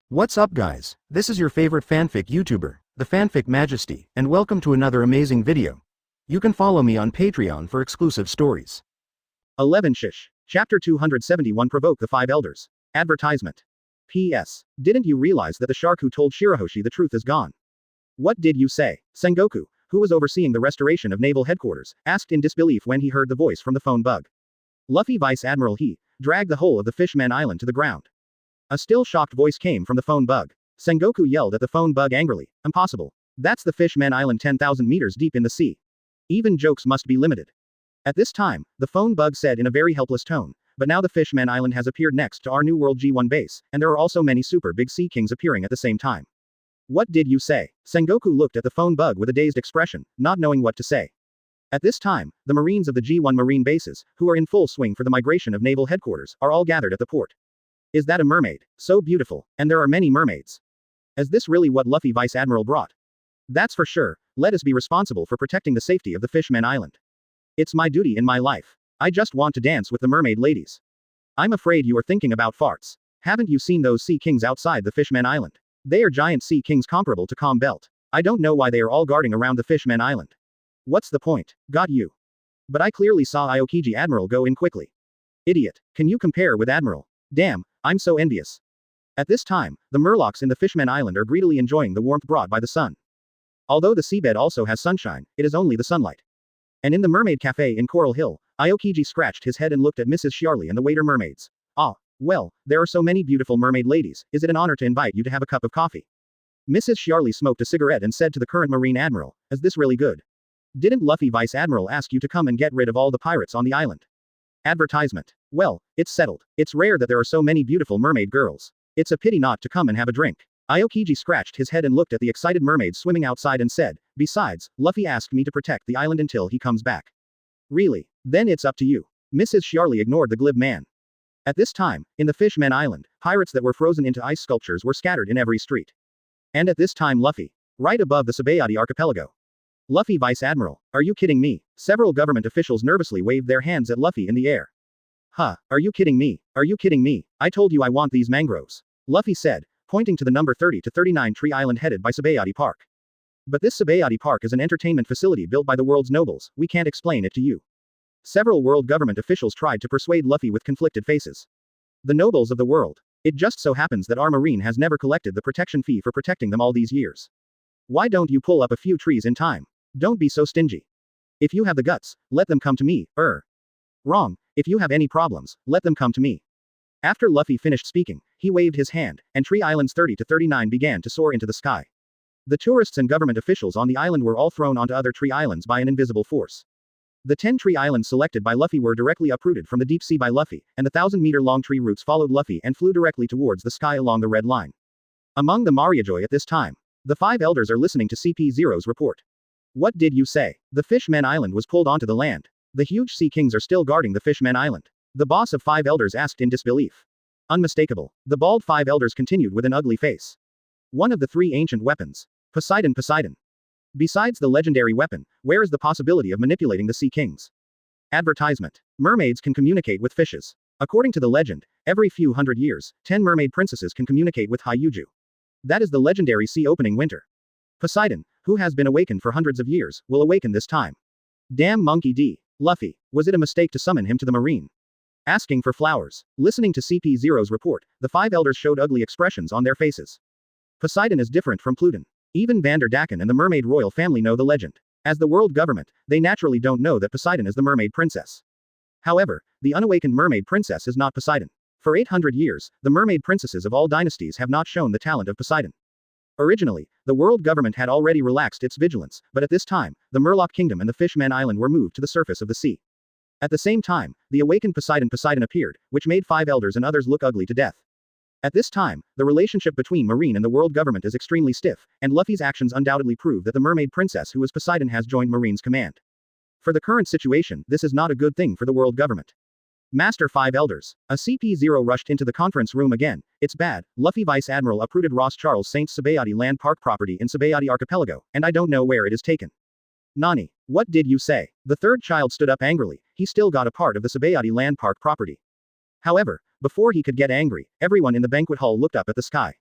What's up guys, this is your favorite fanfic YouTuber, the Fanfic Majesty, and welcome to another amazing video. You can follow me on Patreon for exclusive stories. 11 Shish. Chapter 271 Provoke the Five Elders. Advertisement. P.S. Didn't you realize that the shark who told Shirahoshi the truth is gone? What did you say? Sengoku, who was overseeing the restoration of naval headquarters, asked in disbelief when he heard the voice from the phone bug. Luffy Vice Admiral He dragged the whole of the Fishman Island to the ground. A still shocked voice came from the phone bug. Sengoku yelled at the phone bug angrily. Impossible. That's the Fishman Island 10,000 meters deep in the sea. Even jokes must be limited. At this time, the phone bug said in a very helpless tone, but now the Fishman Island has appeared next to our New World G1 base, and there are also many super big sea kings appearing at the same time. What did you say? Sengoku looked at the phone bug with a dazed expression, not knowing what to say. At this time, the Marines of the G1 Marine bases, who are in full swing for the migration of naval headquarters, are all gathered at the port. Is that a mermaid? So beautiful, and there are many mermaids. Is this really what Luffy Vice Admiral brought? That's for sure. Let us be responsible for protecting the safety of the Fishman Island. It's my duty in my life. I just want to dance with the mermaid ladies. I'm afraid you are thinking about farts. Haven't you seen those sea kings outside the Fishman Island? They are giant sea kings comparable to Calm Belt. I don't know why they are all guarding around the Fishman Island. What's the point? Got you. But I clearly saw Aokiji Admiral go in quickly. Idiot. Can you compare with Admiral? Damn, I'm so envious. At this time, the Murlocs in the Fishman Island are greedily enjoying the warmth brought by the sun. Although the seabed also has sunshine, it is only the sunlight. And in the Mermaid Cafe in Coral Hill, Aokiji scratched his head and looked at Mrs. Shiarly and the waiter mermaids. Ah, well, there are so many beautiful mermaid ladies, is it an honor to invite you to have a cup of coffee? Mrs. Shiarly smoked a cigarette and said to the current Marine Admiral, is this really good? Didn't Luffy Vice Admiral ask you to come and get rid of all the pirates on the island? Advertisement. Well, it's settled. It's rare that there are so many beautiful mermaid girls. It's a pity not to come and have a drink. Aokiji scratched his head and looked at the excited mermaids swimming outside and said, besides, Luffy asked me to protect the island until he comes back. Really? Then it's up to you. Mrs. Shiarly ignored the glib man. At this time, in the Fishman Island, pirates that were frozen into ice sculptures were scattered in every street. And at this time Luffy. Right above the Sabaody archipelago. Luffy Vice Admiral, are you kidding me? Several government officials nervously waved their hands at Luffy in the air. Huh, are you kidding me? Are you kidding me? I told you I want these mangroves. Luffy said, pointing to the number 30 to 39 tree island headed by Sabaody Park. But this Sabaody Park is an entertainment facility built by the world's nobles, we can't explain it to you. Several world government officials tried to persuade Luffy with conflicted faces. The nobles of the world. It just so happens that our marine has never collected the protection fee for protecting them all these years. Why don't you pull up a few trees in time? Don't be so stingy. If you have the guts, let them come to me, Wrong. If you have any problems, let them come to me. After Luffy finished speaking, he waved his hand, and tree islands 30 to 39 began to soar into the sky. The tourists and government officials on the island were all thrown onto other tree islands by an invisible force. The 10 tree islands selected by Luffy were directly uprooted from the deep sea by Luffy, and the 1,000-meter-long tree roots followed Luffy and flew directly towards the sky along the red line. Among the Mariajoy at this time, the 5 elders are listening to CP0's report. What did you say? The Fishman Island was pulled onto the land. The huge sea kings are still guarding the Fishman Island. The boss of 5 elders asked in disbelief. Unmistakable. The bald 5 elders continued with an ugly face. One of the 3 ancient weapons. Poseidon. Besides the legendary weapon, where is the possibility of manipulating the sea kings? Advertisement. Mermaids can communicate with fishes. According to the legend, every few hundred years, 10 mermaid princesses can communicate with Hyuju. That is the legendary sea opening winter. Poseidon, who has been awakened for hundreds of years, will awaken this time. Damn Monkey D. Luffy, was it a mistake to summon him to the marine? Asking for flowers. Listening to CP0's report, the 5 elders showed ugly expressions on their faces. Poseidon is different from Pluton. Even Vander Daken and the mermaid royal family know the legend. As the world government, they naturally don't know that Poseidon is the mermaid princess. However, the unawakened mermaid princess is not Poseidon. For 800 years, the mermaid princesses of all dynasties have not shown the talent of Poseidon. Originally, the world government had already relaxed its vigilance, but at this time, the Murloc Kingdom and the Fishman Island were moved to the surface of the sea. At the same time, the awakened Poseidon appeared, which made 5 elders and others look ugly to death. At this time, the relationship between Marine and the world government is extremely stiff, and Luffy's actions undoubtedly prove that the mermaid princess who is Poseidon has joined Marine's command. For the current situation, this is not a good thing for the world government. Master 5 Elders. A CP0 rushed into the conference room again. It's bad. Luffy Vice Admiral uprooted Ross Charles Saint's Sabaody Land Park property in Sabaody Archipelago, and I don't know where it is taken. Nani. What did you say? The third child stood up angrily. He still got a part of the Sabaody Land Park property. However, before he could get angry, everyone in the banquet hall looked up at the sky.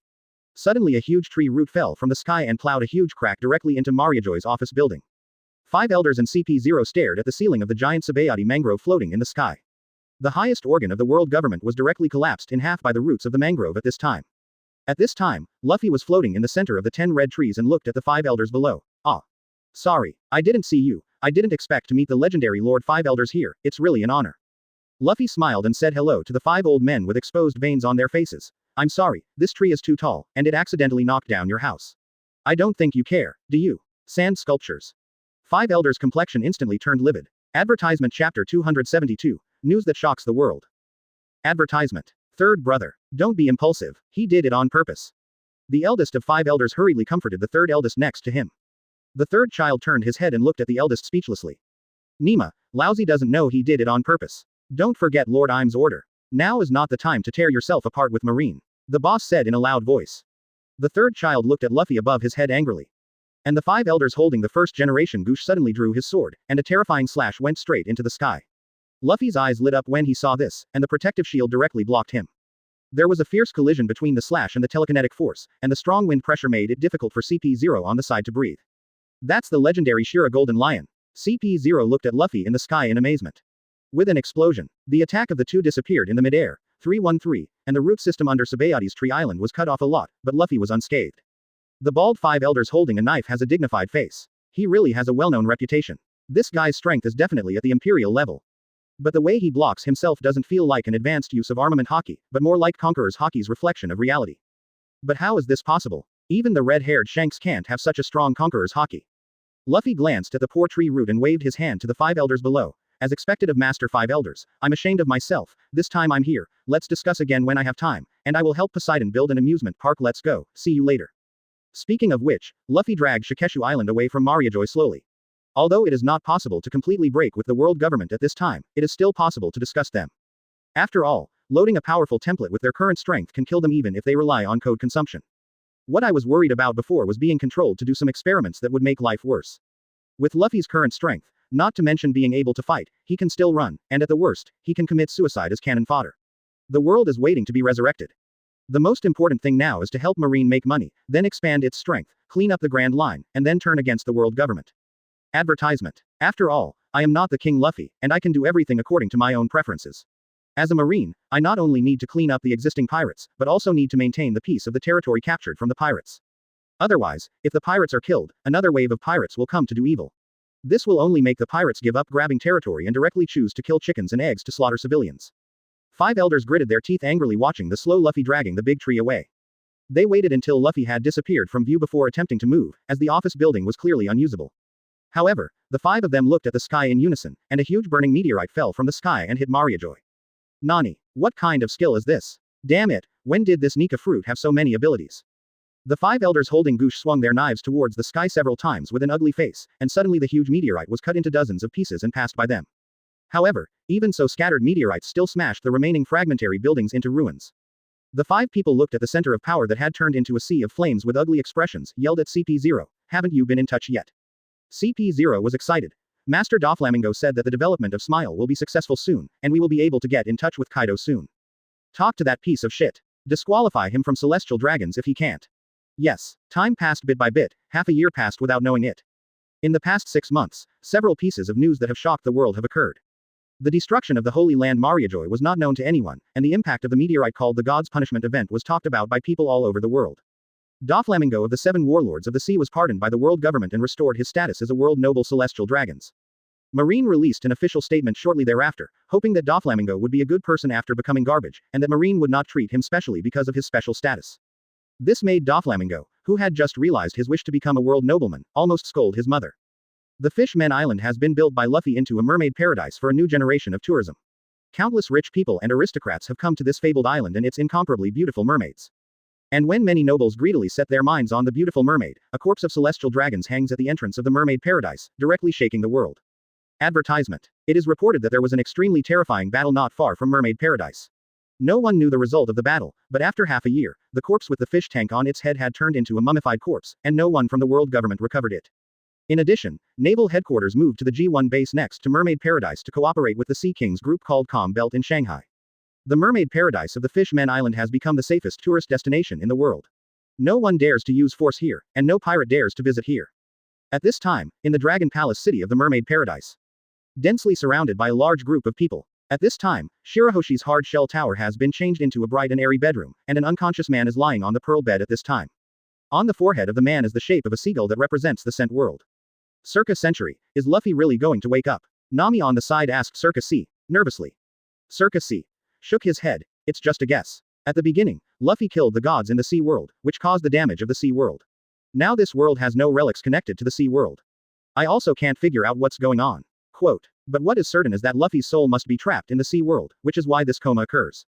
Suddenly a huge tree root fell from the sky and plowed a huge crack directly into Mariajoy's office building. 5 elders and CP0 stared at the ceiling of the giant Sabaody mangrove floating in the sky. The highest organ of the world government was directly collapsed in half by the roots of the mangrove at this time. At this time, Luffy was floating in the center of the 10 red trees and looked at the 5 elders below. Ah. Sorry, I didn't see you. I didn't expect to meet the legendary Lord 5 elders here, it's really an honor. Luffy smiled and said hello to the 5 old men with exposed veins on their faces. I'm sorry, this tree is too tall, and it accidentally knocked down your house. I don't think you care, do you? Sand sculptures. 5 elders' complexion instantly turned livid. Advertisement Chapter 272, News that shocks the world. Advertisement. Third brother. Don't be impulsive, he did it on purpose. The eldest of 5 elders hurriedly comforted the third eldest next to him. The third child turned his head and looked at the eldest speechlessly. Nima, Lousy doesn't know he did it on purpose. Don't forget Lord Im's order. Now is not the time to tear yourself apart with Marine. The boss said in a loud voice. The third child looked at Luffy above his head angrily. And the 5 elders holding the first generation Goosh suddenly drew his sword, and a terrifying slash went straight into the sky. Luffy's eyes lit up when he saw this, and the protective shield directly blocked him. There was a fierce collision between the slash and the telekinetic force, and the strong wind pressure made it difficult for CP0 on the side to breathe. That's the legendary Shira Golden Lion. CP0 looked at Luffy in the sky in amazement. With an explosion, the attack of the two disappeared in the midair, 313, and the root system under Sabaody's Tree Island was cut off a lot, but Luffy was unscathed. The bald 5 elders holding a knife has a dignified face. He really has a well-known reputation. This guy's strength is definitely at the imperial level. But the way he blocks himself doesn't feel like an advanced use of armament hockey, but more like Conqueror's hockey's reflection of reality. But how is this possible? Even the red-haired Shanks can't have such a strong Conqueror's hockey. Luffy glanced at the poor tree root and waved his hand to the 5 elders below. As expected of Master 5 elders, I'm ashamed of myself, this time I'm here, let's discuss again when I have time, and I will help Poseidon build an amusement park, let's go, see you later. Speaking of which, Luffy dragged Shikeshu Island away from Mariajoy slowly. Although it is not possible to completely break with the world government at this time, it is still possible to discuss them. After all, loading a powerful template with their current strength can kill them even if they rely on code consumption. What I was worried about before was being controlled to do some experiments that would make life worse. With Luffy's current strength, not to mention being able to fight, he can still run, and at the worst, he can commit suicide as cannon fodder. The world is waiting to be resurrected. The most important thing now is to help Marine make money, then expand its strength, clean up the Grand Line, and then turn against the world government. Advertisement. After all, I am not the King Luffy, and I can do everything according to my own preferences. As a Marine, I not only need to clean up the existing pirates, but also need to maintain the peace of the territory captured from the pirates. Otherwise, if the pirates are killed, another wave of pirates will come to do evil. This will only make the pirates give up grabbing territory and directly choose to kill chickens and eggs to slaughter civilians. 5 elders gritted their teeth angrily watching the slow Luffy dragging the big tree away. They waited until Luffy had disappeared from view before attempting to move, as the office building was clearly unusable. However, the 5 of them looked at the sky in unison, and a huge burning meteorite fell from the sky and hit Mariajoy. Nani, what kind of skill is this? Damn it, when did this Nika fruit have so many abilities? The 5 elders holding Goosh swung their knives towards the sky several times with an ugly face, and suddenly the huge meteorite was cut into dozens of pieces and passed by them. However, even so scattered meteorites still smashed the remaining fragmentary buildings into ruins. The 5 people looked at the center of power that had turned into a sea of flames with ugly expressions, yelled at CP0, haven't you been in touch yet? CP0 was excited. Master Doflamingo said that the development of Smile will be successful soon, and we will be able to get in touch with Kaido soon. Talk to that piece of shit. Disqualify him from Celestial Dragons if he can't. Yes, time passed bit by bit, half a year passed without knowing it. In the past 6 months, several pieces of news that have shocked the world have occurred. The destruction of the Holy Land Mariajoy was not known to anyone, and the impact of the meteorite called the God's Punishment event was talked about by people all over the world. Doflamingo of the 7 Warlords of the Sea was pardoned by the world government and restored his status as a world noble celestial dragons. Marine released an official statement shortly thereafter, hoping that Doflamingo would be a good person after becoming garbage, and that Marine would not treat him specially because of his special status. This made Doflamingo, who had just realized his wish to become a world nobleman, almost scold his mother. The Fishman Island has been built by Luffy into a mermaid paradise for a new generation of tourism. Countless rich people and aristocrats have come to this fabled island and its incomparably beautiful mermaids. And when many nobles greedily set their minds on the beautiful mermaid, a corpse of celestial dragons hangs at the entrance of the mermaid paradise, directly shaking the world. Advertisement. It is reported that there was an extremely terrifying battle not far from mermaid paradise. No one knew the result of the battle, but after half a year, the corpse with the fish tank on its head had turned into a mummified corpse, and no one from the world government recovered it. In addition, naval headquarters moved to the G1 base next to Mermaid Paradise to cooperate with the Sea Kings group called Calm Belt in Shanghai. The Mermaid Paradise of the Fishman Island has become the safest tourist destination in the world. No one dares to use force here, and no pirate dares to visit here. At this time, in the Dragon Palace city of the Mermaid Paradise, densely surrounded by a large group of people. At this time, Shirahoshi's hard shell tower has been changed into a bright and airy bedroom, and an unconscious man is lying on the pearl bed at this time. On the forehead of the man is the shape of a seagull that represents the scent world. Circa Century, is Luffy really going to wake up? Nami on the side asked Circa C, nervously. Circa C shook his head, it's just a guess. At the beginning, Luffy killed the gods in the sea world, which caused the damage of the sea world. Now this world has no relics connected to the sea world. I also can't figure out what's going on. Quote, but what is certain is that Luffy's soul must be trapped in the sea world, which is why this coma occurs.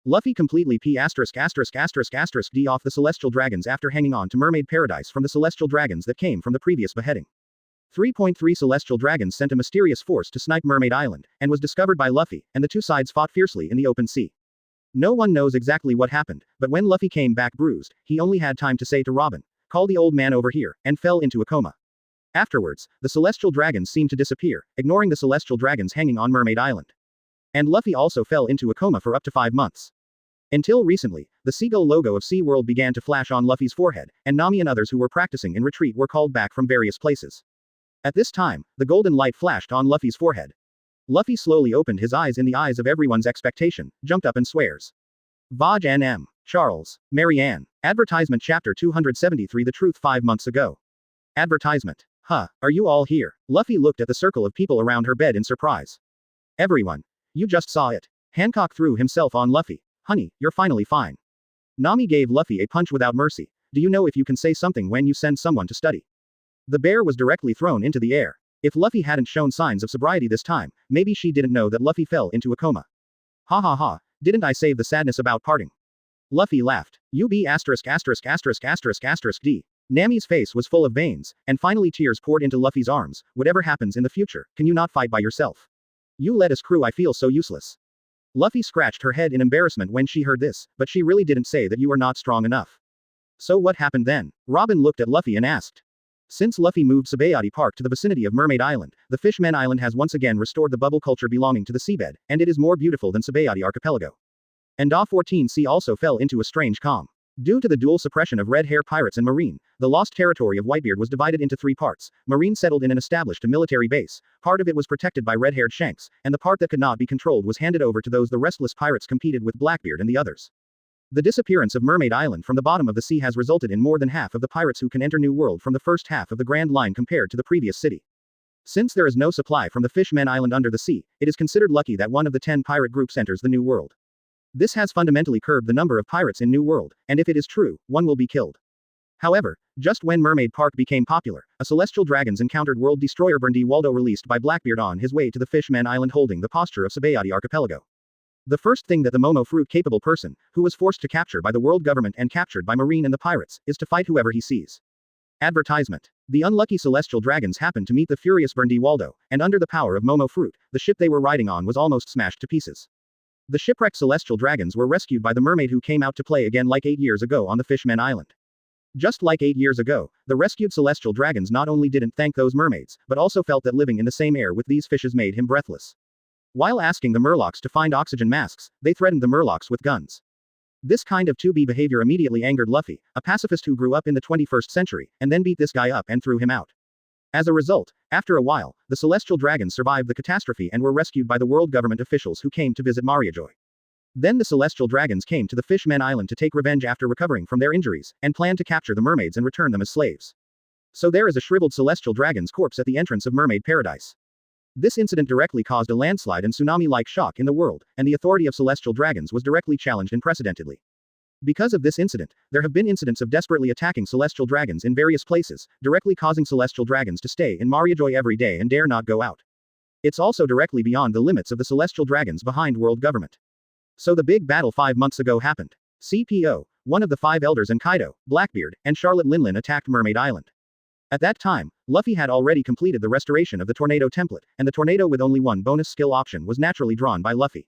Luffy completely d off the celestial dragons after hanging on to Mermaid Paradise from the celestial dragons that came from the previous beheading. 3.3 celestial dragons sent a mysterious force to snipe Mermaid Island, and was discovered by Luffy, and the two sides fought fiercely in the open sea. No one knows exactly what happened, but when Luffy came back bruised, he only had time to say to Robin, call the old man over here, and fell into a coma. Afterwards, the celestial dragons seemed to disappear, ignoring the celestial dragons hanging on Mermaid Island. And Luffy also fell into a coma for up to 5 months. Until recently, the seagull logo of SeaWorld began to flash on Luffy's forehead, and Nami and others who were practicing in retreat were called back from various places. At this time, the golden light flashed on Luffy's forehead. Luffy slowly opened his eyes in the eyes of everyone's expectation, jumped up and swears. Vaj N.M. Charles, Mary Ann. Advertisement Chapter 273 The Truth 5 months ago. Advertisement. Huh, are you all here? Luffy looked at the circle of people around her bed in surprise. Everyone. You just saw it. Hancock threw himself on Luffy. Honey, you're finally fine. Nami gave Luffy a punch without mercy. Do you know if you can say something when you send someone to study? The bear was directly thrown into the air. If Luffy hadn't shown signs of sobriety this time, maybe she didn't know that Luffy fell into a coma. Ha ha ha, didn't I save the sadness about parting? Luffy laughed. D. Nami's face was full of veins, and finally tears poured into Luffy's arms. Whatever happens in the future, can you not fight by yourself? You led us crew, I feel so useless. Luffy scratched her head in embarrassment when she heard this, but she really didn't say that you are not strong enough. So what happened then? Robin looked at Luffy and asked. Since Luffy moved Sabaody Park to the vicinity of Mermaid Island, the Fishman Island has once again restored the bubble culture belonging to the seabed, and it is more beautiful than Sabaody Archipelago. And A14C also fell into a strange calm. Due to the dual suppression of red hair pirates and marine, the lost territory of Whitebeard was divided into 3 parts. Marine settled in and established a military base, part of it was protected by red-haired Shanks, and the part that could not be controlled was handed over to those the restless pirates competed with Blackbeard and the others. The disappearance of Mermaid Island from the bottom of the sea has resulted in more than half of the pirates who can enter New World from the first half of the Grand Line compared to the previous city. Since there is no supply from the Fishman Island under the sea, it is considered lucky that one of the 10 pirate groups enters the New World. This has fundamentally curbed the number of pirates in New World, and if it is true, one will be killed. However, just when Mermaid Park became popular, a celestial dragons encountered world destroyer Berndi Waldo released by Blackbeard on his way to the Fishman Island holding the posture of Sabaody Archipelago. The first thing that the Momo fruit-capable person, who was forced to capture by the world government and captured by Marine and the pirates, is to fight whoever he sees. Advertisement. The unlucky celestial dragons happened to meet the furious Berndi Waldo, and under the power of Momo fruit, the ship they were riding on was almost smashed to pieces. The shipwrecked celestial dragons were rescued by the mermaid who came out to play again like 8 years ago on the Fishman Island. Just like 8 years ago, the rescued celestial dragons not only didn't thank those mermaids, but also felt that living in the same air with these fishes made him breathless. While asking the Murlocs to find oxygen masks, they threatened the Murlocs with guns. This kind of 2B behavior immediately angered Luffy, a pacifist who grew up in the 21st century, and then beat this guy up and threw him out. As a result, after a while, the celestial dragons survived the catastrophe and were rescued by the world government officials who came to visit Mariajoy. Then the celestial dragons came to the Fishman Island to take revenge after recovering from their injuries, and planned to capture the mermaids and return them as slaves. So there is a shriveled celestial dragon's corpse at the entrance of Mermaid Paradise. This incident directly caused a landslide and tsunami-like shock in the world, and the authority of celestial dragons was directly challenged unprecedentedly. Because of this incident, there have been incidents of desperately attacking celestial dragons in various places, directly causing celestial dragons to stay in Mariajoy every day and dare not go out. It's also directly beyond the limits of the celestial dragons behind world government. So the big battle 5 months ago happened. CPO, one of the 5 elders and Kaido, Blackbeard, and Charlotte Linlin attacked Mermaid Island. At that time, Luffy had already completed the restoration of the tornado template, and the tornado with only one bonus skill option was naturally drawn by Luffy.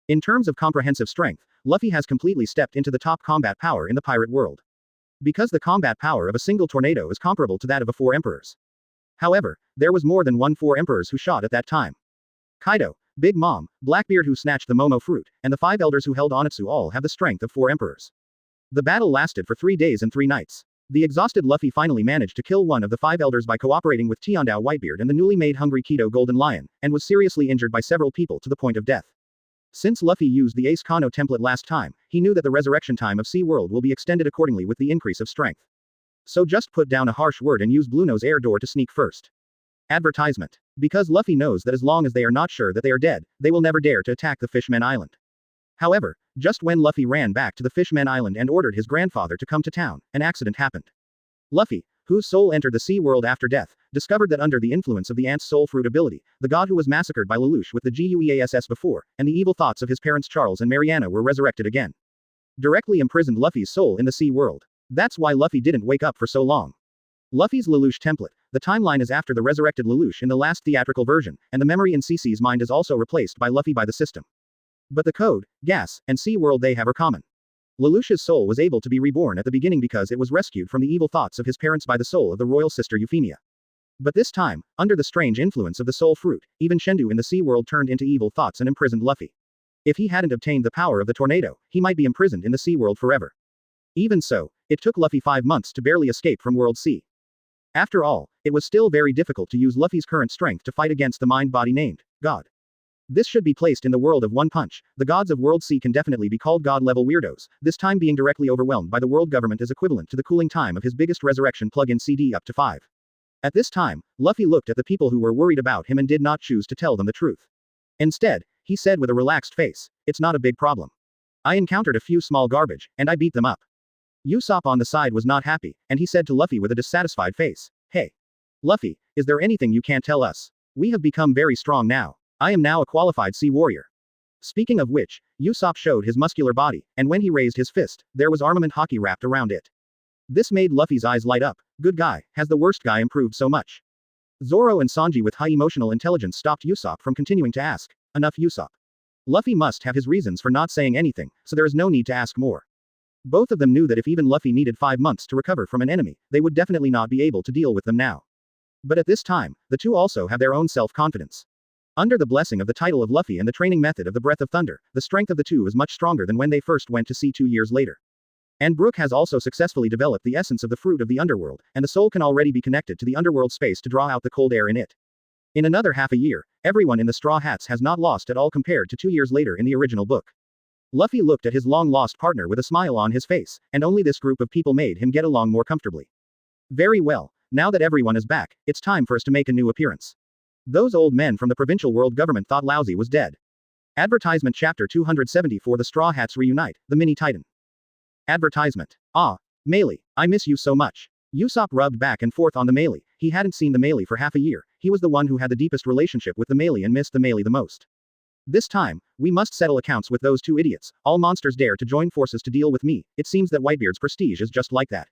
In terms of comprehensive strength, Luffy has completely stepped into the top combat power in the pirate world. Because the combat power of a single tornado is comparable to that of 4 emperors. However, there was more than 4 emperors who shot at that time. Kaido, Big Mom, Blackbeard who snatched the Momo fruit, and the 5 elders who held Onitsu all have the strength of 4 emperors. The battle lasted for 3 days and 3 nights. The exhausted Luffy finally managed to kill one of the 5 elders by cooperating with Tianhu Whitebeard and the newly made Hungry Kido Golden Lion, and was seriously injured by several people to the point of death. Since Luffy used the Ace Kano template last time, he knew that the resurrection time of Sea World will be extended accordingly with the increase of strength. So just put down a harsh word and use Blueno's air door to sneak first. Advertisement. Because Luffy knows that as long as they are not sure that they are dead, they will never dare to attack the Fishmen Island. However, just when Luffy ran back to the Fishmen Island and ordered his grandfather to come to town, an accident happened. Luffy, whose soul entered the Sea World after death, discovered that under the influence of the ant's soul fruit ability, the god who was massacred by Lelouch with the Gueass before, and the evil thoughts of his parents Charles and Mariana were resurrected again. Directly imprisoned Luffy's soul in the Sea World. That's why Luffy didn't wake up for so long. Luffy's Lelouch template. The timeline is after the resurrected Lelouch in the last theatrical version, and the memory in CC's mind is also replaced by Luffy by the system. But the code, gas, and Sea World they have are common. Lelouch's soul was able to be reborn at the beginning because it was rescued from the evil thoughts of his parents by the soul of the royal sister Euphemia. But this time, under the strange influence of the soul fruit, even Shendu in the Sea World turned into evil thoughts and imprisoned Luffy. If he hadn't obtained the power of the tornado, he might be imprisoned in the Sea World forever. Even so, it took Luffy 5 months to barely escape from World C. After all, it was still very difficult to use Luffy's current strength to fight against the mind-body named God. This should be placed in the world of One Punch. The gods of World C can definitely be called god-level weirdos, this time being directly overwhelmed by the world government is equivalent to the cooling time of his biggest resurrection plug-in CD up to 5. At this time, Luffy looked at the people who were worried about him and did not choose to tell them the truth. Instead, he said with a relaxed face, "It's not a big problem. I encountered a few small garbage, and I beat them up." Usopp on the side was not happy, and he said to Luffy with a dissatisfied face, "Hey. Luffy, is there anything you can't tell us? We have become very strong now. I am now a qualified sea warrior." Speaking of which, Usopp showed his muscular body, and when he raised his fist, there was armament hockey wrapped around it. This made Luffy's eyes light up. Good guy, has the worst guy improved so much? Zoro and Sanji with high emotional intelligence stopped Usopp from continuing to ask. Enough Usopp. Luffy must have his reasons for not saying anything, so there is no need to ask more. Both of them knew that if even Luffy needed 5 months to recover from an enemy, they would definitely not be able to deal with them now. But at this time, the two also have their own self-confidence. Under the blessing of the title of Luffy and the training method of the Breath of Thunder, the strength of the two is much stronger than when they first went to sea 2 years later. And Brook has also successfully developed the essence of the fruit of the underworld, and the soul can already be connected to the underworld space to draw out the cold air in it. In another half a year, everyone in the Straw Hats has not lost at all compared to 2 years later in the original book. Luffy looked at his long-lost partner with a smile on his face, and only this group of people made him get along more comfortably. Very well, now that everyone is back, it's time for us to make a new appearance. Those old men from the provincial world government thought Lousy was dead. Advertisement Chapter 274 The Straw Hats Reunite, the Mini Titan. Advertisement. Ah, Melee, I miss you so much. Usopp rubbed back and forth on the Melee. He hadn't seen the Melee for half a year. He was the one who had the deepest relationship with the Melee and missed the Melee the most. This time, we must settle accounts with those two idiots. All monsters dare to join forces to deal with me. It seems that Whitebeard's prestige is just like that.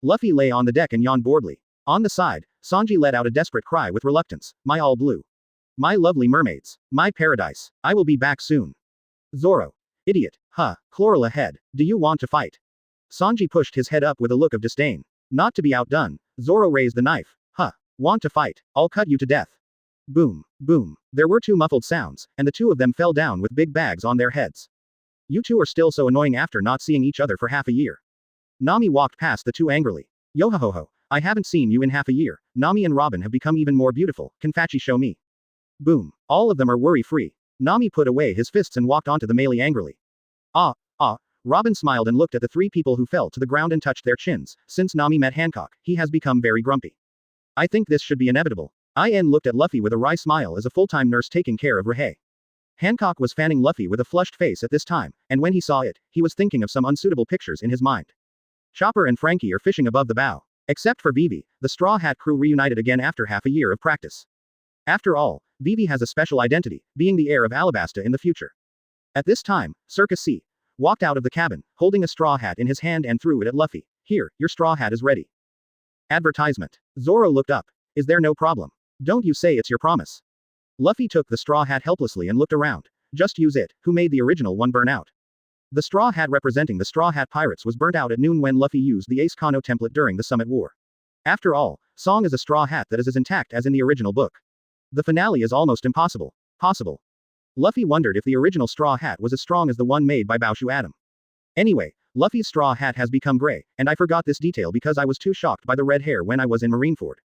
Luffy lay on the deck and yawned boredly. On the side, Sanji let out a desperate cry with reluctance. My all blue. My lovely mermaids. My paradise. I will be back soon. Zoro. Idiot. Huh. Chloral ahead. Do you want to fight? Sanji pushed his head up with a look of disdain. Not to be outdone, Zoro raised the knife. Huh. Want to fight? I'll cut you to death. Boom. Boom. There were 2 muffled sounds, and the 2 of them fell down with big bags on their heads. You two are still so annoying after not seeing each other for half a year. Nami walked past the 2 angrily. Yo-ho-ho-ho. I haven't seen you in half a year. Nami and Robin have become even more beautiful. Can Fachi show me? Boom. All of them are worry-free. Nami put away his fists and walked onto the Melee angrily. Robin smiled and looked at the 3 people who fell to the ground and touched their chins. Since Nami met Hancock, he has become very grumpy. I think this should be inevitable. IN looked at Luffy with a wry smile as a full-time nurse taking care of Rihei. Hancock was fanning Luffy with a flushed face at this time, and when he saw it, he was thinking of some unsuitable pictures in his mind. Chopper and Frankie are fishing above the bow. Except for Vivi, the Straw Hat crew reunited again after half a year of practice. After all, Vivi has a special identity, being the heir of Alabasta in the future. At this time, Circus C walked out of the cabin, holding a straw hat in his hand and threw it at Luffy. Here, your straw hat is ready. Advertisement. Zoro looked up. Is there no problem? Don't you say it's your promise. Luffy took the straw hat helplessly and looked around. Just use it. Who made the original one burn out? The straw hat representing the Straw Hat Pirates was burnt out at noon when Luffy used the Ace Kano template during the Summit War. After all, Song is a straw hat that is as intact as in the original book. The finale is almost impossible. Possible. Luffy wondered if the original straw hat was as strong as the one made by Baoshu Adam. Anyway, Luffy's straw hat has become gray, and I forgot this detail because I was too shocked by the red hair when I was in Marineford.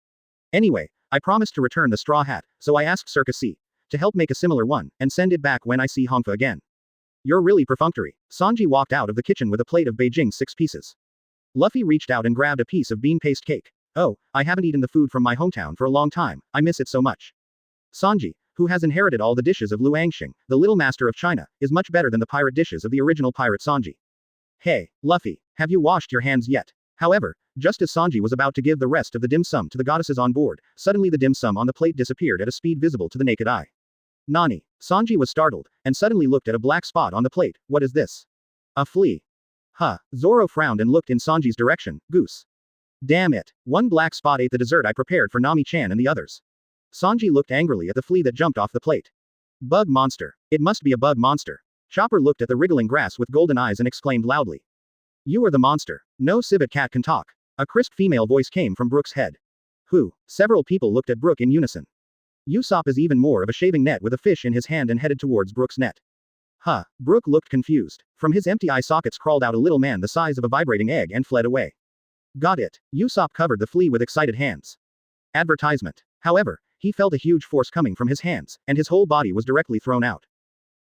Anyway, I promised to return the straw hat, so I asked Circus C to help make a similar one, and send it back when I see Hongfa again. You're really perfunctory. Sanji walked out of the kitchen with a plate of Beijing's 6 pieces. Luffy reached out and grabbed a piece of bean paste cake. Oh, I haven't eaten the food from my hometown for a long time, I miss it so much. Sanji, who has inherited all the dishes of Luangxing, the little master of China, is much better than the pirate dishes of the original pirate Sanji. Hey, Luffy, have you washed your hands yet? However, just as Sanji was about to give the rest of the dim sum to the goddesses on board, suddenly the dim sum on the plate disappeared at a speed visible to the naked eye. Nani? Sanji was startled, and suddenly looked at a black spot on the plate. What is this? A flea. Huh. Zoro frowned and looked in Sanji's direction. Goose. Damn it. One black spot ate the dessert I prepared for Nami-chan and the others. Sanji looked angrily at the flea that jumped off the plate. Bug monster. It must be a bug monster. Chopper looked at the wriggling grass with golden eyes and exclaimed loudly. You are the monster. No civet cat can talk. A crisp female voice came from Brook's head. Who? Several people looked at Brook in unison. Usopp is even more of a shaving net with a fish in his hand and headed towards Brook's net. Huh. Brook looked confused. From his empty eye sockets crawled out a little man the size of a vibrating egg and fled away. Got it. Usopp covered the flea with excited hands. Advertisement. However, he felt a huge force coming from his hands, and his whole body was directly thrown out.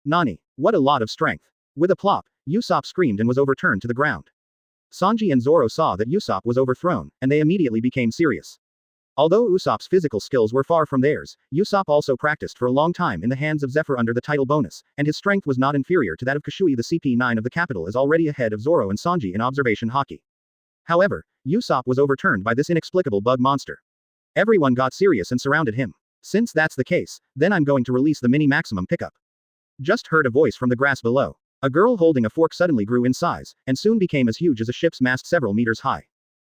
Nani. What a lot of strength. With a plop, Usopp screamed and was overturned to the ground. Sanji and Zoro saw that Usopp was overthrown, and they immediately became serious. Although Usopp's physical skills were far from theirs, Usopp also practiced for a long time in the hands of Zephyr under the title bonus, and his strength was not inferior to that of Kashui. The CP9 of the capital is already ahead of Zoro and Sanji in observation hockey. However, Usopp was overturned by this inexplicable bug monster. Everyone got serious and surrounded him. Since that's the case, then I'm going to release the mini maximum pickup. Just heard a voice from the grass below. A girl holding a fork suddenly grew in size, and soon became as huge as a ship's mast several meters high.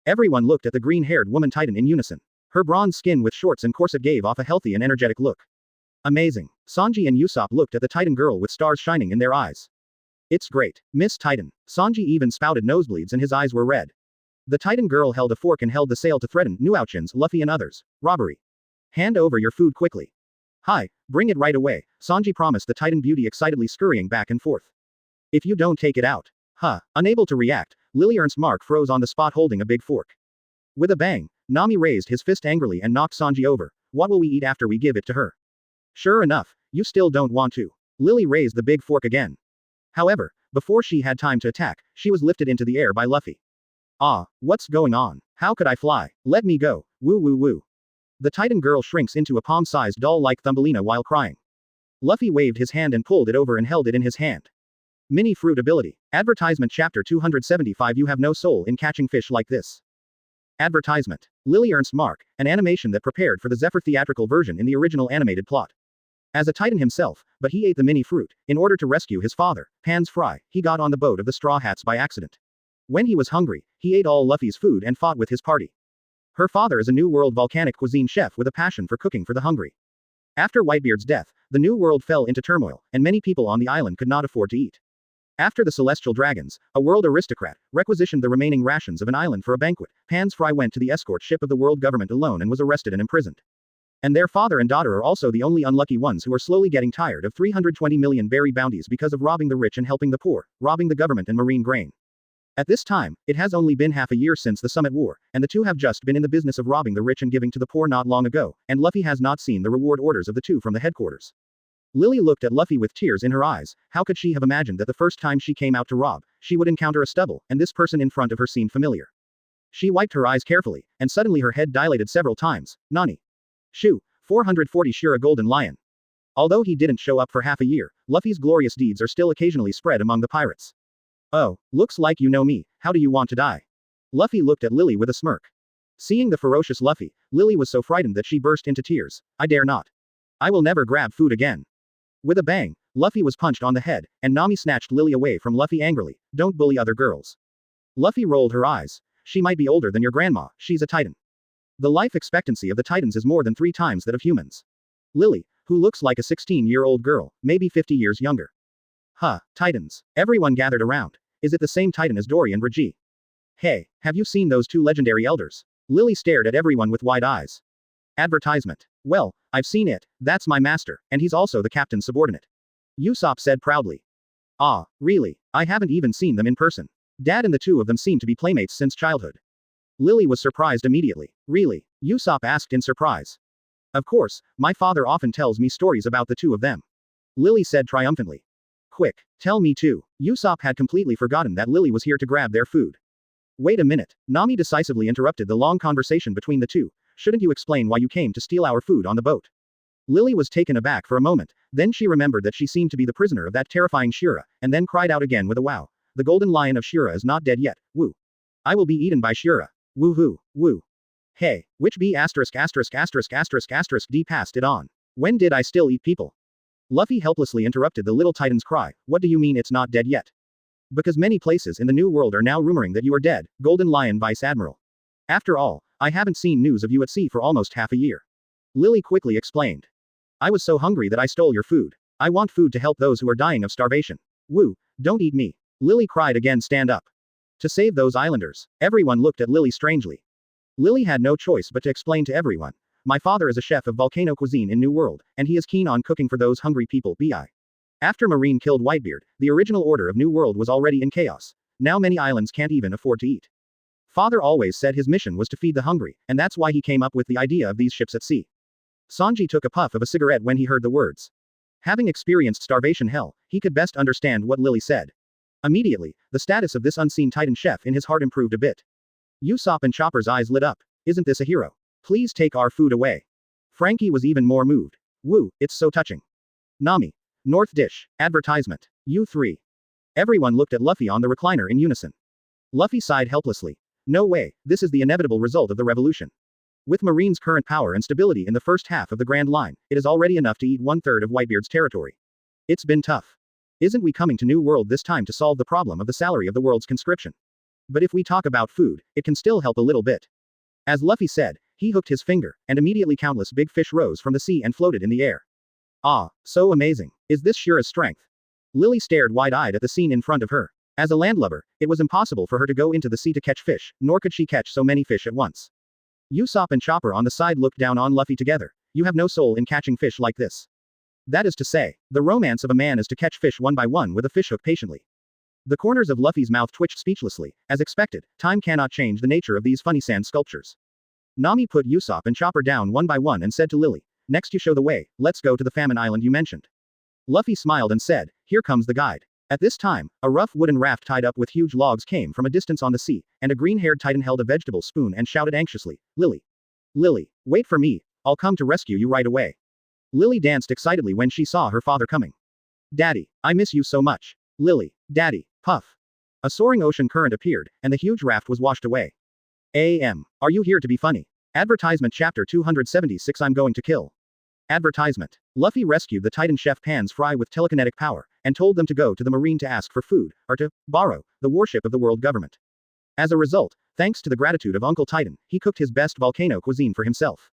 Everyone looked at the green-haired woman Titan in unison. Her bronze skin with shorts and corset gave off a healthy and energetic look. Amazing. Sanji and Usopp looked at the Titan girl with stars shining in their eyes. It's great, Miss Titan. Sanji even spouted nosebleeds and his eyes were red. The Titan girl held a fork and held the sail to threaten Nuauchins, Luffy and others. Robbery. Hand over your food quickly. Hi, bring it right away, Sanji promised the Titan beauty excitedly scurrying back and forth. If you don't take it out. Huh. Unable to react, Lily Ernst Mark froze on the spot holding a big fork. With a bang, Nami raised his fist angrily and knocked Sanji over. What will we eat after we give it to her? Sure enough, you still don't want to. Lily raised the big fork again. However, before she had time to attack, she was lifted into the air by Luffy. Ah, what's going on? How could I fly? Let me go. Woo woo woo. The Titan girl shrinks into a palm-sized doll-like Thumbelina while crying. Luffy waved his hand and pulled it over and held it in his hand. Mini fruit ability. Advertisement chapter 275. You have no soul in catching fish like this. Advertisement. Lily Ernst Mark, an animation that prepared for the Zephyr theatrical version in the original animated plot. As a Titan himself, but he ate the mini fruit, in order to rescue his father, Hans Fry, he got on the boat of the Straw Hats by accident. When he was hungry, he ate all Luffy's food and fought with his party. Her father is a New World volcanic cuisine chef with a passion for cooking for the hungry. After Whitebeard's death, the New World fell into turmoil, and many people on the island could not afford to eat. After the Celestial Dragons, a world aristocrat, requisitioned the remaining rations of an island for a banquet, Hans Fry went to the escort ship of the world government alone and was arrested and imprisoned. And their father and daughter are also the only unlucky ones who are slowly getting tired of 320 million berry bounties because of robbing the rich and helping the poor, robbing the government and marine grain. At this time, it has only been half a year since the Summit War, and the two have just been in the business of robbing the rich and giving to the poor not long ago, and Luffy has not seen the reward orders of the two from the headquarters. Lily looked at Luffy with tears in her eyes. How could she have imagined that the first time she came out to rob, she would encounter a stubble, and this person in front of her seemed familiar. She wiped her eyes carefully, and suddenly her head dilated several times. Nani? Shu, 440 Shira Golden Lion. Although he didn't show up for half a year, Luffy's glorious deeds are still occasionally spread among the pirates. Oh, looks like you know me. How do you want to die? Luffy looked at Lily with a smirk. Seeing the ferocious Luffy, Lily was so frightened that she burst into tears. I dare not. I will never grab food again. With a bang, Luffy was punched on the head, and Nami snatched Lily away from Luffy angrily. Don't bully other girls. Luffy rolled her eyes. She might be older than your grandma, she's a Titan. The life expectancy of the Titans is more than 3 times that of humans. Lily, who looks like a 16-year-old girl, maybe 50 years younger. Huh, Titans. Everyone gathered around. Is it the same Titan as Dory and Reggie? Hey, have you seen those 2 legendary elders? Lily stared at everyone with wide eyes. Advertisement. Well, I've seen it, that's my master, and he's also the captain's subordinate. Usopp said proudly. Ah, really? I haven't even seen them in person. Dad and the two of them seem to be playmates since childhood. Lily was surprised immediately. Really? Usopp asked in surprise. Of course, my father often tells me stories about the two of them. Lily said triumphantly. Quick, tell me too. Usopp had completely forgotten that Lily was here to grab their food. Wait a minute. Nami decisively interrupted the long conversation between the two. Shouldn't you explain why you came to steal our food on the boat? Lily was taken aback for a moment, then she remembered that she seemed to be the prisoner of that terrifying Shira, and then cried out again with a wow. The golden lion of Shira is not dead yet, woo. I will be eaten by Shira. Woo-hoo, woo. Hey, which B********** D passed it on. When did I still eat people? Luffy helplessly interrupted the little titan's cry. What do you mean it's not dead yet? Because many places in the New World are now rumoring that you are dead, Golden Lion Vice Admiral. After all, I haven't seen news of you at sea for almost half a year. Lily quickly explained. I was so hungry that I stole your food. I want food to help those who are dying of starvation. Woo, don't eat me. Lily cried again. Stand up. To save those islanders. Everyone looked at Lily strangely. Lily had no choice but to explain to everyone. My father is a chef of volcano cuisine in New World, and he is keen on cooking for those hungry people. Bi. After Marine killed Whitebeard, the original order of New World was already in chaos. Now many islands can't even afford to eat. Father always said his mission was to feed the hungry, and that's why he came up with the idea of these ships at sea. Sanji took a puff of a cigarette when he heard the words. Having experienced starvation hell, he could best understand what Lily said. Immediately, the status of this unseen Titan chef in his heart improved a bit. Usopp and Chopper's eyes lit up. Isn't this a hero? Please take our food away. Frankie was even more moved. Woo, it's so touching. Nami. North Dish. Advertisement. U3. Everyone looked at Luffy on the recliner in unison. Luffy sighed helplessly. No way, this is the inevitable result of the revolution. With Marine's current power and stability in the first half of the Grand Line, it is already enough to eat 1/3 of Whitebeard's territory. It's been tough. Isn't we coming to New World this time to solve the problem of the salary of the world's conscription? But if we talk about food, it can still help a little bit. As Luffy said, he hooked his finger, and immediately countless big fish rose from the sea and floated in the air. Ah, so amazing. Is this Shira's strength? Lily stared wide-eyed at the scene in front of her. As a landlubber, it was impossible for her to go into the sea to catch fish, nor could she catch so many fish at once. Usopp and Chopper on the side looked down on Luffy together. You have no soul in catching fish like this. That is to say, the romance of a man is to catch fish one by one with a fishhook patiently. The corners of Luffy's mouth twitched speechlessly. As expected, time cannot change the nature of these funny sand sculptures. Nami put Usopp and Chopper down one by one and said to Lily, next you show the way, let's go to the famine island you mentioned. Luffy smiled and said, here comes the guide. At this time, a rough wooden raft tied up with huge logs came from a distance on the sea, and a green-haired Titan held a vegetable spoon and shouted anxiously, Lily. Lily, wait for me, I'll come to rescue you right away. Lily danced excitedly when she saw her father coming. Daddy, I miss you so much. Lily, Daddy, puff. A soaring ocean current appeared, and the huge raft was washed away. Are you here to be funny? Advertisement Chapter 276 I'm going to kill. Advertisement. Luffy rescued the Titan chef Pan's Fry with telekinetic power, and told them to go to the marine to ask for food, or to borrow the warship of the world government. As a result, thanks to the gratitude of Uncle Titan, he cooked his best volcano cuisine for himself.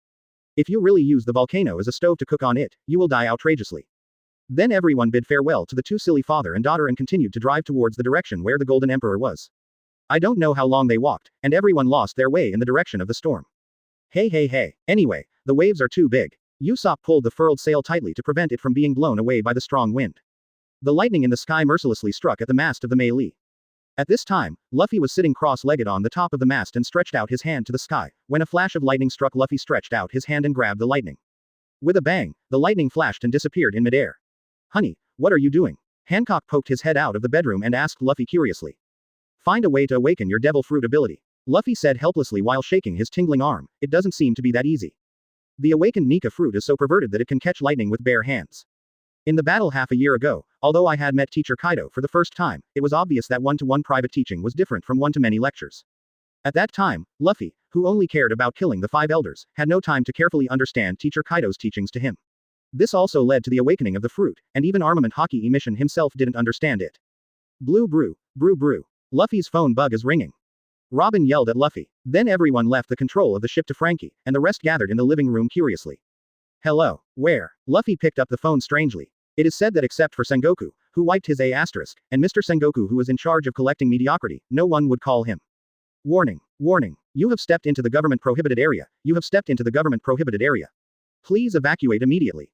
If you really use the volcano as a stove to cook on it, you will die outrageously. Then everyone bid farewell to the two silly father and daughter and continued to drive towards the direction where the Golden Emperor was. I don't know how long they walked, and everyone lost their way in the direction of the storm. Hey. Anyway, the waves are too big. Usopp pulled the furled sail tightly to prevent it from being blown away by the strong wind. The lightning in the sky mercilessly struck at the mast of the Mei Li. At this time, Luffy was sitting cross-legged on the top of the mast and stretched out his hand to the sky. When a flash of lightning struck, Luffy stretched out his hand and grabbed the lightning. With a bang, the lightning flashed and disappeared in midair. Honey, what are you doing? Hancock poked his head out of the bedroom and asked Luffy curiously. Find a way to awaken your devil fruit ability. Luffy said helplessly while shaking his tingling arm. It doesn't seem to be that easy. The awakened Nika fruit is so perverted that it can catch lightning with bare hands. In the battle half a year ago, although I had met Teacher Kaido for the first time, it was obvious that one-to-one private teaching was different from one-to-many lectures. At that time, Luffy, who only cared about killing the 5 elders, had no time to carefully understand Teacher Kaido's teachings to him. This also led to the awakening of the fruit, and even Armament Hockey Emission himself didn't understand it. Blue brew. Luffy's phone bug is ringing. Robin yelled at Luffy. Then everyone left the control of the ship to Frankie, and the rest gathered in the living room curiously. Hello, where? Luffy picked up the phone strangely. It is said that except for Sengoku, who wiped his A*, and Mr. Sengoku who was in charge of collecting mediocrity, no one would call him. Warning. You have stepped into the government prohibited area. Please evacuate immediately.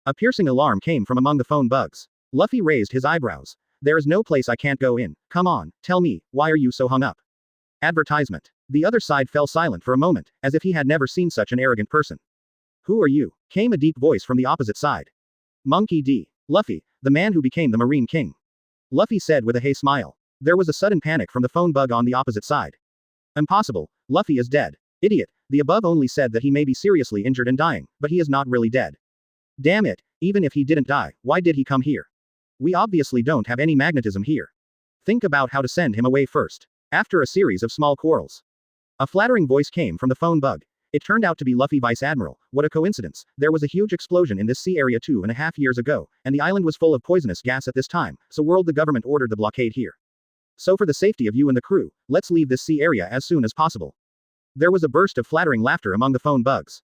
A piercing alarm came from among the phone bugs. Luffy raised his eyebrows. There is no place I can't go in. Come on, tell me, why are you so hung up? Advertisement. The other side fell silent for a moment, as if he had never seen such an arrogant person. Who are you? Came a deep voice from the opposite side. Monkey D. Luffy, the man who became the Marine King. Luffy said with a hey smile. There was a sudden panic from the phone bug on the opposite side. Impossible, Luffy is dead. Idiot, the above only said that he may be seriously injured and dying, but he is not really dead. Damn it, even if he didn't die, why did he come here? We obviously don't have any magnetism here. Think about how to send him away first. After a series of small quarrels. A flattering voice came from the phone bug. It turned out to be Luffy Vice Admiral. What a coincidence. There was a huge explosion in this sea area 2.5 years ago, and the island was full of poisonous gas at this time, so the government ordered the blockade here. So for the safety of you and the crew, let's leave this sea area as soon as possible. There was a burst of flattering laughter among the phone bugs.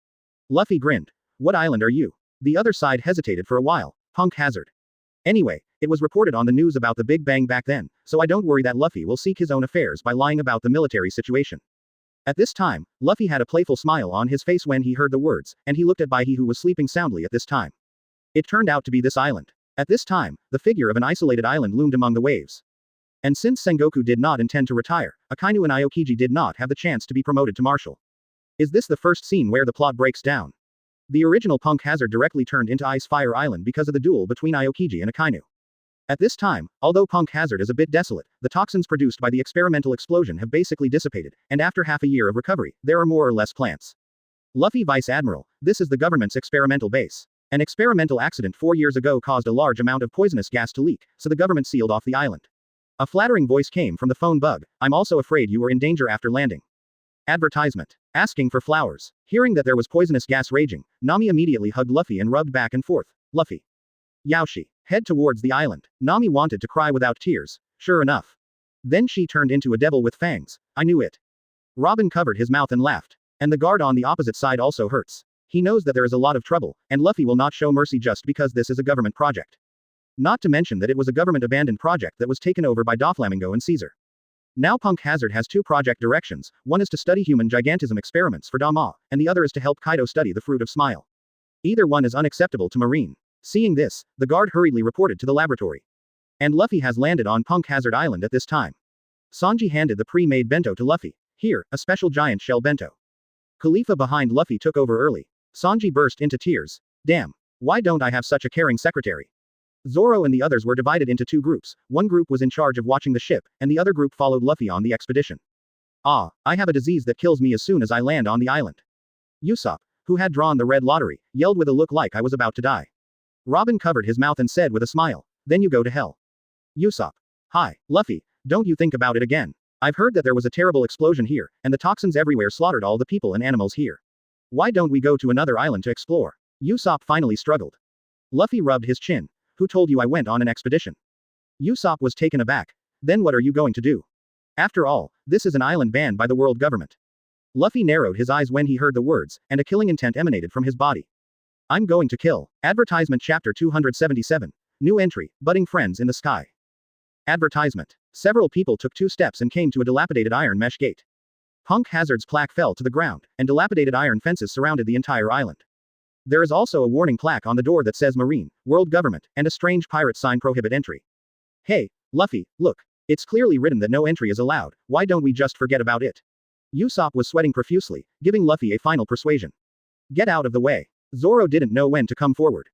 Luffy grinned. What island are you? The other side hesitated for a while. Punk Hazard. Anyway, it was reported on the news about the Big Bang back then, so I don't worry that Luffy will seek his own affairs by lying about the military situation. At this time, Luffy had a playful smile on his face when he heard the words, and he looked at Baihi who was sleeping soundly at this time. It turned out to be this island. At this time, the figure of an isolated island loomed among the waves. And since Sengoku did not intend to retire, Akainu and Aokiji did not have the chance to be promoted to marshal. Is this the first scene where the plot breaks down? The original Punk Hazard directly turned into Ice Fire Island because of the duel between Aokiji and Akainu. At this time, although Punk Hazard is a bit desolate, the toxins produced by the experimental explosion have basically dissipated, and after half a year of recovery, there are more or less plants. Luffy Vice Admiral, this is the government's experimental base. An experimental accident 4 years ago caused a large amount of poisonous gas to leak, so the government sealed off the island. A flattering voice came from the phone bug. I'm also afraid you were in danger after landing. Advertisement. Asking for flowers. Hearing that there was poisonous gas raging, Nami immediately hugged Luffy and rubbed back and forth. Luffy. Yaoshi. Head towards the island. Nami wanted to cry without tears. Sure enough. Then she turned into a devil with fangs. I knew it. Robin covered his mouth and laughed. And the guard on the opposite side also hurts. He knows that there is a lot of trouble, and Luffy will not show mercy just because this is a government project. Not to mention that it was a government-abandoned project that was taken over by Doflamingo and Caesar. Now Punk Hazard has 2 project directions, one is to study human gigantism experiments for Dama, and the other is to help Kaido study the fruit of smile. Either one is unacceptable to Marine. Seeing this, the guard hurriedly reported to the laboratory. And Luffy has landed on Punk Hazard Island at this time. Sanji handed the pre-made bento to Luffy. Here, a special giant shell bento. Khalifa behind Luffy took over early. Sanji burst into tears. Damn. Why don't I have such a caring secretary? Zoro and the others were divided into 2 groups. One group was in charge of watching the ship, and the other group followed Luffy on the expedition. Ah, I have a disease that kills me as soon as I land on the island. Usopp, who had drawn the red lottery, yelled with a look like I was about to die. Robin covered his mouth and said with a smile, then you go to hell. Usopp. Hi, Luffy, don't you think about it again. I've heard that there was a terrible explosion here, and the toxins everywhere slaughtered all the people and animals here. Why don't we go to another island to explore? Usopp finally struggled. Luffy rubbed his chin. Who told you I went on an expedition? Usopp was taken aback. Then what are you going to do? After all, this is an island banned by the world government. Luffy narrowed his eyes when he heard the words, and a killing intent emanated from his body. I'm going to kill. Advertisement Chapter 277. New entry, Budding Friends in the Sky. Advertisement. Several people took 2 steps and came to a dilapidated iron mesh gate. Punk Hazard's plaque fell to the ground, and dilapidated iron fences surrounded the entire island. There is also a warning plaque on the door that says Marine, World Government, and a strange pirate sign prohibit entry. Hey, Luffy, look. It's clearly written that no entry is allowed, why don't we just forget about it? Usopp was sweating profusely, giving Luffy a final persuasion. Get out of the way. Zoro didn't know when to come forward.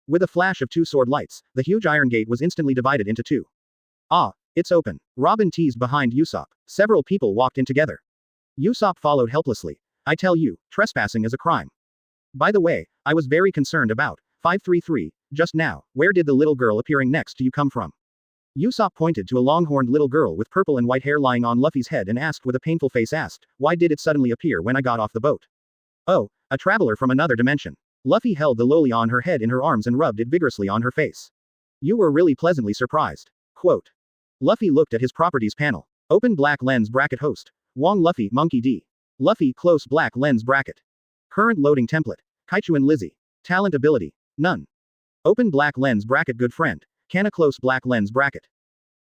With a flash of 2 sword lights, the huge iron gate was instantly divided into 2. Ah, it's open. Robin teased behind Usopp. Several people walked in together. Usopp followed helplessly. I tell you, trespassing is a crime. By the way, I was very concerned about 533, just now, where did the little girl appearing next to you come from? Usopp pointed to a long-horned little girl with purple and white hair lying on Luffy's head and asked with a painful face why did it suddenly appear when I got off the boat? Oh, a traveler from another dimension. Luffy held the loli on her head in her arms and rubbed it vigorously on her face. You were really pleasantly surprised. Quote. Luffy looked at his properties panel. Open black lens bracket host. Wong Luffy Monkey D. Luffy close black lens bracket. Current loading template. Kaichuan Lizzie. Talent ability. None. Open black lens bracket good friend. Kana close black lens bracket.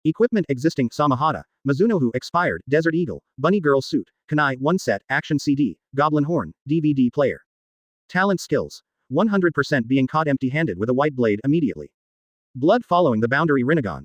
Equipment existing Samahata. Mizunohu expired. Desert Eagle. Bunny Girl suit. Kanai 1 set. Action CD. Goblin horn. DVD player. Talent skills. 100% being caught empty-handed with a white blade immediately. Blood following the boundary Rinnegan.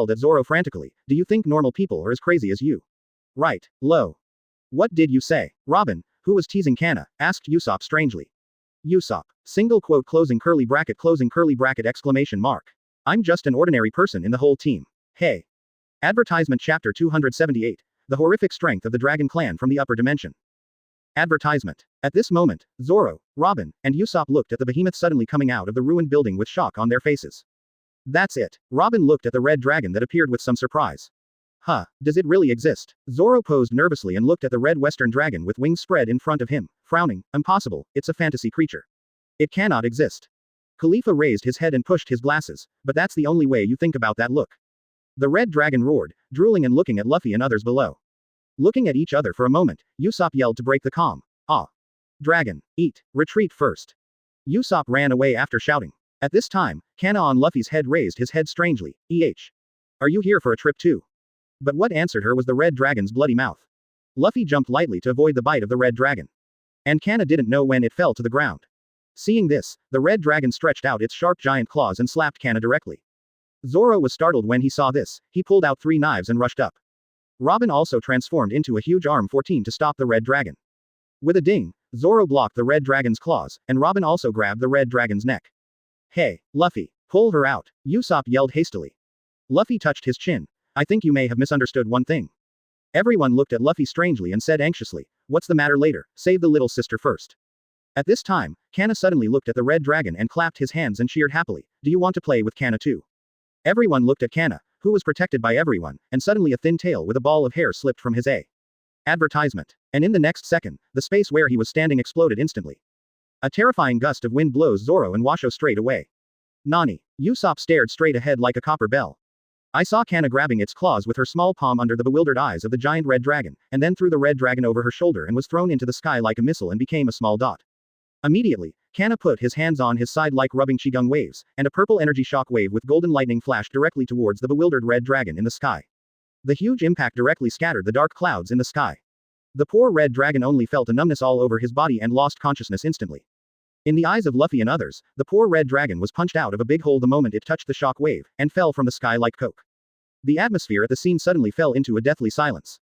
yelled at Zoro frantically, do you think normal people are as crazy as you? Right, low. What did you say? Robin, who was teasing Kana, asked Usopp strangely. Usopp. Single quote closing curly bracket exclamation mark. I'm just an ordinary person in the whole team. Hey. Advertisement chapter 278. The horrific strength of the Dragon Clan from the upper dimension. Advertisement. At this moment, Zoro, Robin, and Usopp looked at the behemoth suddenly coming out of the ruined building with shock on their faces. That's it. Robin looked at the red dragon that appeared with some surprise. Huh, does it really exist? Zoro posed nervously and looked at the red western dragon with wings spread in front of him, frowning. Impossible, it's a fantasy creature. It cannot exist. Khalifa raised his head and pushed his glasses, but that's the only way you think about that look. The red dragon roared, drooling and looking at Luffy and others below. Looking at each other for a moment, Usopp yelled to break the calm. Ah. Dragon, eat, retreat first. Usopp ran away after shouting. At this time, Kana on Luffy's head raised his head strangely. Are you here for a trip too? But what answered her was the red dragon's bloody mouth. Luffy jumped lightly to avoid the bite of the red dragon. And Kana didn't know when it fell to the ground. Seeing this, the red dragon stretched out its sharp giant claws and slapped Kana directly. Zoro was startled when he saw this. He pulled out 3 knives and rushed up. Robin also transformed into a huge arm 14 to stop the red dragon. With a ding, Zoro blocked the red dragon's claws, and Robin also grabbed the red dragon's neck. Hey, Luffy, pull her out, Usopp yelled hastily. Luffy touched his chin. I think you may have misunderstood one thing. Everyone looked at Luffy strangely and said anxiously, what's the matter later, save the little sister first. At this time, Kana suddenly looked at the red dragon and clapped his hands and cheered happily, do you want to play with Kana too? Everyone looked at Kana, who was protected by everyone, and suddenly a thin tail with a ball of hair slipped from his advertisement. And in the next second, the space where he was standing exploded instantly. A terrifying gust of wind blows Zoro and Washo straight away. Nani? Usopp stared straight ahead like a copper bell. I saw Kana grabbing its claws with her small palm under the bewildered eyes of the giant red dragon, and then threw the red dragon over her shoulder and was thrown into the sky like a missile and became a small dot. Immediately, Kana put his hands on his side like rubbing qigong waves, and a purple energy shock wave with golden lightning flashed directly towards the bewildered red dragon in the sky. The huge impact directly scattered the dark clouds in the sky. The poor red dragon only felt a numbness all over his body and lost consciousness instantly. In the eyes of Luffy and others, the poor red dragon was punched out of a big hole the moment it touched the shock wave, and fell from the sky like coke. The atmosphere at the scene suddenly fell into a deathly silence.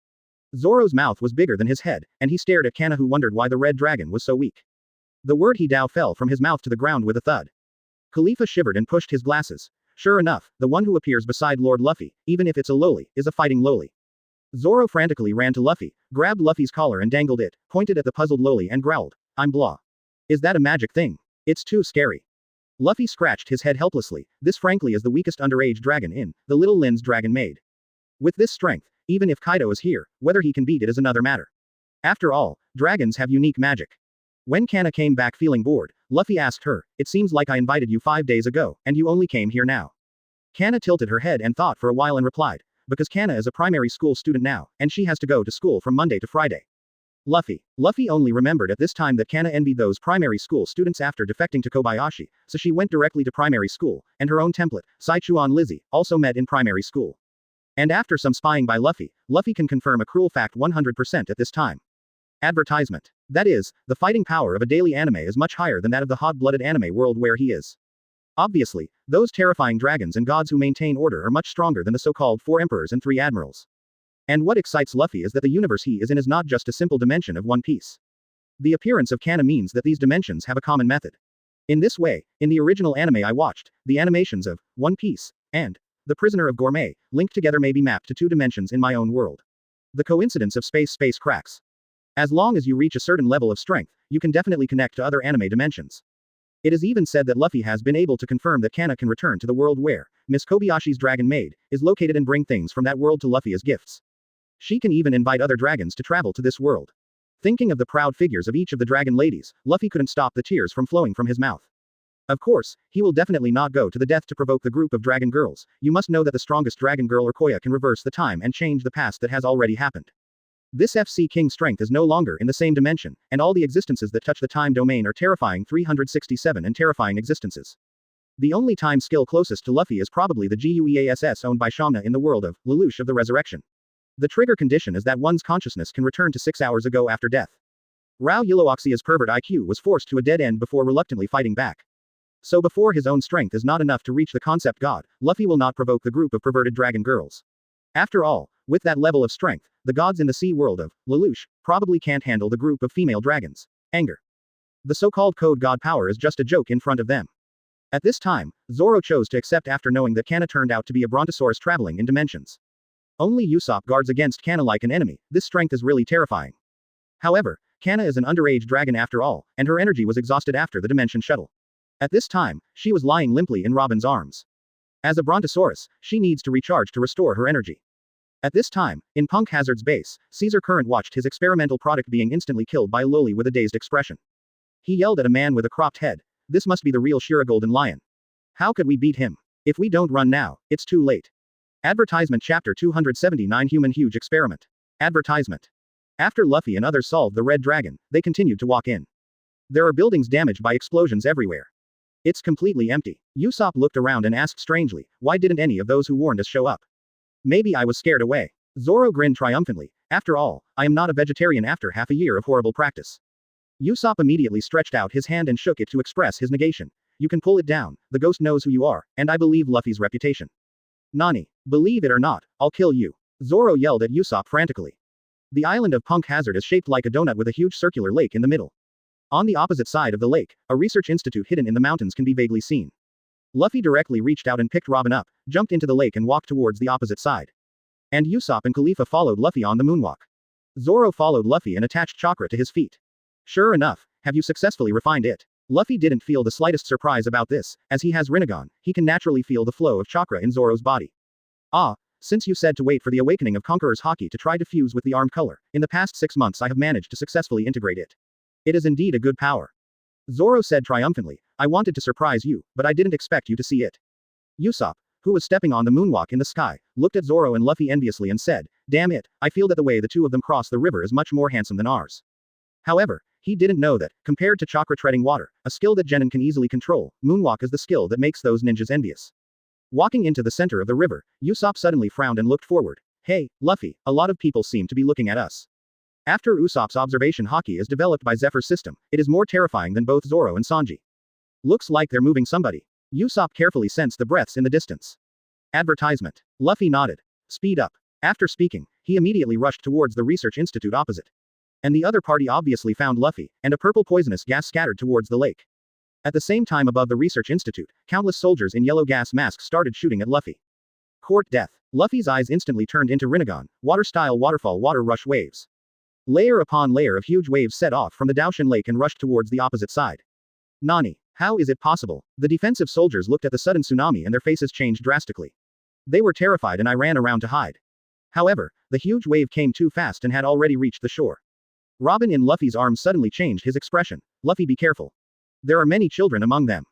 Zoro's mouth was bigger than his head, and he stared at Kana, who wondered why the red dragon was so weak. The word Hidao fell from his mouth to the ground with a thud. Khalifa shivered and pushed his glasses. Sure enough, the one who appears beside Lord Luffy, even if it's a lowly, is a fighting lowly. Zoro frantically ran to Luffy, grabbed Luffy's collar and dangled it, pointed at the puzzled lowly and growled, I'm blah. Is that a magic thing? It's too scary. Luffy scratched his head helplessly. This frankly is the weakest underage dragon in the Little Lin's Dragon Maid. With this strength, even if Kaido is here, whether he can beat it is another matter. After all, dragons have unique magic. When Kana came back feeling bored, Luffy asked her, it seems like I invited you 5 days ago, and you only came here now. Kana tilted her head and thought for a while and replied, because Kana is a primary school student now, and she has to go to school from Monday to Friday. Luffy only remembered at this time that Kana envied those primary school students after defecting to Kobayashi, so she went directly to primary school, and her own template, Saichuan Lizzie, also met in primary school. And after some spying by Luffy can confirm a cruel fact 100% at this time. Advertisement. That is, the fighting power of a daily anime is much higher than that of the hot-blooded anime world where he is. Obviously, those terrifying dragons and gods who maintain order are much stronger than the so-called 4 emperors and 3 admirals. And what excites Luffy is that the universe he is in is not just a simple dimension of One Piece. The appearance of Kana means that these dimensions have a common method. In this way, in the original anime I watched, the animations of One Piece and The Prisoner of Gourmet linked together may be mapped to 2 dimensions in my own world. The coincidence of space cracks. As long as you reach a certain level of strength, you can definitely connect to other anime dimensions. It is even said that Luffy has been able to confirm that Kana can return to the world where Miss Kobayashi's Dragon Maid is located and bring things from that world to Luffy as gifts. She can even invite other dragons to travel to this world. Thinking of the proud figures of each of the dragon ladies, Luffy couldn't stop the tears from flowing from his mouth. Of course, he will definitely not go to the death to provoke the group of dragon girls. You must know that the strongest dragon girl or Koya can reverse the time and change the past that has already happened. This FC King strength is no longer in the same dimension, and all the existences that touch the time domain are terrifying 367 and terrifying existences. The only time skill closest to Luffy is probably the GUEASS owned by Shamna in the world of Lelouch of the Resurrection. The trigger condition is that one's consciousness can return to 6 hours ago after death. Rao Yilooxia's pervert IQ was forced to a dead end before reluctantly fighting back. So before his own strength is not enough to reach the concept god, Luffy will not provoke the group of perverted dragon girls. After all, with that level of strength, the gods in the sea world of Lelouch probably can't handle the group of female dragons. Anger. The so-called code god power is just a joke in front of them. At this time, Zoro chose to accept after knowing that Kana turned out to be a brontosaurus traveling in dimensions. Only Usopp guards against Kana like an enemy. This strength is really terrifying. However, Kana is an underage dragon after all, and her energy was exhausted after the dimension shuttle. At this time, she was lying limply in Robin's arms. As a brontosaurus, she needs to recharge to restore her energy. At this time, in Punk Hazard's base, Caesar Current watched his experimental product being instantly killed by a lowly with a dazed expression. He yelled at a man with a cropped head, "This must be the real Shira Golden Lion. How could we beat him? If we don't run now, it's too late." Advertisement Chapter 279 Human Huge Experiment. Advertisement. After Luffy and others solved the Red Dragon, they continued to walk in. There are buildings damaged by explosions everywhere. It's completely empty. Usopp looked around and asked strangely, why didn't any of those who warned us show up? Maybe I was scared away. Zoro grinned triumphantly, After all, I am not a vegetarian after half a year of horrible practice. Usopp immediately stretched out his hand and shook it to express his negation. You can pull it down, the ghost knows who you are, and I believe Luffy's reputation. Nani, believe it or not, I'll kill you. Zoro yelled at Usopp frantically. The island of Punk Hazard is shaped like a donut with a huge circular lake in the middle. On the opposite side of the lake, a research institute hidden in the mountains can be vaguely seen. Luffy directly reached out and picked Robin up, jumped into the lake and walked towards the opposite side. And Usopp and Khalifa followed Luffy on the moonwalk. Zoro followed Luffy and attached chakra to his feet. Sure enough, have you successfully refined it? Luffy didn't feel the slightest surprise about this, as he has Rinnegan, he can naturally feel the flow of chakra in Zoro's body. Ah, since you said to wait for the awakening of Conqueror's Haki to try to fuse with the armed color, in the past 6 months I have managed to successfully integrate it. It is indeed a good power. Zoro said triumphantly, I wanted to surprise you, but I didn't expect you to see it. Usopp, who was stepping on the moonwalk in the sky, looked at Zoro and Luffy enviously and said, damn it, I feel that the way the two of them cross the river is much more handsome than ours. However, he didn't know that, compared to chakra treading water, a skill that genin can easily control, moonwalk is the skill that makes those ninjas envious. Walking into the center of the river, Usopp suddenly frowned and looked forward. Hey, Luffy, a lot of people seem to be looking at us. After Usopp's observation Haki is developed by Zephyr's system, it is more terrifying than both Zoro and Sanji. Looks like they're moving somebody. Usopp carefully sensed the breaths in the distance. Advertisement. Luffy nodded. Speed up. After speaking, he immediately rushed towards the research institute opposite. And the other party obviously found Luffy, and a purple poisonous gas scattered towards the lake. At the same time above the research institute, countless soldiers in yellow gas masks started shooting at Luffy. Court death. Luffy's eyes instantly turned into Rinnegan, water-style waterfall water rush waves. Layer upon layer of huge waves set off from the Daoshin Lake and rushed towards the opposite side. Nani, how is it possible? The defensive soldiers looked at the sudden tsunami and their faces changed drastically. They were terrified and I ran around to hide. However, the huge wave came too fast and had already reached the shore. Robin in Luffy's arms suddenly changed his expression. Luffy, be careful. There are many children among them.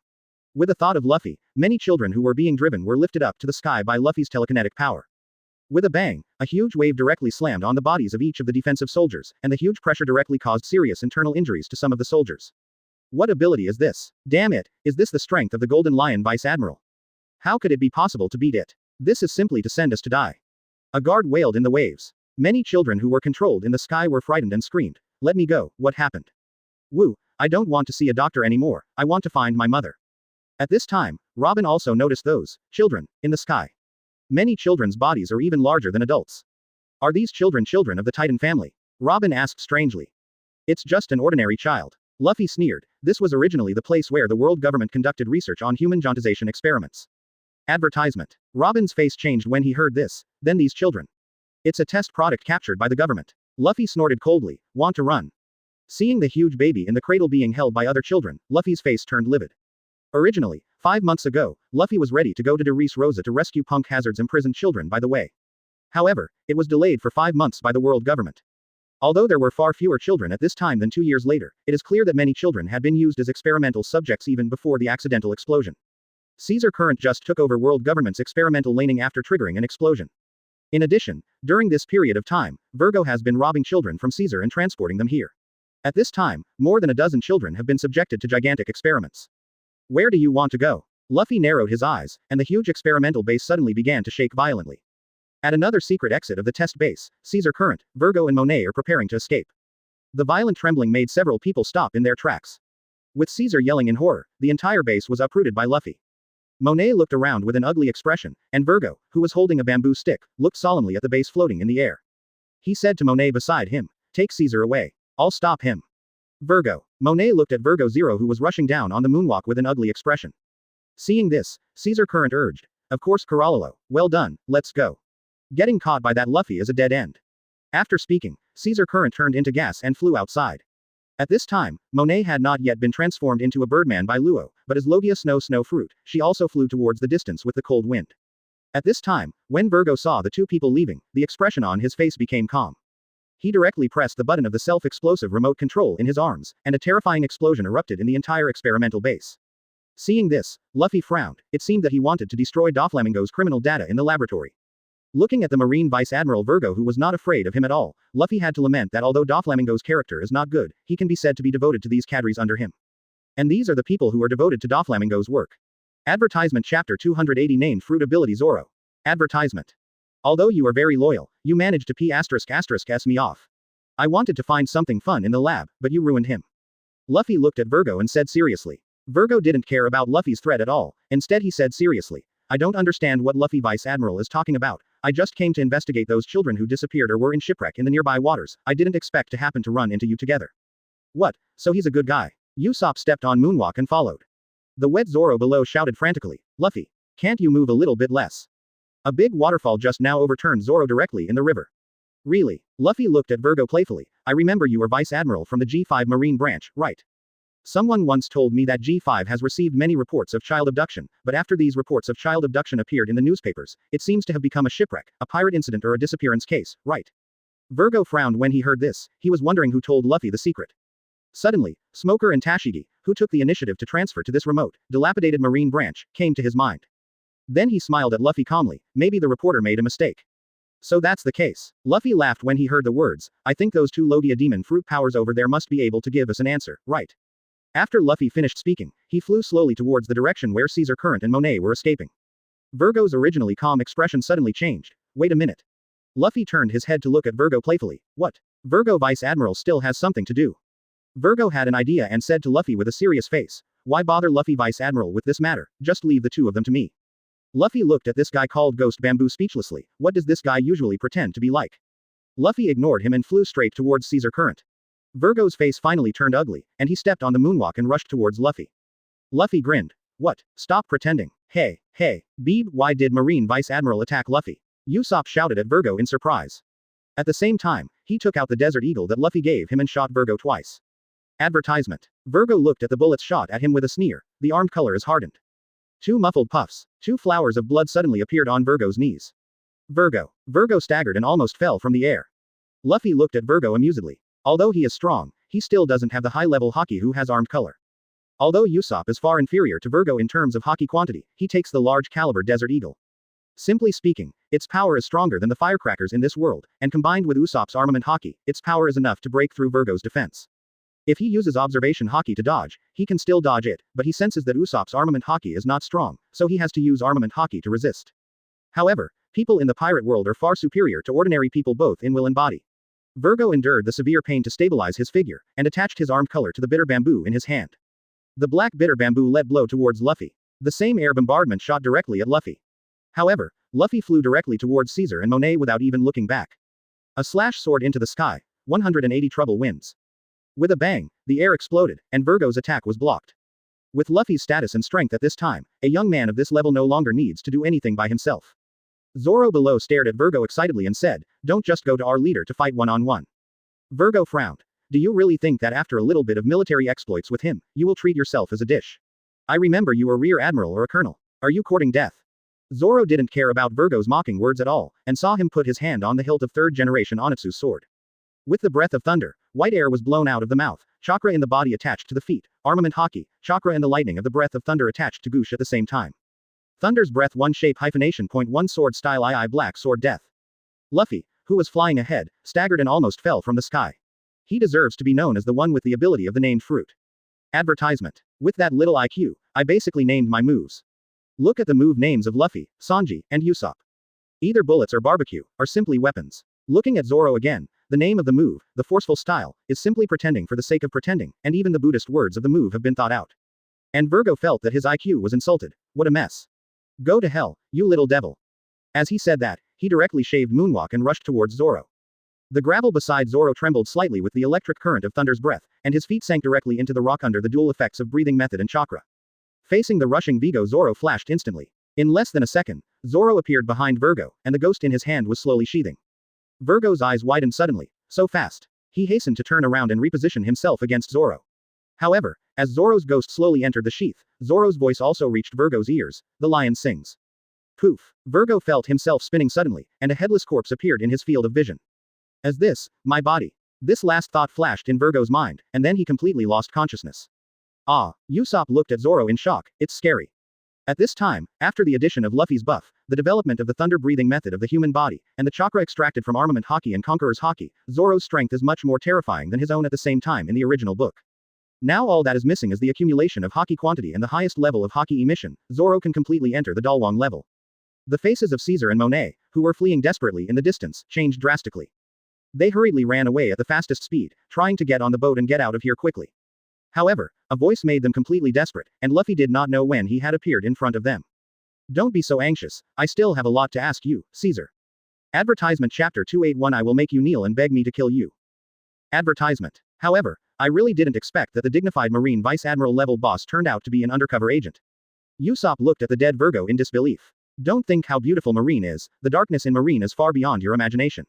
With the thought of Luffy, many children who were being driven were lifted up to the sky by Luffy's telekinetic power. With a bang, a huge wave directly slammed on the bodies of each of the defensive soldiers, and the huge pressure directly caused serious internal injuries to some of the soldiers. What ability is this? Damn it, is this the strength of the Golden Lion Vice Admiral? How could it be possible to beat it? This is simply to send us to die. A guard wailed in the waves. Many children who were controlled in the sky were frightened and screamed, let me go, what happened? Woo, I don't want to see a doctor anymore, I want to find my mother. At this time, Robin also noticed those children in the sky. Many children's bodies are even larger than adults. Are these children children of the Titan family? Robin asked strangely. It's just an ordinary child. Luffy sneered, this was originally the place where the world government conducted research on human geontization experiments. Advertisement. Robin's face changed when he heard this, then these children. It's a test product captured by the government. Luffy snorted coldly, want to run. Seeing the huge baby in the cradle being held by other children, Luffy's face turned livid. Originally, 5 months ago, Luffy was ready to go to De Rosa to rescue Punk Hazard's imprisoned children by the way. However, it was delayed for 5 months by the world government. Although there were far fewer children at this time than 2 years later, it is clear that many children had been used as experimental subjects even before the accidental explosion. Caesar Current just took over world government's experimental laning after triggering an explosion. In addition, during this period of time, Virgo has been robbing children from Caesar and transporting them here. At this time, more than a dozen children have been subjected to gigantic experiments. Where do you want to go? Luffy narrowed his eyes, and the huge experimental base suddenly began to shake violently. At another secret exit of the test base, Caesar Current, Virgo and Monet are preparing to escape. The violent trembling made several people stop in their tracks. With Caesar yelling in horror, the entire base was uprooted by Luffy. Monet looked around with an ugly expression, and Virgo, who was holding a bamboo stick, looked solemnly at the base floating in the air. He said to Monet beside him, take Caesar away. I'll stop him. Virgo. Monet looked at Virgo Zero who was rushing down on the moonwalk with an ugly expression. Seeing this, Caesar Current urged, of course Carollo, well done, let's go. Getting caught by that Luffy is a dead end. After speaking, Caesar Current turned into gas and flew outside. At this time, Monet had not yet been transformed into a birdman by Luo, but as Logia Snow Fruit, she also flew towards the distance with the cold wind. At this time, when Virgo saw the two people leaving, the expression on his face became calm. He directly pressed the button of the self-explosive remote control in his arms, and a terrifying explosion erupted in the entire experimental base. Seeing this, Luffy frowned. It seemed that he wanted to destroy Doflamingo's criminal data in the laboratory. Looking at the Marine Vice Admiral Virgo who was not afraid of him at all, Luffy had to lament that although Doflamingo's character is not good, he can be said to be devoted to these cadres under him. And these are the people who are devoted to Doflamingo's work. Advertisement Chapter 280 named Fruit Ability Zoro. Advertisement. Although you are very loyal, you managed to s me off. I wanted to find something fun in the lab, but you ruined him. Luffy looked at Virgo and said seriously. Virgo didn't care about Luffy's threat at all, instead he said seriously. I don't understand what Luffy Vice Admiral is talking about. I just came to investigate those children who disappeared or were in shipwreck in the nearby waters. I didn't expect to happen to run into you together. What, so he's a good guy? Usopp stepped on Moonwalk and followed. The wet Zoro below shouted frantically, Luffy, can't you move a little bit less? A big waterfall just now overturned Zoro directly in the river. Really? Luffy looked at Virgo playfully. I remember you were Vice Admiral from the G5 Marine branch, right? Someone once told me that G5 has received many reports of child abduction, but after these reports of child abduction appeared in the newspapers, it seems to have become a shipwreck, a pirate incident or a disappearance case, right? Virgo frowned when he heard this. He was wondering who told Luffy the secret. Suddenly, Smoker and Tashigi, who took the initiative to transfer to this remote, dilapidated marine branch, came to his mind. Then he smiled at Luffy calmly. Maybe the reporter made a mistake. So that's the case. Luffy laughed when he heard the words. I think those two Logia demon fruit powers over there must be able to give us an answer, right? After Luffy finished speaking, he flew slowly towards the direction where Caesar Current and Monet were escaping. Virgo's originally calm expression suddenly changed. Wait a minute. Luffy turned his head to look at Virgo playfully. What? Virgo Vice Admiral still has something to do. Virgo had an idea and said to Luffy with a serious face. Why bother Luffy Vice Admiral with this matter? Just leave the two of them to me. Luffy looked at this guy called Ghost Bamboo speechlessly. What does this guy usually pretend to be like? Luffy ignored him and flew straight towards Caesar Current. Virgo's face finally turned ugly, and he stepped on the moonwalk and rushed towards Luffy. Luffy grinned. What? Stop pretending. Hey, Beeb, why did Marine Vice Admiral attack Luffy? Usopp shouted at Virgo in surprise. At the same time, he took out the Desert Eagle that Luffy gave him and shot Virgo twice. Advertisement. Virgo looked at the bullets shot at him with a sneer. The armed color is hardened. Two muffled puffs. Two flowers of blood suddenly appeared on Virgo's knees. Virgo staggered and almost fell from the air. Luffy looked at Virgo amusedly. Although he is strong, he still doesn't have the high-level Haki who has armed color. Although Usopp is far inferior to Virgo in terms of Haki quantity, he takes the large-caliber Desert Eagle. Simply speaking, its power is stronger than the firecrackers in this world, and combined with Usopp's armament Haki, its power is enough to break through Virgo's defense. If he uses observation Haki to dodge, he can still dodge it, but he senses that Usopp's armament Haki is not strong, so he has to use armament Haki to resist. However, people in the pirate world are far superior to ordinary people both in will and body. Virgo endured the severe pain to stabilize his figure, and attached his armed color to the bitter bamboo in his hand. The black bitter bamboo let blow towards Luffy. The same air bombardment shot directly at Luffy. However, Luffy flew directly towards Caesar and Monet without even looking back. A slash soared into the sky. 180 trouble winds. With a bang, the air exploded, and Virgo's attack was blocked. With Luffy's status and strength at this time, a young man of this level no longer needs to do anything by himself. Zoro below stared at Virgo excitedly and said, don't just go to our leader to fight one-on-one. Virgo frowned. Do you really think that after a little bit of military exploits with him, you will treat yourself as a dish? I remember you were rear admiral or a colonel. Are you courting death? Zoro didn't care about Virgo's mocking words at all, and saw him put his hand on the hilt of third-generation Onitsu's sword. With the breath of thunder, white air was blown out of the mouth, chakra in the body attached to the feet, armament Haki, chakra and the lightning of the breath of thunder attached to Gush at the same time. Thunder's breath 1 shape hyphenation point 1 sword style II black sword death. Luffy, who was flying ahead, staggered and almost fell from the sky. He deserves to be known as the one with the ability of the named fruit. Advertisement. With that little IQ, I basically named my moves. Look at the move names of Luffy, Sanji, and Usopp. Either bullets or barbecue, are simply weapons. Looking at Zoro again, the name of the move, the forceful style, is simply pretending for the sake of pretending, and even the Buddhist words of the move have been thought out. And Virgo felt that his IQ was insulted. What a mess. Go to hell, you little devil. As he said that, he directly shaved Moonwalk and rushed towards Zoro. The gravel beside Zoro trembled slightly with the electric current of Thunder's breath, and his feet sank directly into the rock under the dual effects of breathing method and chakra. Facing the rushing Vigo, Zoro flashed instantly. In less than a second, Zoro appeared behind Virgo, and the ghost in his hand was slowly sheathing. Virgo's eyes widened suddenly. So fast. He hastened to turn around and reposition himself against Zoro. However, as Zoro's ghost slowly entered the sheath, Zoro's voice also reached Virgo's ears. The lion sings. Poof. Virgo felt himself spinning suddenly, and a headless corpse appeared in his field of vision. As this, my body. This last thought flashed in Virgo's mind, and then he completely lost consciousness. Ah, Usopp looked at Zoro in shock. It's scary. At this time, after the addition of Luffy's buff, the development of the thunder-breathing method of the human body, and the chakra extracted from armament Haki and Conqueror's Haki, Zoro's strength is much more terrifying than his own at the same time in the original book. Now all that is missing is the accumulation of Haki quantity and the highest level of Haki emission. Zoro can completely enter the Dalwang level. The faces of Caesar and Monet, who were fleeing desperately in the distance, changed drastically. They hurriedly ran away at the fastest speed, trying to get on the boat and get out of here quickly. However, a voice made them completely desperate, and Luffy did not know when he had appeared in front of them. Don't be so anxious, I still have a lot to ask you, Caesar. Advertisement Chapter 281 I will make you kneel and beg me to kill you. Advertisement. However, I really didn't expect that the dignified Marine Vice Admiral level boss turned out to be an undercover agent. Usopp looked at the dead Virgo in disbelief. Don't think how beautiful Marine is, the darkness in Marine is far beyond your imagination.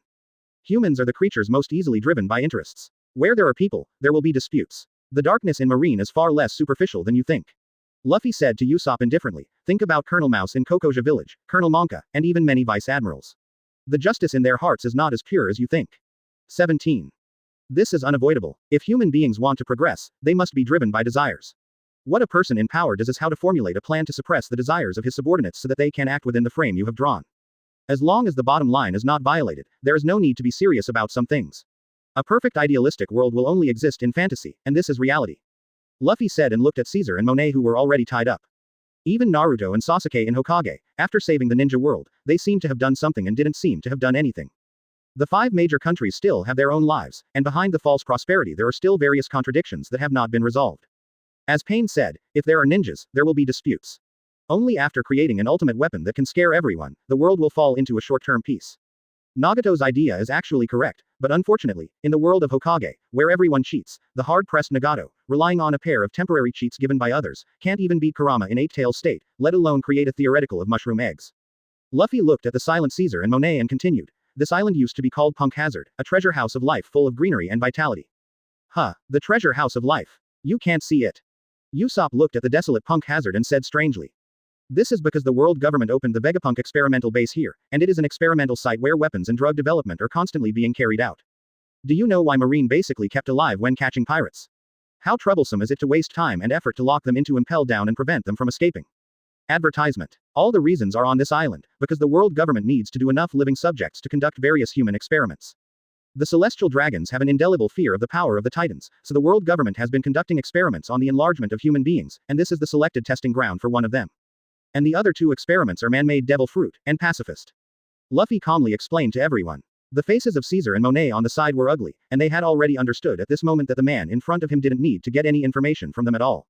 Humans are the creatures most easily driven by interests. Where there are people, there will be disputes. The darkness in Marine is far less superficial than you think. Luffy said to Usopp indifferently, think about Colonel Mouse in Kokoja village, Colonel Monka, and even many vice admirals. The justice in their hearts is not as pure as you think. 17. This is unavoidable. If human beings want to progress, they must be driven by desires. What a person in power does is how to formulate a plan to suppress the desires of his subordinates so that they can act within the frame you have drawn. As long as the bottom line is not violated, there is no need to be serious about some things. A perfect idealistic world will only exist in fantasy, and this is reality. Luffy said and looked at Caesar and Monet who were already tied up. Even Naruto and Sasuke in Hokage, after saving the ninja world, they seemed to have done something and didn't seem to have done anything. The 5 major countries still have their own lives, and behind the false prosperity there are still various contradictions that have not been resolved. As Pain said, if there are ninjas, there will be disputes. Only after creating an ultimate weapon that can scare everyone, the world will fall into a short-term peace. Nagato's idea is actually correct, but unfortunately, in the world of Hokage, where everyone cheats, the hard-pressed Nagato, relying on a pair of temporary cheats given by others, can't even beat Kurama in 8-tail state, let alone create a theoretical of mushroom eggs. Luffy looked at the silent Caesar and Monet and continued, this island used to be called Punk Hazard, a treasure house of life full of greenery and vitality. Huh, the treasure house of life. You can't see it. Usopp looked at the desolate Punk Hazard and said strangely. This is because the world government opened the Vegapunk experimental base here, and it is an experimental site where weapons and drug development are constantly being carried out. Do you know why Marine basically kept alive when catching pirates? How troublesome is it to waste time and effort to lock them into impel down and prevent them from escaping? Advertisement. All the reasons are on this island, because the world government needs to do enough living subjects to conduct various human experiments. The celestial dragons have an indelible fear of the power of the titans, so the world government has been conducting experiments on the enlargement of human beings, and this is the selected testing ground for one of them. And the other 2 experiments are man-made devil fruit, and pacifist. Luffy calmly explained to everyone. The faces of Caesar and Monet on the side were ugly, and they had already understood at this moment that the man in front of him didn't need to get any information from them at all.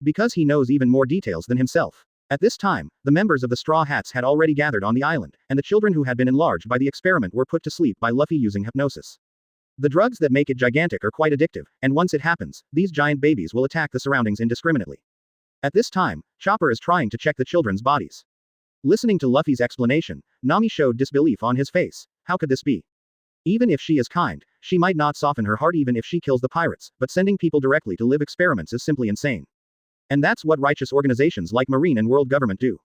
Because he knows even more details than himself. At this time, the members of the Straw Hats had already gathered on the island, and the children who had been enlarged by the experiment were put to sleep by Luffy using hypnosis. The drugs that make it gigantic are quite addictive, and once it happens, these giant babies will attack the surroundings indiscriminately. At this time, Chopper is trying to check the children's bodies. Listening to Luffy's explanation, Nami showed disbelief on his face. How could this be? Even if she is kind, she might not soften her heart even if she kills the pirates, but sending people directly to live experiments is simply insane. And that's what righteous organizations like Marine and World Government do.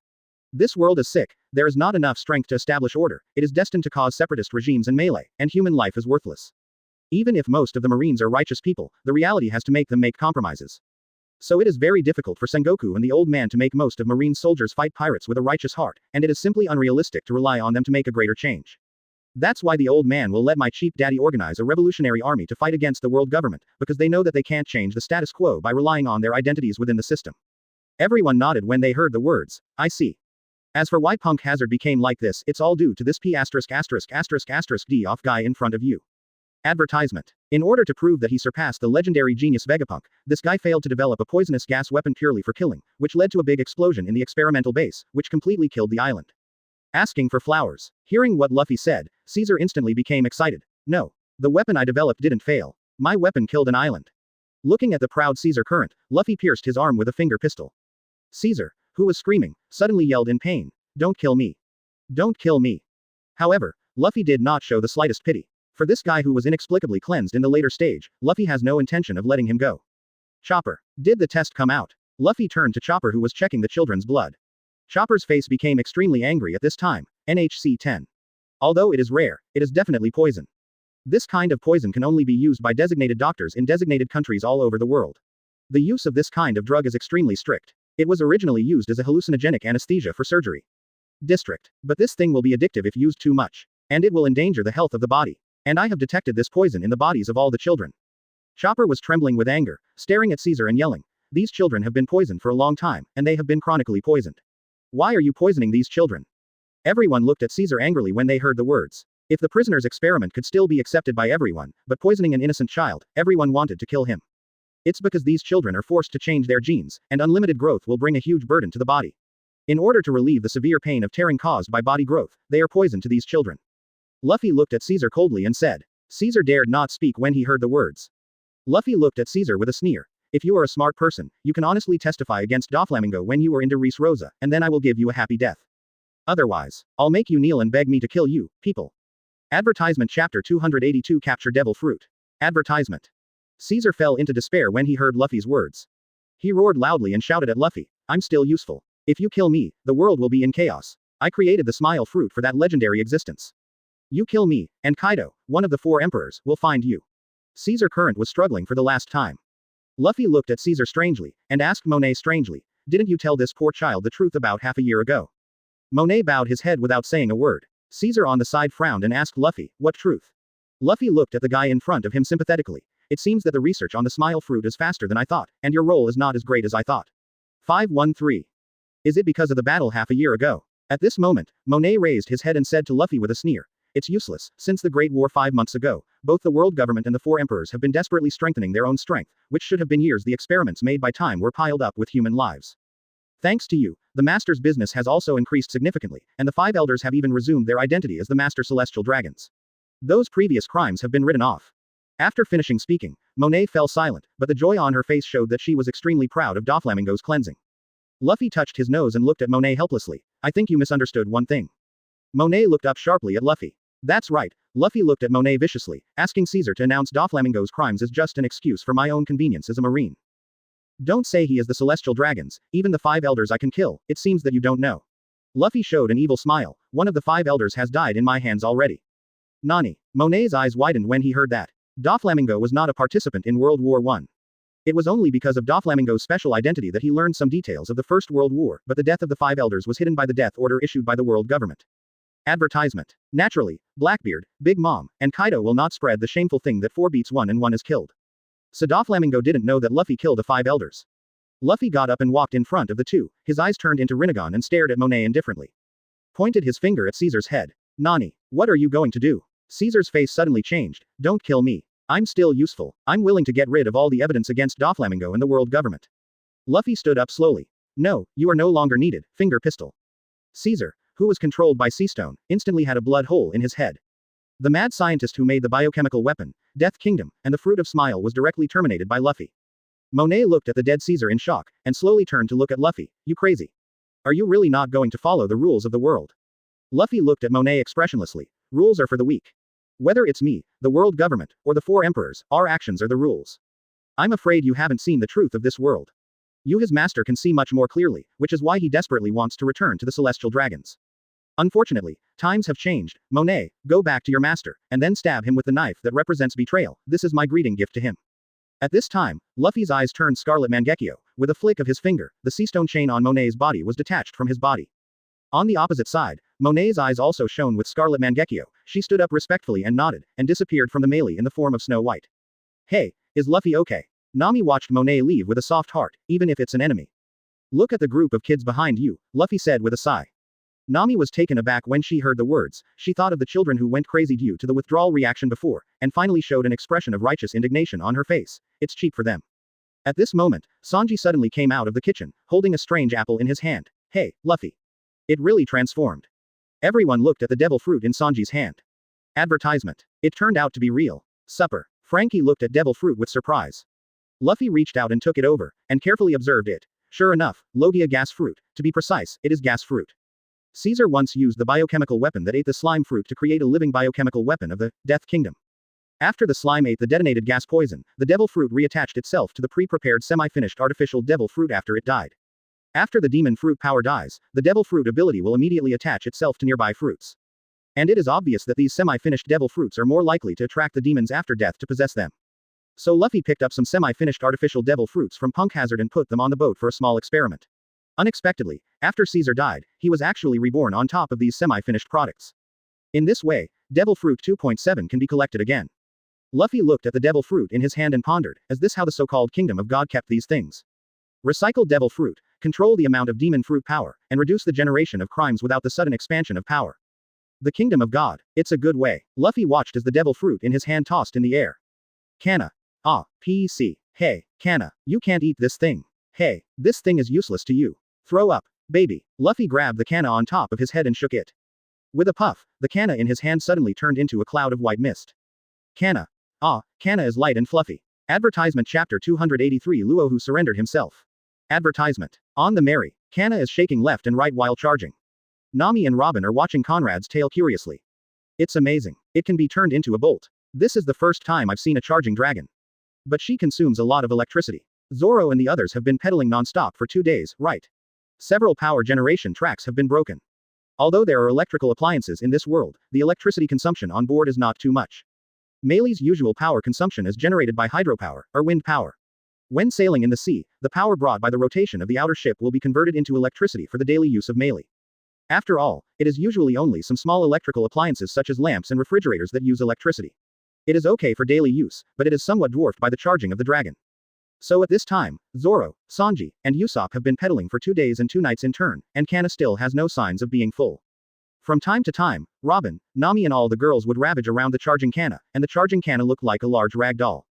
This world is sick, there is not enough strength to establish order, it is destined to cause separatist regimes and melee, and human life is worthless. Even if most of the Marines are righteous people, the reality has to make them make compromises. So it is very difficult for Sengoku and the old man to make most of Marine soldiers fight pirates with a righteous heart, and it is simply unrealistic to rely on them to make a greater change. That's why the old man will let my cheap daddy organize a revolutionary army to fight against the world government, because they know that they can't change the status quo by relying on their identities within the system. Everyone nodded when they heard the words, I see. As for why Punk Hazard became like this, it's all due to this P********** D off guy in front of you. Advertisement. In order to prove that he surpassed the legendary genius Vegapunk, this guy failed to develop a poisonous gas weapon purely for killing, which led to a big explosion in the experimental base, which completely killed the island. Asking for flowers. Hearing what Luffy said, Caesar instantly became excited. No. The weapon I developed didn't fail. My weapon killed an island. Looking at the proud Caesar current, Luffy pierced his arm with a finger pistol. Caesar, who was screaming, suddenly yelled in pain. Don't kill me. Don't kill me. However, Luffy did not show the slightest pity. For this guy who was inexplicably cleansed in the later stage, Luffy has no intention of letting him go. Chopper. Did the test come out? Luffy turned to Chopper who was checking the children's blood. Chopper's face became extremely angry at this time. NHC 10. Although it is rare, it is definitely poison. This kind of poison can only be used by designated doctors in designated countries all over the world. The use of this kind of drug is extremely strict. It was originally used as a hallucinogenic anesthesia for surgery. District. But this thing will be addictive if used too much. And it will endanger the health of the body. And I have detected this poison in the bodies of all the children. Chopper was trembling with anger, staring at Caesar and yelling. These children have been poisoned for a long time, and they have been chronically poisoned. Why are you poisoning these children? Everyone looked at Caesar angrily when they heard the words. If the prisoner's experiment could still be accepted by everyone, but poisoning an innocent child, everyone wanted to kill him. It's because these children are forced to change their genes, and unlimited growth will bring a huge burden to the body. In order to relieve the severe pain of tearing caused by body growth, they are poison to these children. Luffy looked at Caesar coldly and said. Caesar dared not speak when he heard the words. Luffy looked at Caesar with a sneer. If you are a smart person, you can honestly testify against Doflamingo when you were in Res Rosa, and then I will give you a happy death. Otherwise, I'll make you kneel and beg me to kill you, people. Advertisement Chapter 282 Capture Devil Fruit. Advertisement. Caesar fell into despair when he heard Luffy's words. He roared loudly and shouted at Luffy, I'm still useful. If you kill me, the world will be in chaos. I created the smile fruit for that legendary existence. You kill me, and Kaido, one of the 4 emperors, will find you. Caesar Current was struggling for the last time. Luffy looked at Caesar strangely, and asked Monet strangely, didn't you tell this poor child the truth about half a year ago? Monet bowed his head without saying a word. Caesar on the side frowned and asked Luffy, what truth? Luffy looked at the guy in front of him sympathetically. It seems that the research on the smile fruit is faster than I thought, and your role is not as great as I thought. 513. Is it because of the battle half a year ago? At this moment, Monet raised his head and said to Luffy with a sneer, it's useless. Since the Great War 5 months ago, both the world government and the 4 emperors have been desperately strengthening their own strength, which should have been years. The experiments made by time were piled up with human lives. Thanks to you, the Master's business has also increased significantly, and the 5 elders have even resumed their identity as the Master Celestial Dragons. Those previous crimes have been written off. After finishing speaking, Monet fell silent, but the joy on her face showed that she was extremely proud of Doflamingo's cleansing. Luffy touched his nose and looked at Monet helplessly. I think you misunderstood one thing. Monet looked up sharply at Luffy. That's right. Luffy looked at Monet viciously, asking Caesar to announce Doflamingo's crimes as just an excuse for my own convenience as a marine. Don't say he is the Celestial Dragons, even the 5 elders I can kill, it seems that you don't know. Luffy showed an evil smile, one of the 5 elders has died in my hands already. Nani? Monet's eyes widened when he heard that. Doflamingo was not a participant in World War I. It was only because of Doflamingo's special identity that he learned some details of the First World War, but the death of the 5 elders was hidden by the death order issued by the world government. Advertisement. Naturally, Blackbeard, Big Mom, and Kaido will not spread the shameful thing that 4 beats 1 and 1 is killed. So Doflamingo didn't know that Luffy killed the 5 elders. Luffy got up and walked in front of the 2, his eyes turned into Rinnegan and stared at Monet indifferently. Pointed his finger at Caesar's head. Nani, what are you going to do? Caesar's face suddenly changed. Don't kill me. I'm still useful. I'm willing to get rid of all the evidence against Doflamingo and the world government. Luffy stood up slowly. No, you are no longer needed, finger pistol. Caesar, who was controlled by Seastone, instantly had a blood hole in his head. The mad scientist who made the biochemical weapon, Death Kingdom, and the Fruit of Smile was directly terminated by Luffy. Monet looked at the dead Caesar in shock, and slowly turned to look at Luffy. You crazy? Are you really not going to follow the rules of the world? Luffy looked at Monet expressionlessly. Rules are for the weak. Whether it's me, the world government, or the 4 emperors, our actions are the rules. I'm afraid you haven't seen the truth of this world. You, his master, can see much more clearly, which is why he desperately wants to return to the Celestial Dragons. Unfortunately, times have changed. Monet, go back to your master, and then stab him with the knife that represents betrayal. This is my greeting gift to him. At this time, Luffy's eyes turned scarlet. Mangekyo, with a flick of his finger, the seastone chain on Monet's body was detached from his body. On the opposite side, Monet's eyes also shone with scarlet. Mangekyo, she stood up respectfully and nodded, and disappeared from the melee in the form of Snow White. Hey, is Luffy okay? Nami watched Monet leave with a soft heart, even if it's an enemy. Look at the group of kids behind you, Luffy said with a sigh. Nami was taken aback when she heard the words. She thought of the children who went crazy due to the withdrawal reaction before, and finally showed an expression of righteous indignation on her face. It's cheap for them. At this moment, Sanji suddenly came out of the kitchen, holding a strange apple in his hand. Hey, Luffy. It really transformed. Everyone looked at the devil fruit in Sanji's hand. Advertisement. It turned out to be real. Supper. Frankie looked at devil fruit with surprise. Luffy reached out and took it over, and carefully observed it. Sure enough, Logia gas fruit. To be precise, it is gas fruit. Caesar once used the biochemical weapon that ate the slime fruit to create a living biochemical weapon of the Death Kingdom. After the slime ate the detonated gas poison, the devil fruit reattached itself to the pre-prepared semi-finished artificial devil fruit after it died. After the demon fruit power dies, the devil fruit ability will immediately attach itself to nearby fruits. And it is obvious that these semi-finished devil fruits are more likely to attract the demons after death to possess them. So Luffy picked up some semi-finished artificial devil fruits from Punk Hazard and put them on the boat for a small experiment. Unexpectedly, after Caesar died, he was actually reborn on top of these semi-finished products. In this way, Devil Fruit 2.7 can be collected again. Luffy looked at the devil fruit in his hand and pondered, is this how the so-called Kingdom of God kept these things? Recycled devil fruit, control the amount of demon fruit power, and reduce the generation of crimes without the sudden expansion of power. The kingdom of God. It's a good way. Luffy watched as the devil fruit in his hand tossed in the air. Kana. Ah, PC. Hey, Kana, you can't eat this thing. Hey, this thing is useless to you. Throw up, baby. Luffy grabbed the Kana on top of his head and shook it. With a puff, the Kana in his hand suddenly turned into a cloud of white mist. Kana. Ah, Kana is light and fluffy. Advertisement Chapter 283 Luo who surrendered himself. Advertisement. On the Mary, Kana is shaking left and right while charging. Nami and Robin are watching Conrad's tail curiously. It's amazing. It can be turned into a bolt. This is the first time I've seen a charging dragon. But she consumes a lot of electricity. Zoro and the others have been pedaling non-stop for 2 days, right? Several power generation tracks have been broken. Although there are electrical appliances in this world, the electricity consumption on board is not too much. Meili's usual power consumption is generated by hydropower, or wind power. When sailing in the sea, the power brought by the rotation of the outer ship will be converted into electricity for the daily use of Meili. After all, it is usually only some small electrical appliances such as lamps and refrigerators that use electricity. It is okay for daily use, but it is somewhat dwarfed by the charging of the dragon. So at this time, Zoro, Sanji, and Usopp have been pedaling for 2 days and 2 nights in turn, and Kana still has no signs of being full. From time to time, Robin, Nami and all the girls would ravage around the charging Kana, and the charging Kana looked like a large rag doll.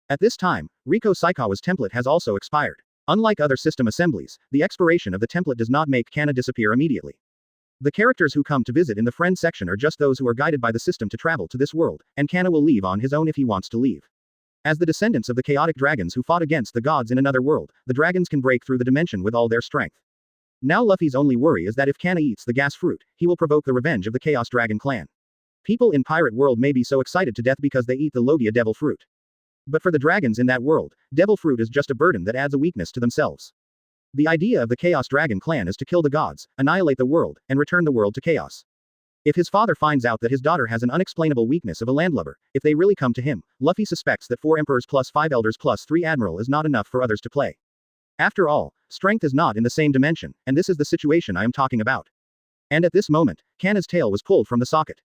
At this time, Riko Saikawa's template has also expired. Unlike other system assemblies, the expiration of the template does not make Kana disappear immediately. The characters who come to visit in the friend section are just those who are guided by the system to travel to this world, and Kana will leave on his own if he wants to leave. As the descendants of the chaotic dragons who fought against the gods in another world, the dragons can break through the dimension with all their strength. Now Luffy's only worry is that if Kana eats the gas fruit, he will provoke the revenge of the Chaos Dragon clan. People in Pirate World may be so excited to death because they eat the Logia devil fruit. But for the dragons in that world, devil fruit is just a burden that adds a weakness to themselves. The idea of the Chaos Dragon clan is to kill the gods, annihilate the world, and return the world to chaos. If his father finds out that his daughter has an unexplainable weakness of a landlubber, if they really come to him, Luffy suspects that 4 emperors plus 5 elders plus 3 admiral is not enough for others to play. After all, strength is not in the same dimension, and this is the situation I am talking about. And at this moment, Kana's tail was pulled from the socket.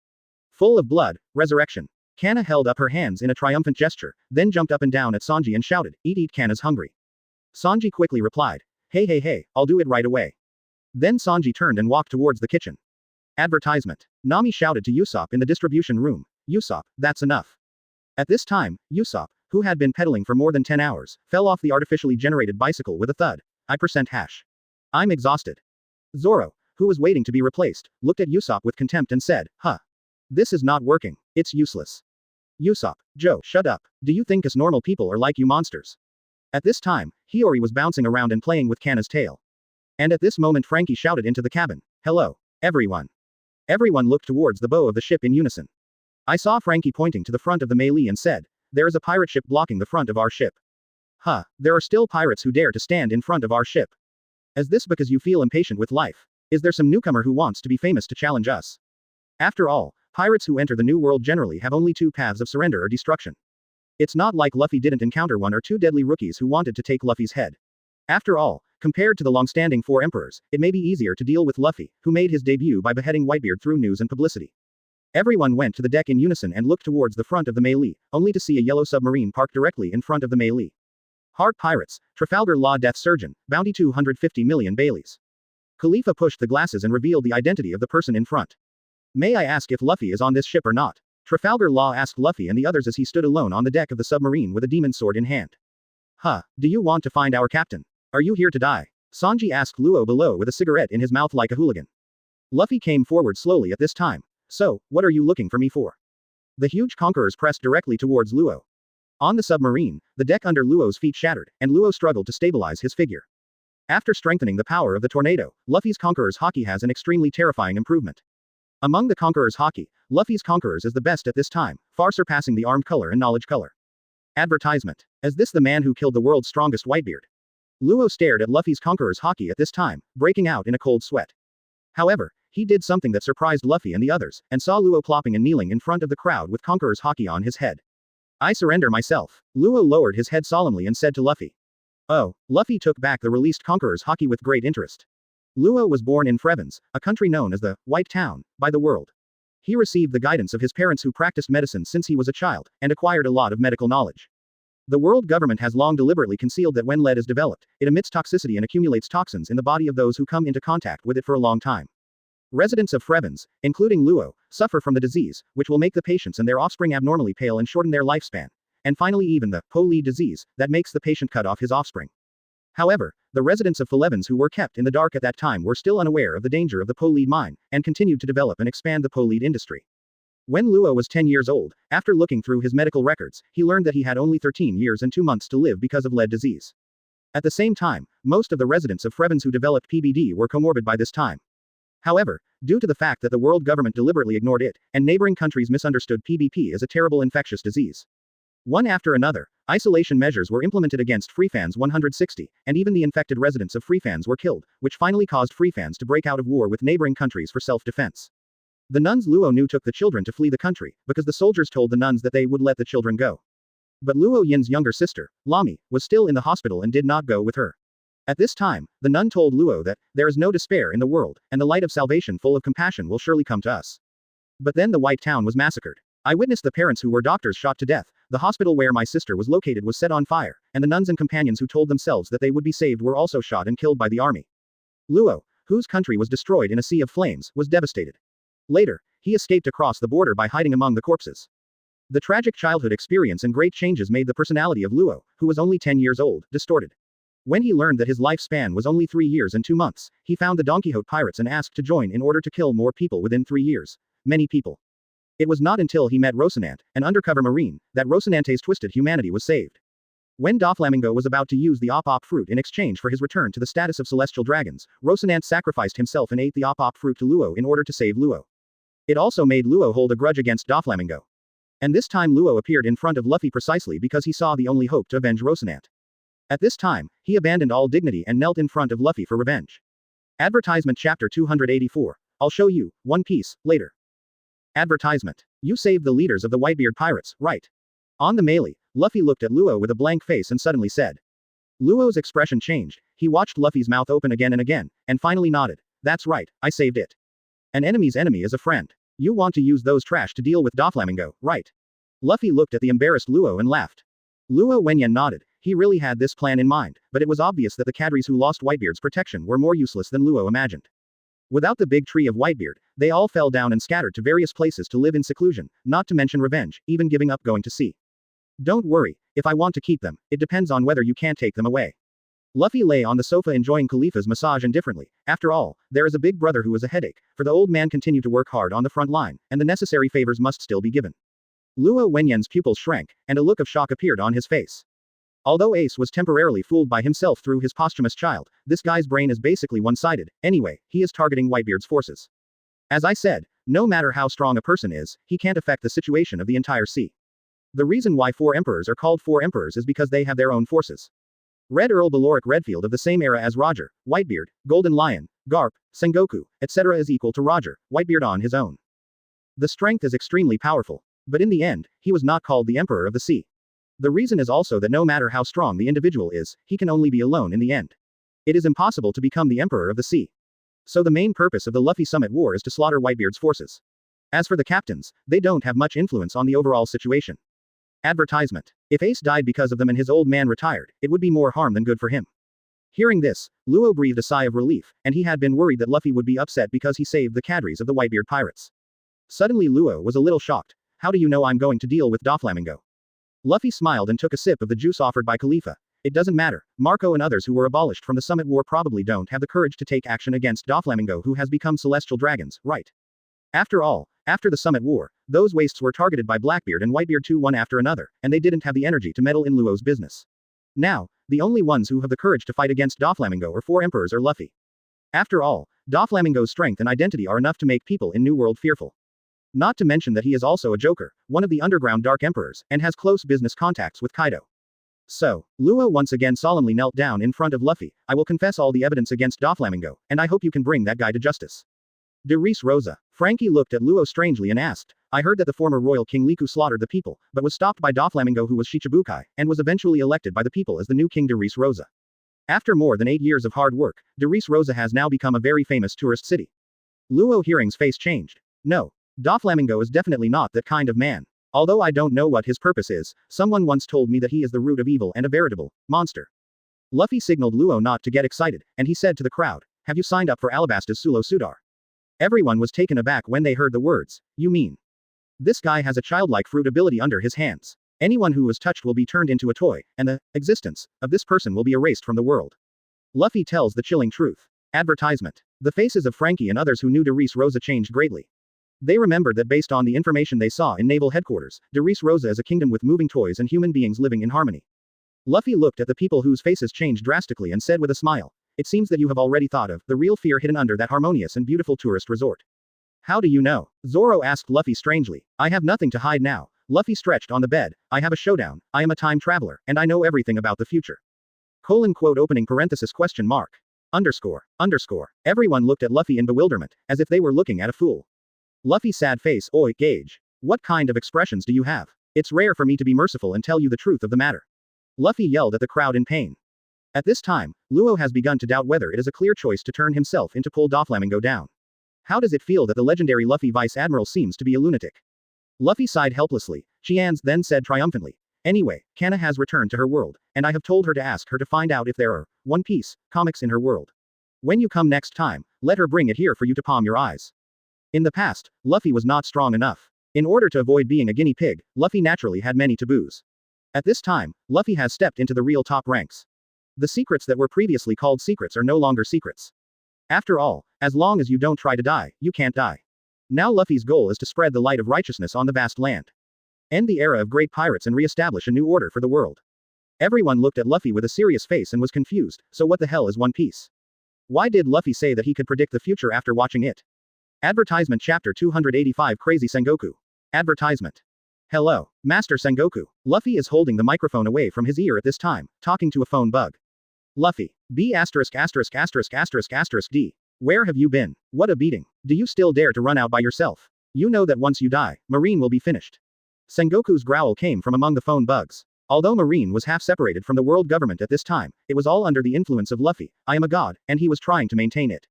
Full of blood, resurrection. Kana held up her hands in a triumphant gesture, then jumped up and down at Sanji and shouted, Eat Kana's hungry. Sanji quickly replied, Hey, I'll do it right away. Then Sanji turned and walked towards the kitchen. Advertisement. Nami shouted to Usopp in the distribution room, Usopp, that's enough. At this time, Usopp, who had been pedaling for more than 10 hours, fell off the artificially generated bicycle with a thud. I'm exhausted. Zoro, who was waiting to be replaced, looked at Usopp with contempt and said, This is not working, it's useless. Usopp, Joe, shut up. Do you think us normal people are like you monsters? At this time, Hiyori was bouncing around and playing with Kana's tail. And at this moment Frankie shouted into the cabin, Hello, everyone. Everyone looked towards the bow of the ship in unison. I saw Frankie pointing to the front of the Meili and said, There is a pirate ship blocking the front of our ship. There are still pirates who dare to stand in front of our ship. Is this because you feel impatient with life? Is there some newcomer who wants to be famous to challenge us? After all, pirates who enter the New World generally have only 2 paths of surrender or destruction. It's not like Luffy didn't encounter 1 or 2 deadly rookies who wanted to take Luffy's head. After all, compared to the long-standing 4 emperors, it may be easier to deal with Luffy, who made his debut by beheading Whitebeard through news and publicity. Everyone went to the deck in unison and looked towards the front of the Meili, only to see a yellow submarine parked directly in front of the Meili. Heart Pirates, Trafalgar Law Death Surgeon, Bounty 250 million Baileys. Khalifa pushed the glasses and revealed the identity of the person in front. May I ask if Luffy is on this ship or not? Trafalgar Law asked Luffy and the others as he stood alone on the deck of the submarine with a demon sword in hand. Do you want to find our captain? Are you here to die? Sanji asked Luo below with a cigarette in his mouth like a hooligan. Luffy came forward slowly at this time. So, what are you looking for me for? The huge conquerors pressed directly towards Luo. On the submarine, the deck under Luo's feet shattered, and Luo struggled to stabilize his figure. After strengthening the power of the tornado, Luffy's Conqueror's Haki has an extremely terrifying improvement. Among the Conqueror's Haki, Luffy's Conqueror's is the best at this time, far surpassing the Armed Color and Knowledge Color. Advertisement. Is this the man who killed the world's strongest Whitebeard? Luo stared at Luffy's Conqueror's Haki at this time, breaking out in a cold sweat. However, he did something that surprised Luffy and the others, and saw Luo plopping and kneeling in front of the crowd with Conqueror's Haki on his head. I surrender myself. Luo lowered his head solemnly and said to Luffy. Oh, Luffy took back the released Conqueror's Haki with great interest. Luo was born in Frevens, a country known as the White Town by the world. He received the guidance of his parents who practiced medicine since he was a child, and acquired a lot of medical knowledge. The world government has long deliberately concealed that when lead is developed, it emits toxicity and accumulates toxins in the body of those who come into contact with it for a long time. Residents of Frevens, including Luo, suffer from the disease, which will make the patients and their offspring abnormally pale and shorten their lifespan. And finally even the Po-Li disease, that makes the patient cut off his offspring. However, the residents of Felevens who were kept in the dark at that time were still unaware of the danger of the Po-Li mine, and continued to develop and expand the Po-Li industry. When Luo was 10 years old, after looking through his medical records, he learned that he had only 13 years and 2 months to live because of lead disease. At the same time, most of the residents of Frevens who developed PBD were comorbid by this time. However, due to the fact that the world government deliberately ignored it, and neighboring countries misunderstood PBP as a terrible infectious disease. One after another, isolation measures were implemented against Freefans 160, and even the infected residents of Freefans were killed, which finally caused Freefans to break out of war with neighboring countries for self-defense. The nuns Luo knew took the children to flee the country, because the soldiers told the nuns that they would let the children go. But Luo Yin's younger sister, Lami, was still in the hospital and did not go with her. At this time, the nun told Luo that, there is no despair in the world, and the light of salvation full of compassion will surely come to us. But then the White Town was massacred. I witnessed the parents who were doctors shot to death, the hospital where my sister was located was set on fire, and the nuns and companions who told themselves that they would be saved were also shot and killed by the army. Luo, whose country was destroyed in a sea of flames, was devastated. Later, he escaped across the border by hiding among the corpses. The tragic childhood experience and great changes made the personality of Luo, who was only 10 years old, distorted. When he learned that his lifespan was only 3 years and 2 months, he found the Don Quixote pirates and asked to join in order to kill more people within 3 years. Many people. It was not until he met Rocinante, an undercover marine, that Rocinante's twisted humanity was saved. When Doflamingo was about to use the op-op fruit in exchange for his return to the status of celestial dragons, Rocinante sacrificed himself and ate the op-op fruit to Luo in order to save Luo. It also made Luo hold a grudge against Doflamingo. And this time Luo appeared in front of Luffy precisely because he saw the only hope to avenge Rocinante. At this time, he abandoned all dignity and knelt in front of Luffy for revenge. Advertisement Chapter 284. I'll show you, One Piece, later. Advertisement. You saved the leaders of the Whitebeard pirates, right? On the melee, Luffy looked at Luo with a blank face and suddenly said. Luo's expression changed, he watched Luffy's mouth open again and finally nodded. That's right, I saved it. An enemy's enemy is a friend. You want to use those trash to deal with Doflamingo, right? Luffy looked at the embarrassed Luo and laughed. Luo Wenyan nodded. He really had this plan in mind, but it was obvious that the cadres who lost Whitebeard's protection were more useless than Luo imagined. Without the big tree of Whitebeard, they all fell down and scattered to various places to live in seclusion, not to mention revenge, even giving up going to sea. Don't worry, if I want to keep them, it depends on whether you can't take them away. Luffy lay on the sofa enjoying Khalifa's massage indifferently. After all, there is a big brother who has a headache, for the old man continued to work hard on the front line, and the necessary favors must still be given. Luo Wenyan's pupils shrank, and a look of shock appeared on his face. Although Ace was temporarily fooled by himself through his posthumous child, this guy's brain is basically one-sided. Anyway, he is targeting Whitebeard's forces. As I said, no matter how strong a person is, he can't affect the situation of the entire sea. The reason why 4 emperors are called 4 emperors is because they have their own forces. Red Earl Baloric Redfield of the same era as Roger, Whitebeard, Golden Lion, Garp, Sengoku, etc. is equal to Roger, Whitebeard on his own. The strength is extremely powerful. But in the end, he was not called the Emperor of the Sea. The reason is also that no matter how strong the individual is, he can only be alone in the end. It is impossible to become the Emperor of the Sea. So the main purpose of the Luffy Summit War is to slaughter Whitebeard's forces. As for the captains, they don't have much influence on the overall situation. Advertisement. If Ace died because of them and his old man retired, it would be more harm than good for him. Hearing this, Luo breathed a sigh of relief, and he had been worried that Luffy would be upset because he saved the cadres of the Whitebeard pirates. Suddenly Luo was a little shocked. How do you know I'm going to deal with Doflamingo? Luffy smiled and took a sip of the juice offered by Khalifa. It doesn't matter, Marco and others who were abolished from the Summit War probably don't have the courage to take action against Doflamingo who has become celestial dragons, right? After all, after the Summit War, those wastes were targeted by Blackbeard and Whitebeard too one after another, and they didn't have the energy to meddle in Luo's business. Now, the only ones who have the courage to fight against Doflamingo are 4 emperors or Luffy. After all, Doflamingo's strength and identity are enough to make people in New World fearful. Not to mention that he is also a Joker, one of the underground Dark Emperors, and has close business contacts with Kaido. So, Luo once again solemnly knelt down in front of Luffy. I will confess all the evidence against Doflamingo, and I hope you can bring that guy to justice. De Reese Rosa. Frankie looked at Luo strangely and asked, I heard that the former royal King Liku slaughtered the people, but was stopped by Doflamingo who was Shichibukai, and was eventually elected by the people as the new King De Reese Rosa. After more than 8 years of hard work, De Reese Rosa has now become a very famous tourist city. Luo Hearing's face changed. No. Doflamingo is definitely not that kind of man. Although I don't know what his purpose is, someone once told me that he is the root of evil and a veritable monster. Luffy signaled Luo not to get excited, and he said to the crowd, "Have you signed up for Alabasta's Sulo Sudar?" Everyone was taken aback when they heard the words. You mean? This guy has a childlike fruit ability under his hands. Anyone who was touched will be turned into a toy, and the existence of this person will be erased from the world. Luffy tells the chilling truth. Advertisement. The faces of Frankie and others who knew Derice Rosa changed greatly. They remembered that based on the information they saw in naval headquarters, Derice Rosa is a kingdom with moving toys and human beings living in harmony. Luffy looked at the people whose faces changed drastically and said with a smile, "It seems that you have already thought of the real fear hidden under that harmonious and beautiful tourist resort." "How do you know?" Zoro asked Luffy strangely. "I have nothing to hide now." Luffy stretched on the bed. "I have a showdown, I am a time traveler, and I know everything about the future. Opening parenthesis question mark. Underscore. Everyone looked at Luffy in bewilderment, as if they were looking at a fool. Luffy's sad face. "Oi, Gage. What kind of expressions do you have? It's rare for me to be merciful and tell you the truth of the matter." Luffy yelled at the crowd in pain. At this time, Luo has begun to doubt whether it is a clear choice to turn himself into pull Doflamingo down. How does it feel that the legendary Luffy Vice Admiral seems to be a lunatic? Luffy sighed helplessly. Chians then said triumphantly, "Anyway, Kana has returned to her world, and I have told her to ask her to find out if there are One Piece comics in her world. When you come next time, let her bring it here for you to palm your eyes." In the past, Luffy was not strong enough. In order to avoid being a guinea pig, Luffy naturally had many taboos. At this time, Luffy has stepped into the real top ranks. The secrets that were previously called secrets are no longer secrets. After all, as long as you don't try to die, you can't die. Now Luffy's goal is to spread the light of righteousness on the vast land. End the era of great pirates and re-establish a new order for the world. Everyone looked at Luffy with a serious face and was confused. So what the hell is One Piece? Why did Luffy say that he could predict the future after watching it? Advertisement Chapter 285 Crazy Sengoku. Advertisement. Hello, Master Sengoku. Luffy is holding the microphone away from his ear at this time, talking to a phone bug. Luffy. B******************. D. Where have you been? What a beating. Do you still dare to run out by yourself? You know that once you die, Marine will be finished. Sengoku's growl came from among the phone bugs. Although Marine was half separated from the world government at this time, it was all under the influence of Luffy. I am a god, and he was trying to maintain it.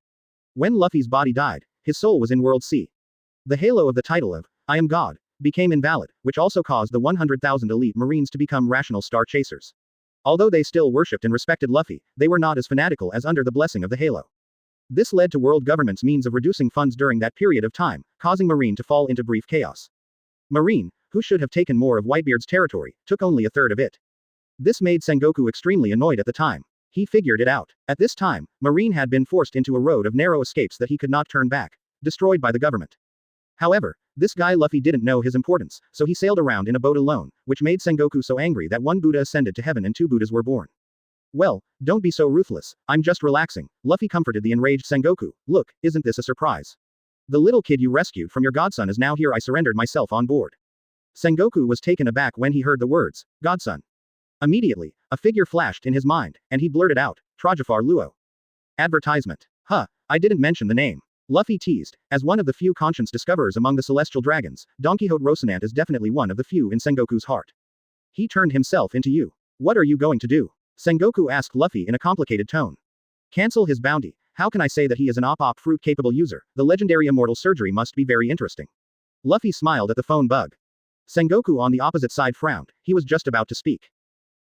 When Luffy's body died, his soul was in World C. The halo of the title of I am God became invalid, which also caused the 100,000 elite Marines to become rational star chasers. Although they still worshipped and respected Luffy, they were not as fanatical as under the blessing of the halo. This led to world government's means of reducing funds during that period of time, causing Marine to fall into brief chaos. Marine, who should have taken more of Whitebeard's territory, took only a third of it. This made Sengoku extremely annoyed at the time. He figured it out. At this time, Marine had been forced into a road of narrow escapes that he could not turn back, destroyed by the government. However, this guy Luffy didn't know his importance, so he sailed around in a boat alone, which made Sengoku so angry that one Buddha ascended to heaven and two Buddhas were born. Well, don't be so ruthless, I'm just relaxing. Luffy comforted the enraged Sengoku. Look, isn't this a surprise? The little kid you rescued from your godson is now here. I surrendered myself on board. Sengoku was taken aback when he heard the words, godson. Immediately, a figure flashed in his mind, and he blurted out, Trajafar Luo. Advertisement. Huh, I didn't mention the name. Luffy teased. As one of the few conscience discoverers among the celestial dragons, Don Quixote Rocinante is definitely one of the few in Sengoku's heart. He turned himself into you. What are you going to do? Sengoku asked Luffy in a complicated tone. Cancel his bounty. How can I say that he is an op fruit capable user? The legendary immortal surgery must be very interesting. Luffy smiled at the phone bug. Sengoku on the opposite side frowned. He was just about to speak.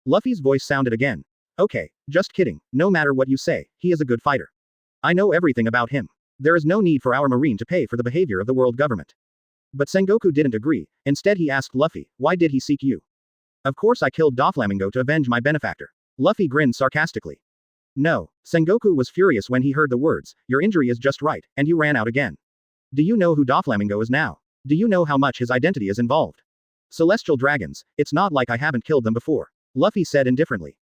Luffy's voice sounded again. Okay, just kidding. No matter what you say, he is a good fighter. I know everything about him. There is no need for our Marine to pay for the behavior of the world government. But Sengoku didn't agree. Instead he asked Luffy, why did he seek you? Of course I killed Doflamingo to avenge my benefactor. Luffy grinned sarcastically. No. Sengoku was furious when he heard the words, your injury is just right, and you ran out again. Do you know who Doflamingo is now? Do you know how much his identity is involved? Celestial dragons, it's not like I haven't killed them before. Luffy said indifferently.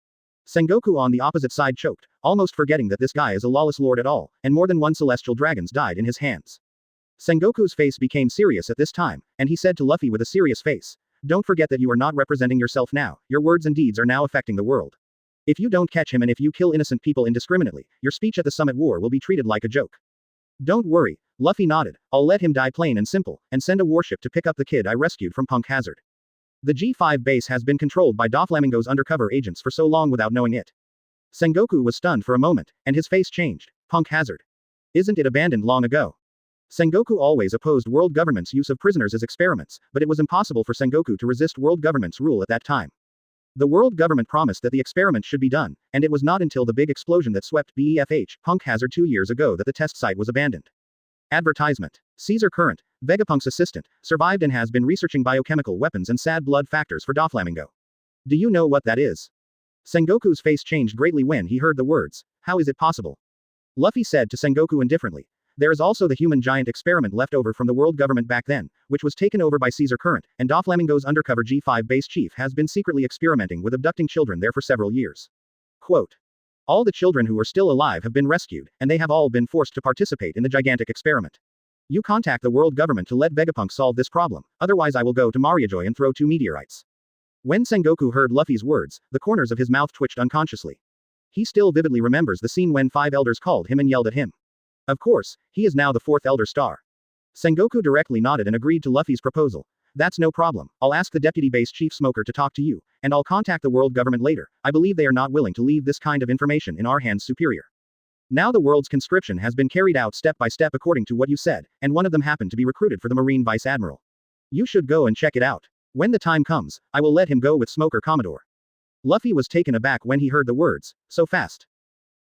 Sengoku on the opposite side choked, almost forgetting that this guy is a lawless lord at all, and more than one celestial dragons died in his hands. Sengoku's face became serious at this time, and he said to Luffy with a serious face, don't forget that you are not representing yourself now, your words and deeds are now affecting the world. If you don't catch him and if you kill innocent people indiscriminately, your speech at the summit war will be treated like a joke. Don't worry, Luffy nodded, I'll let him die plain and simple, and send a warship to pick up the kid I rescued from Punk Hazard. The G5 base has been controlled by Doflamingo's undercover agents for so long without knowing it. Sengoku was stunned for a moment, and his face changed. Punk Hazard. Isn't it abandoned long ago? Sengoku always opposed world government's use of prisoners as experiments, but it was impossible for Sengoku to resist world government's rule at that time. The world government promised that the experiment should be done, and it was not until the big explosion that swept BEFH punk hazard 2 years ago that the test site was abandoned. Advertisement. Caesar Current, Vegapunk's assistant, survived and has been researching biochemical weapons and sad blood factors for Doflamingo. Do you know what that is? Sengoku's face changed greatly when he heard the words. How is it possible? Luffy said to Sengoku indifferently. There is also the human giant experiment left over from the world government back then, which was taken over by Caesar Current, and Doflamingo's undercover G5 base chief has been secretly experimenting with abducting children there for several years. Quote. All the children who are still alive have been rescued, and they have all been forced to participate in the gigantic experiment. You contact the world government to let Vegapunk solve this problem, otherwise I will go to Mariajoy and throw 2 meteorites. When Sengoku heard Luffy's words, the corners of his mouth twitched unconsciously. He still vividly remembers the scene when 5 elders called him and yelled at him. Of course, he is now the 4th elder star. Sengoku directly nodded and agreed to Luffy's proposal. That's no problem, I'll ask the deputy base chief Smoker to talk to you, and I'll contact the world government later. I believe they are not willing to leave this kind of information in our hands superior. Now the world's conscription has been carried out step by step according to what you said, and one of them happened to be recruited for the Marine Vice Admiral. You should go and check it out. When the time comes, I will let him go with Smoker Commodore. Luffy was taken aback when he heard the words, so fast.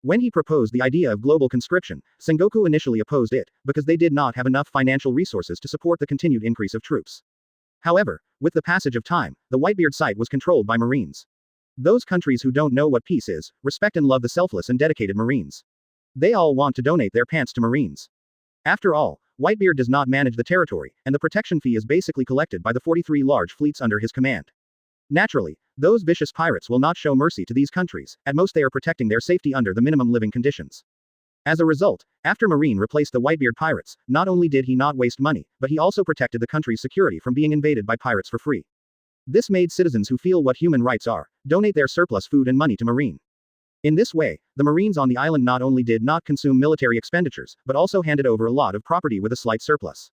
When he proposed the idea of global conscription, Sengoku initially opposed it, because they did not have enough financial resources to support the continued increase of troops. However, with the passage of time, the Whitebeard site was controlled by Marines. Those countries who don't know what peace is, respect and love the selfless and dedicated Marines. They all want to donate their pants to Marines. After all, Whitebeard does not manage the territory, and the protection fee is basically collected by the 43 large fleets under his command. Naturally, those vicious pirates will not show mercy to these countries, at most they are protecting their safety under the minimum living conditions. As a result, after Marine replaced the Whitebeard pirates, not only did he not waste money, but he also protected the country's security from being invaded by pirates for free. This made citizens who feel what human rights are, donate their surplus food and money to Marine. In this way, the Marines on the island not only did not consume military expenditures, but also handed over a lot of property with a slight surplus.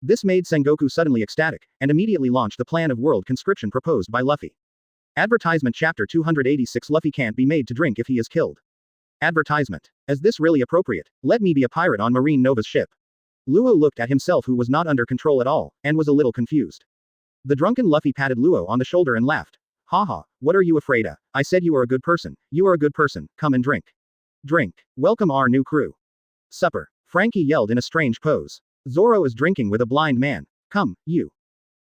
This made Sengoku suddenly ecstatic, and immediately launched the plan of world conscription proposed by Luffy. Advertisement Chapter 286 Luffy can't be made to drink if he is killed. Advertisement. Is this really appropriate? Let me be a pirate on Marine Nova's ship. Luo looked at himself who was not under control at all, and was a little confused. The drunken Luffy patted Luo on the shoulder and laughed. Haha, what are you afraid of? I said you are a good person. You are a good person, come and drink. Drink. Welcome our new crew. Supper. Frankie yelled in a strange pose. Zoro is drinking with a blind man. Come, you.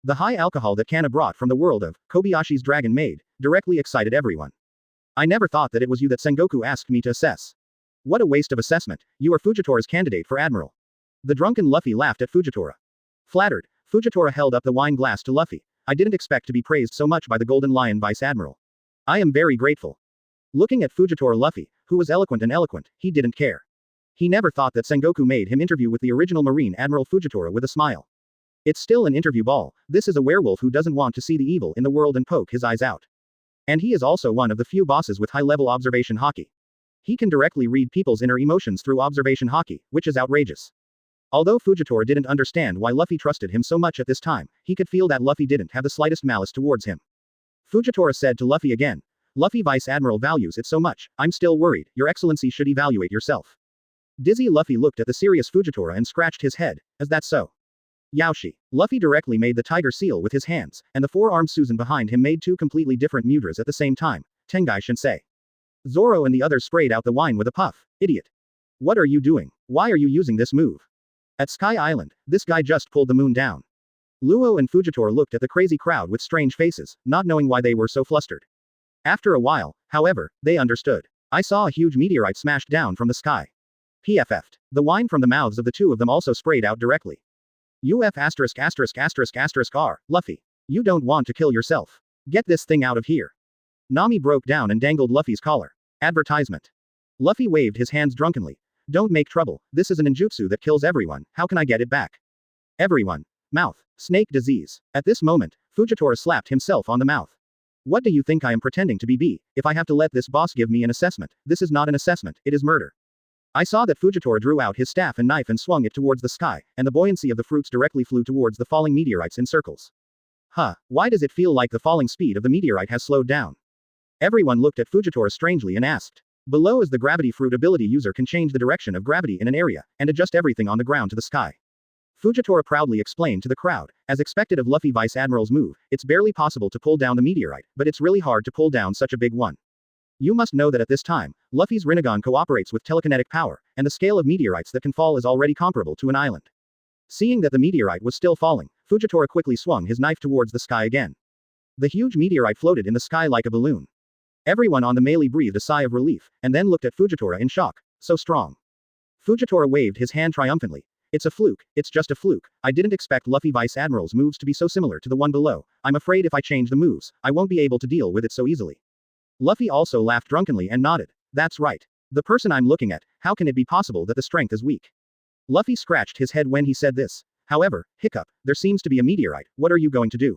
The high alcohol that Kana brought from the world of Kobayashi's Dragon Maid directly excited everyone. I never thought that it was you that Sengoku asked me to assess. What a waste of assessment, you are Fujitora's candidate for admiral. The drunken Luffy laughed at Fujitora. Flattered, Fujitora held up the wine glass to Luffy. I didn't expect to be praised so much by the Golden Lion Vice Admiral. I am very grateful. Looking at Fujitora Luffy, who was eloquent, he didn't care. He never thought that Sengoku made him interview with the original Marine Admiral Fujitora with a smile. It's still an interview ball, this is a werewolf who doesn't want to see the evil in the world and poke his eyes out. And he is also one of the few bosses with high-level observation haki. He can directly read people's inner emotions through observation haki, which is outrageous. Although Fujitora didn't understand why Luffy trusted him so much at this time, he could feel that Luffy didn't have the slightest malice towards him. Fujitora said to Luffy again. Luffy Vice Admiral values it so much, I'm still worried, Your Excellency should evaluate yourself. Dizzy Luffy looked at the serious Fujitora and scratched his head. Is that so? Yaoshi. Luffy directly made the tiger seal with his hands, and the four-armed Susan behind him made 2 completely different mudras at the same time. Tengai Shinsei. Zoro and the others sprayed out the wine with a puff. Idiot. What are you doing? Why are you using this move? At Sky Island, this guy just pulled the moon down. Luo and Fujitora looked at the crazy crowd with strange faces, not knowing why they were so flustered. After a while, however, they understood. I saw a huge meteorite smashed down from the sky. PFF'd. The wine from the mouths of the 2 of them also sprayed out directly. UF******R, Luffy. You don't want to kill yourself. Get this thing out of here. Nami broke down and dangled Luffy's collar. Advertisement. Luffy waved his hands drunkenly. Don't make trouble, this is a ninjutsu that kills everyone, how can I get it back? Everyone. Mouth. Snake disease. At this moment, Fujitora slapped himself on the mouth. What do you think I am pretending to be? If I have to let this boss give me an assessment, this is not an assessment, it is murder. I saw that Fujitora drew out his staff and knife and swung it towards the sky, and the buoyancy of the fruits directly flew towards the falling meteorites in circles. Huh, why does it feel like the falling speed of the meteorite has slowed down? Everyone looked at Fujitora strangely and asked. Below is the gravity fruit ability user can change the direction of gravity in an area, and adjust everything on the ground to the sky. Fujitora proudly explained to the crowd, as expected of Luffy Vice Admiral's move, it's barely possible to pull down the meteorite, but it's really hard to pull down such a big one. You must know that at this time, Luffy's Rinnegan cooperates with telekinetic power, and the scale of meteorites that can fall is already comparable to an island. Seeing that the meteorite was still falling, Fujitora quickly swung his knife towards the sky again. The huge meteorite floated in the sky like a balloon. Everyone on the melee breathed a sigh of relief, and then looked at Fujitora in shock. So strong. Fujitora waved his hand triumphantly. It's a fluke, it's just a fluke. I didn't expect Luffy Vice Admiral's moves to be so similar to the one below. I'm afraid if I change the moves, I won't be able to deal with it so easily. Luffy also laughed drunkenly and nodded. That's right. The person I'm looking at, how can it be possible that the strength is weak? Luffy scratched his head when he said this. However, hiccup, there seems to be a meteorite, what are you going to do?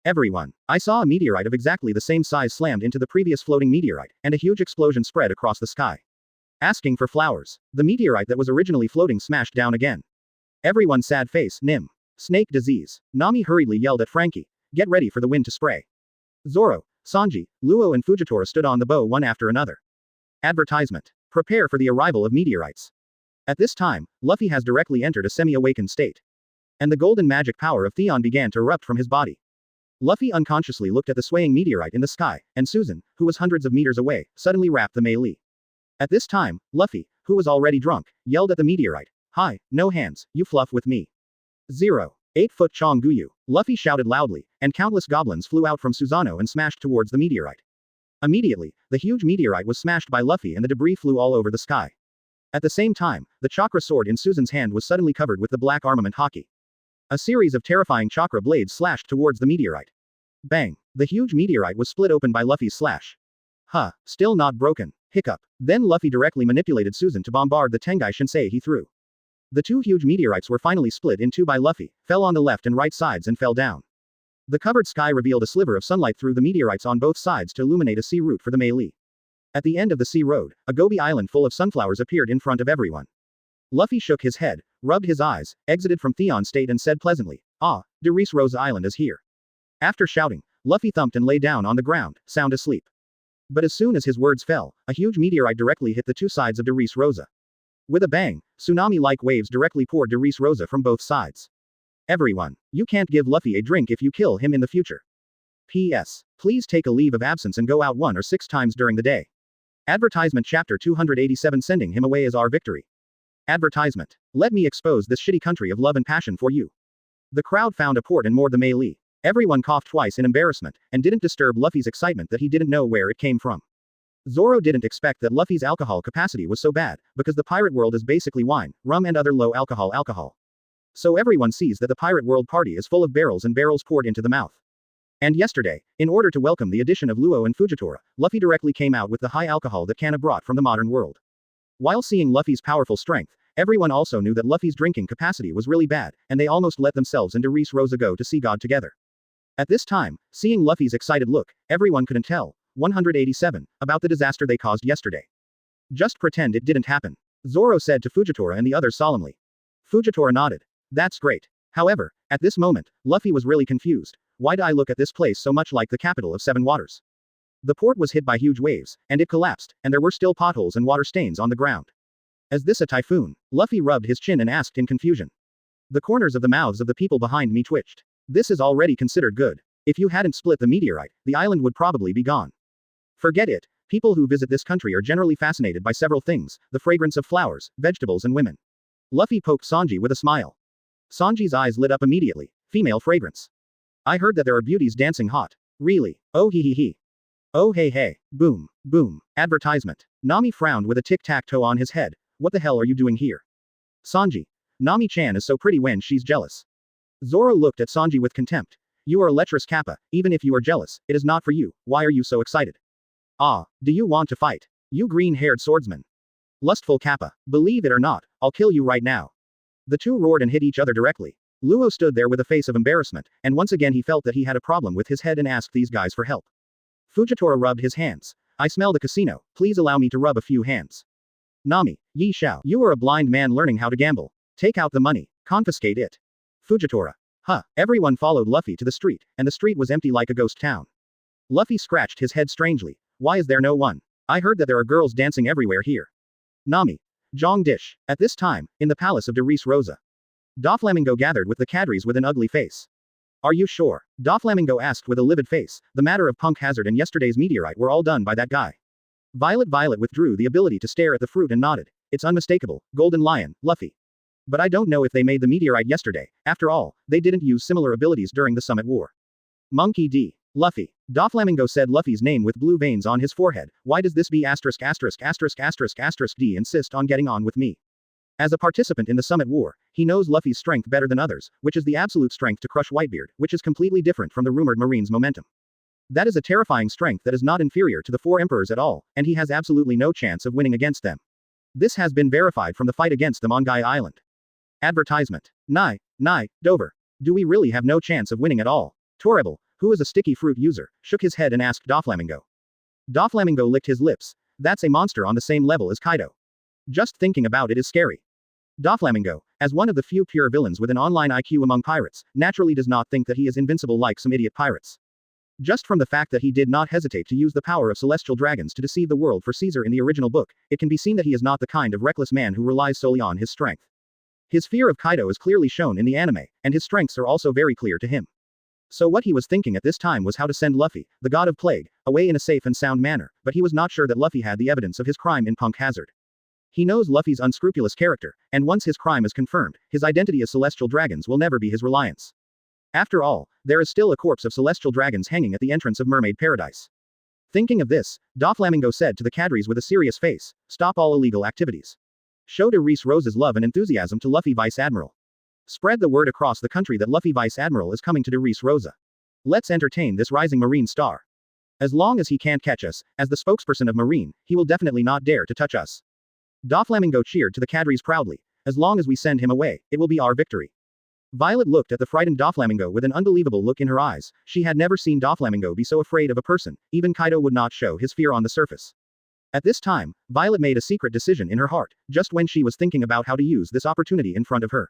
Everyone. I saw a meteorite of exactly the same size slammed into the previous floating meteorite, and a huge explosion spread across the sky. Asking for flowers. The meteorite that was originally floating smashed down again. Everyone sad face, Nim. Snake disease. Nami hurriedly yelled at Frankie. Get ready for the wind to spray. Zoro, Sanji, Luo and Fujitora stood on the bow one after another. Advertisement. Prepare for the arrival of meteorites. At this time, Luffy has directly entered a semi-awakened state. And the golden magic power of Theon began to erupt from his body. Luffy unconsciously looked at the swaying meteorite in the sky, and Susan, who was hundreds of meters away, suddenly rapped the melee. At this time, Luffy, who was already drunk, yelled at the meteorite. Hi, no hands, you fluff with me. 8-foot Chong Guyu. Luffy shouted loudly, and countless goblins flew out from Susanoo and smashed towards the meteorite. Immediately, the huge meteorite was smashed by Luffy and the debris flew all over the sky. At the same time, the chakra sword in Susan's hand was suddenly covered with the black armament haki. A series of terrifying chakra blades slashed towards the meteorite. Bang! The huge meteorite was split open by Luffy's slash. Huh, still not broken. Hiccup. Then Luffy directly manipulated Susan to bombard the Tengai Shinsei he threw. The two huge meteorites were finally split in two by Luffy, fell on the left and right sides and fell down. The covered sky revealed a sliver of sunlight through the meteorites on both sides to illuminate a sea route for the melee. At the end of the sea road, a gobi island full of sunflowers appeared in front of everyone. Luffy shook his head, rubbed his eyes, exited from Theon's state and said pleasantly, Ah, Rose Island is here. After shouting, Luffy thumped and lay down on the ground, sound asleep. But as soon as his words fell, a huge meteorite directly hit the two sides of Rose. With a bang, tsunami-like waves directly poured Rose from both sides. Everyone, you can't give Luffy a drink if you kill him in the future. P.S. Please take a leave of absence and go out 1 or 6 times during the day. Advertisement Chapter 287 Sending him away is our victory. Advertisement. Let me expose this shitty country of love and passion for you. The crowd found a port and moored the melee. Everyone coughed twice in embarrassment, and didn't disturb Luffy's excitement that he didn't know where it came from. Zoro didn't expect that Luffy's alcohol capacity was so bad, because the pirate world is basically wine, rum and other low alcohol. So everyone sees that the pirate world party is full of barrels and barrels poured into the mouth. And yesterday, in order to welcome the addition of Luo and Fujitora, Luffy directly came out with the high alcohol that Kana brought from the modern world. While seeing Luffy's powerful strength, everyone also knew that Luffy's drinking capacity was really bad, and they almost let themselves and Rose go to see God together. At this time, seeing Luffy's excited look, everyone couldn't tell, 187, about the disaster they caused yesterday. Just pretend it didn't happen. Zoro said to Fujitora and the others solemnly. Fujitora nodded. That's great. However, at this moment, Luffy was really confused. Why do I look at this place so much like the capital of 7 waters? The port was hit by huge waves, and it collapsed, and there were still potholes and water stains on the ground. Is this a typhoon? Luffy rubbed his chin and asked in confusion. The corners of the mouths of the people behind me twitched. This is already considered good. If you hadn't split the meteorite, the island would probably be gone. Forget it. People who visit this country are generally fascinated by several things, the fragrance of flowers, vegetables and women. Luffy poked Sanji with a smile. Sanji's eyes lit up immediately. Female fragrance. I heard that there are beauties dancing hot. Really? Oh he. Oh hey. Boom. Boom. Advertisement. Nami frowned with a tic-tac-toe on his head. What the hell are you doing here? Sanji. Nami-chan is so pretty when she's jealous. Zoro looked at Sanji with contempt. You are a lecherous kappa, even if you are jealous, it is not for you, why are you so excited? Ah, do you want to fight? You green-haired swordsman. Lustful kappa, believe it or not, I'll kill you right now. The two roared and hit each other directly. Luo stood there with a face of embarrassment, and once again he felt that he had a problem with his head and asked these guys for help. Fujitora rubbed his hands. I smell the casino, please allow me to rub a few hands. Nami, Yi Shao, you are a blind man learning how to gamble. Take out the money, confiscate it. Fujitora. Huh, everyone followed Luffy to the street, and the street was empty like a ghost town. Luffy scratched his head strangely. Why is there no one? I heard that there are girls dancing everywhere here. Nami. Zhong Dish. At this time, in the palace of Rose. Doflamingo gathered with the cadres with an ugly face. Are you sure? Doflamingo asked with a livid face. The matter of Punk Hazard and yesterday's meteorite were all done by that guy. Violet withdrew the ability to stare at the fruit and nodded. It's unmistakable, Golden Lion, Luffy. But I don't know if they made the meteorite yesterday. After all, they didn't use similar abilities during the Summit War. Monkey D. Luffy. Doflamingo said Luffy's name with blue veins on his forehead. Why does this B********** D insist on getting on with me? As a participant in the Summit War, he knows Luffy's strength better than others, which is the absolute strength to crush Whitebeard, which is completely different from the rumored Marine's momentum. That is a terrifying strength that is not inferior to the four emperors at all, and he has absolutely no chance of winning against them. This has been verified from the fight against them on Guy Island. Advertisement. Nye, Dover. Do we really have no chance of winning at all? Torrebel, who is a sticky fruit user, shook his head and asked Doflamingo. Doflamingo licked his lips. That's a monster on the same level as Kaido. Just thinking about it is scary. Doflamingo, as one of the few pure villains with an online IQ among pirates, naturally does not think that he is invincible like some idiot pirates. Just from the fact that he did not hesitate to use the power of celestial dragons to deceive the world for Caesar in the original book, it can be seen that he is not the kind of reckless man who relies solely on his strength. His fear of Kaido is clearly shown in the anime, and his strengths are also very clear to him. So what he was thinking at this time was how to send Luffy, the god of plague, away in a safe and sound manner, but he was not sure that Luffy had the evidence of his crime in Punk Hazard. He knows Luffy's unscrupulous character, and once his crime is confirmed, his identity as celestial dragons will never be his reliance. After all, there is still a corpse of celestial dragons hanging at the entrance of Mermaid Paradise. Thinking of this, Doflamingo said to the cadres with a serious face, stop all illegal activities. Show de Reese Rose's love and enthusiasm to Luffy Vice Admiral. Spread the word across the country that Luffy Vice Admiral is coming to de Reese Rosa. Let's entertain this rising Marine star. As long as he can't catch us, as the spokesperson of Marine, he will definitely not dare to touch us. Doflamingo cheered to the cadres proudly. As long as we send him away, it will be our victory. Violet looked at the frightened Doflamingo with an unbelievable look in her eyes. She had never seen Doflamingo be so afraid of a person. Even Kaido would not show his fear on the surface. At this time, Violet made a secret decision in her heart, just when she was thinking about how to use this opportunity in front of her.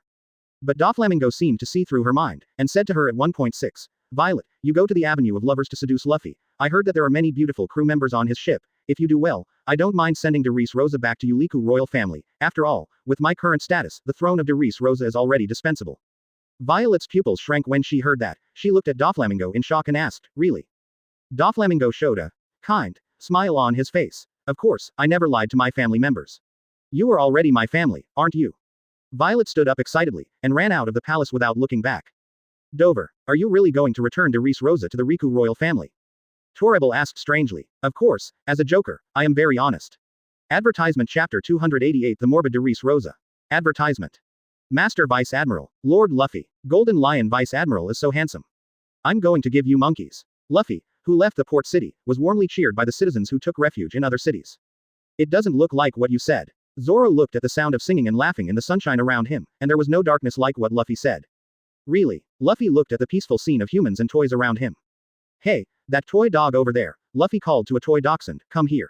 But Doflamingo seemed to see through her mind, and said to her at 1.6, Violet, you go to the Avenue of Lovers to seduce Luffy. I heard that there are many beautiful crew members on his ship. If you do well, I don't mind sending de Reese Rosa back to Uliku royal family. After all, with my current status, the throne of de Reese Rosa is already dispensable. Violet's pupils shrank when she heard that. She looked at Doflamingo in shock and asked, really? Doflamingo showed a kind smile on his face. Of course, I never lied to my family members. You are already my family, aren't you? Violet stood up excitedly, and ran out of the palace without looking back. Dover, are you really going to return de Reese Rosa to the Riku royal family? Torrebel asked strangely. Of course, as a joker, I am very honest. Advertisement Chapter 288 The Morbid de Reese Rosa. Advertisement. Master Vice Admiral, Lord Luffy, Golden Lion Vice Admiral is so handsome. I'm going to give you monkeys. Luffy, who left the port city, was warmly cheered by the citizens who took refuge in other cities. It doesn't look like what you said. Zoro looked at the sound of singing and laughing in the sunshine around him, and there was no darkness like what Luffy said. Really? Luffy looked at the peaceful scene of humans and toys around him. Hey, that toy dog over there, Luffy called to a toy dachshund, come here.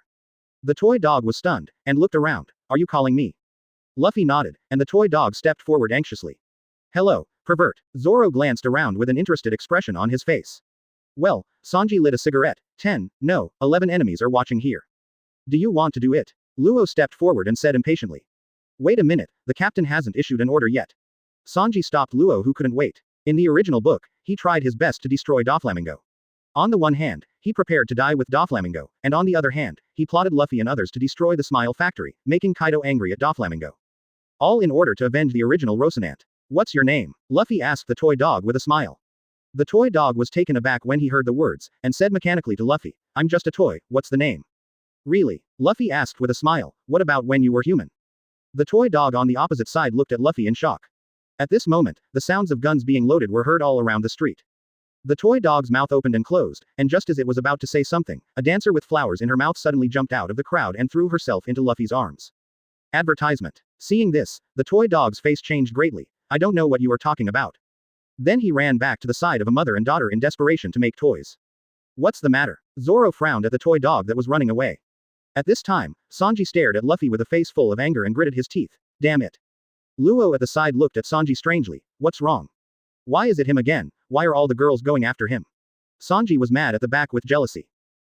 The toy dog was stunned, and looked around. Are you calling me? Luffy nodded, and the toy dog stepped forward anxiously. Hello, pervert. Zoro glanced around with an interested expression on his face. Well, Sanji lit a cigarette. 10, no, 11 enemies are watching here. Do you want to do it? Luo stepped forward and said impatiently. Wait a minute, the captain hasn't issued an order yet. Sanji stopped Luo who couldn't wait. In the original book, he tried his best to destroy Doflamingo. On the one hand, he prepared to die with Doflamingo, and on the other hand, he plotted Luffy and others to destroy the Smile Factory, making Kaido angry at Doflamingo. All in order to avenge the original Rocinante. What's your name? Luffy asked the toy dog with a smile. The toy dog was taken aback when he heard the words, and said mechanically to Luffy, I'm just a toy, what's the name? Really? Luffy asked with a smile, what about when you were human? The toy dog on the opposite side looked at Luffy in shock. At this moment, the sounds of guns being loaded were heard all around the street. The toy dog's mouth opened and closed, and just as it was about to say something, a dancer with flowers in her mouth suddenly jumped out of the crowd and threw herself into Luffy's arms. Advertisement. Seeing this, the toy dog's face changed greatly. I don't know what you are talking about. Then he ran back to the side of a mother and daughter in desperation to make toys. What's the matter? Zoro frowned at the toy dog that was running away. At this time, Sanji stared at Luffy with a face full of anger and gritted his teeth. Damn it. Luo at the side looked at Sanji strangely. What's wrong? Why is it him again? Why are all the girls going after him? Sanji was mad at the back with jealousy.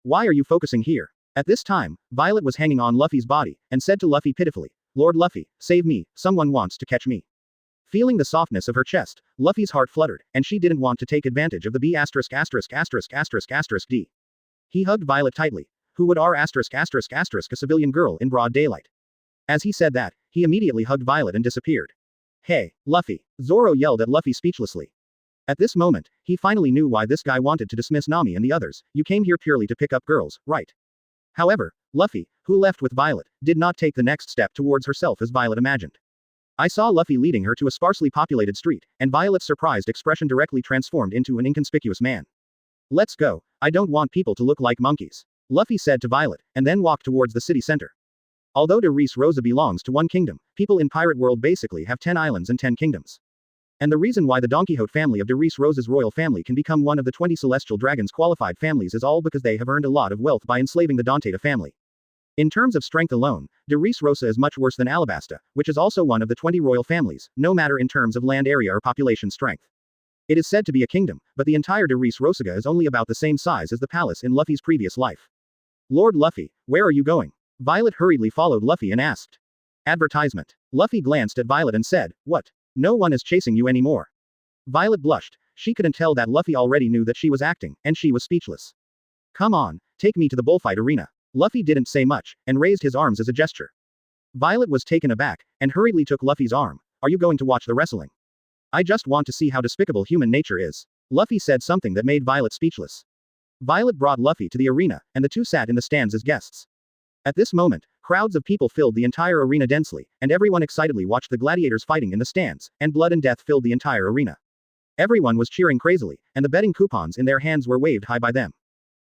Why are you focusing here? At this time, Violet was hanging on Luffy's body, and said to Luffy pitifully, Lord Luffy, save me, someone wants to catch me. Feeling the softness of her chest, Luffy's heart fluttered, and she didn't want to take advantage of the B**********D. He hugged Violet tightly. Who would a civilian girl in broad daylight? As he said that, he immediately hugged Violet and disappeared. Hey, Luffy! Zoro yelled at Luffy speechlessly. At this moment, he finally knew why this guy wanted to dismiss Nami and the others. You came here purely to pick up girls, right? However, Luffy, who left with Violet, did not take the next step towards herself as Violet imagined. I saw Luffy leading her to a sparsely populated street, and Violet's surprised expression directly transformed into an inconspicuous man. Let's go, I don't want people to look like monkeys, Luffy said to Violet, and then walked towards the city center. Although de Rosa belongs to one kingdom, people in Pirate World basically have 10 islands and 10 kingdoms. And the reason why the Don Quixote family of de Rosa's royal family can become one of the 20 celestial dragons qualified families is all because they have earned a lot of wealth by enslaving the Dantata family. In terms of strength alone, de Rosa is much worse than Alabasta, which is also one of the 20 royal families, no matter in terms of land area or population strength. It is said to be a kingdom, but the entire de Rosa is only about the same size as the palace in Luffy's previous life. Lord Luffy, where are you going? Violet hurriedly followed Luffy and asked. Advertisement. Luffy glanced at Violet and said, what? No one is chasing you anymore. Violet blushed. She couldn't tell that Luffy already knew that she was acting, and she was speechless. Come on, take me to the bullfight arena. Luffy didn't say much, and raised his arms as a gesture. Violet was taken aback, and hurriedly took Luffy's arm. Are you going to watch the wrestling? I just want to see how despicable human nature is. Luffy said something that made Violet speechless. Violet brought Luffy to the arena, and the two sat in the stands as guests. At this moment, crowds of people filled the entire arena densely, and everyone excitedly watched the gladiators fighting in the stands, and blood and death filled the entire arena. Everyone was cheering crazily, and the betting coupons in their hands were waved high by them.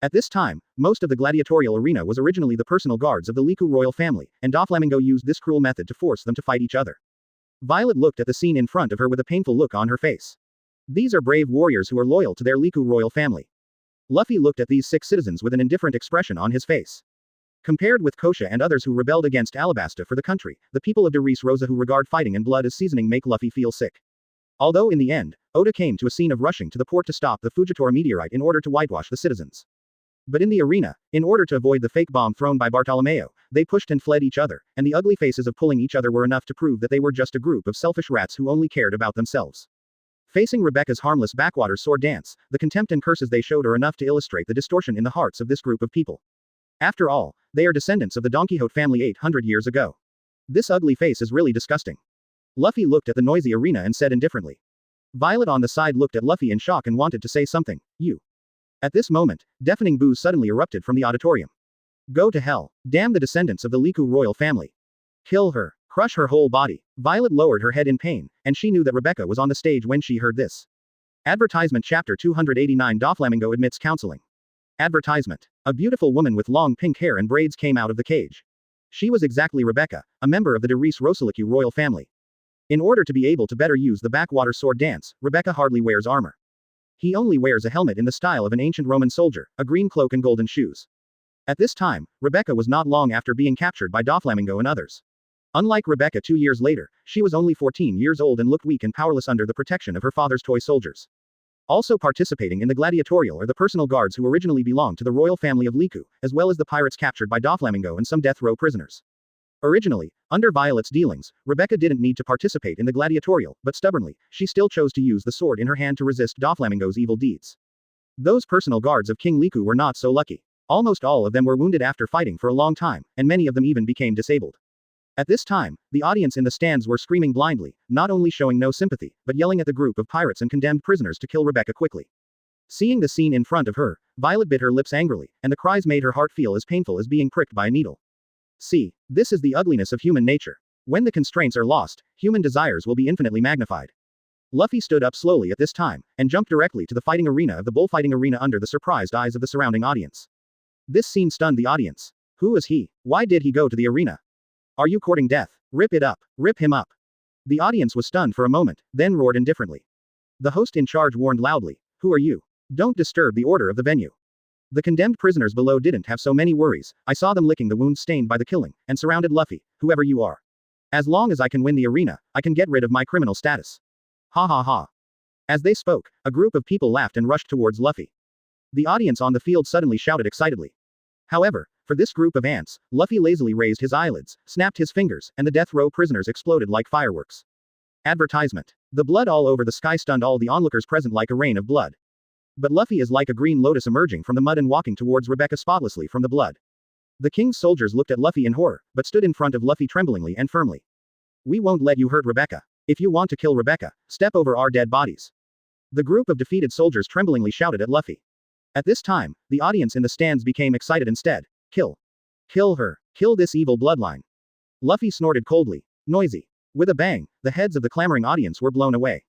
At this time, most of the gladiatorial arena was originally the personal guards of the Liku royal family, and Doflamingo used this cruel method to force them to fight each other. Violet looked at the scene in front of her with a painful look on her face. These are brave warriors who are loyal to their Liku royal family. Luffy looked at these 6 citizens with an indifferent expression on his face. Compared with Kosha and others who rebelled against Alabasta for the country, the people of de Rosa who regard fighting and blood as seasoning make Luffy feel sick. Although in the end, Oda came to a scene of rushing to the port to stop the Fujitora meteorite in order to whitewash the citizens. But in the arena, in order to avoid the fake bomb thrown by Bartolomeo, they pushed and fled each other, and the ugly faces of pulling each other were enough to prove that they were just a group of selfish rats who only cared about themselves. Facing Rebecca's harmless backwater sword dance, the contempt and curses they showed are enough to illustrate the distortion in the hearts of this group of people. After all, they are descendants of the Don Quixote family 800 years ago. This ugly face is really disgusting. Luffy looked at the noisy arena and said indifferently. Violet on the side looked at Luffy in shock and wanted to say something. You. At this moment, deafening boos suddenly erupted from the auditorium. Go to hell. Damn the descendants of the Liku royal family. Kill her. Crush her whole body. Violet lowered her head in pain, and she knew that Rebecca was on the stage when she heard this. Advertisement Chapter 289 Doflamingo admits counseling. Advertisement. A beautiful woman with long pink hair and braids came out of the cage. She was exactly Rebecca, a member of the de Rosa royal family. In order to be able to better use the backwater sword dance, Rebecca hardly wears armor. He only wears a helmet in the style of an ancient Roman soldier, a green cloak and golden shoes. At this time, Rebecca was not long after being captured by Doflamingo and others. Unlike Rebecca 2 years later, she was only 14 years old and looked weak and powerless under the protection of her father's toy soldiers. Also participating in the gladiatorial are the personal guards who originally belonged to the royal family of Liku, as well as the pirates captured by Doflamingo and some death row prisoners. Originally, under Violet's dealings, Rebecca didn't need to participate in the gladiatorial, but stubbornly, she still chose to use the sword in her hand to resist Doflamingo's evil deeds. Those personal guards of King Liku were not so lucky. Almost all of them were wounded after fighting for a long time, and many of them even became disabled. At this time, the audience in the stands were screaming blindly, not only showing no sympathy, but yelling at the group of pirates and condemned prisoners to kill Rebecca quickly. Seeing the scene in front of her, Violet bit her lips angrily, and the cries made her heart feel as painful as being pricked by a needle. See, this is the ugliness of human nature. When the constraints are lost, human desires will be infinitely magnified. Luffy stood up slowly at this time, and jumped directly to the fighting arena of the bullfighting arena under the surprised eyes of the surrounding audience. This scene stunned the audience. Who is he? Why did he go to the arena? Are you courting death? Rip it up. Rip him up. The audience was stunned for a moment, then roared indifferently. The host in charge warned loudly. Who are you? Don't disturb the order of the venue. The condemned prisoners below didn't have so many worries. I saw them licking the wounds stained by the killing, and surrounded Luffy, whoever you are. As long as I can win the arena, I can get rid of my criminal status. Ha ha ha. As they spoke, a group of people laughed and rushed towards Luffy. The audience on the field suddenly shouted excitedly. However, for this group of ants, Luffy lazily raised his eyelids, snapped his fingers, and the death row prisoners exploded like fireworks. Advertisement. The blood all over the sky stunned all the onlookers present like a rain of blood. But Luffy is like a green lotus emerging from the mud and walking towards Rebecca spotlessly from the blood. The king's soldiers looked at Luffy in horror, but stood in front of Luffy tremblingly and firmly. We won't let you hurt Rebecca. If you want to kill Rebecca, step over our dead bodies. The group of defeated soldiers tremblingly shouted at Luffy. At this time, the audience in the stands became excited instead. Kill. Kill her. Kill this evil bloodline. Luffy snorted coldly. Noisy. With a bang, the heads of the clamoring audience were blown away.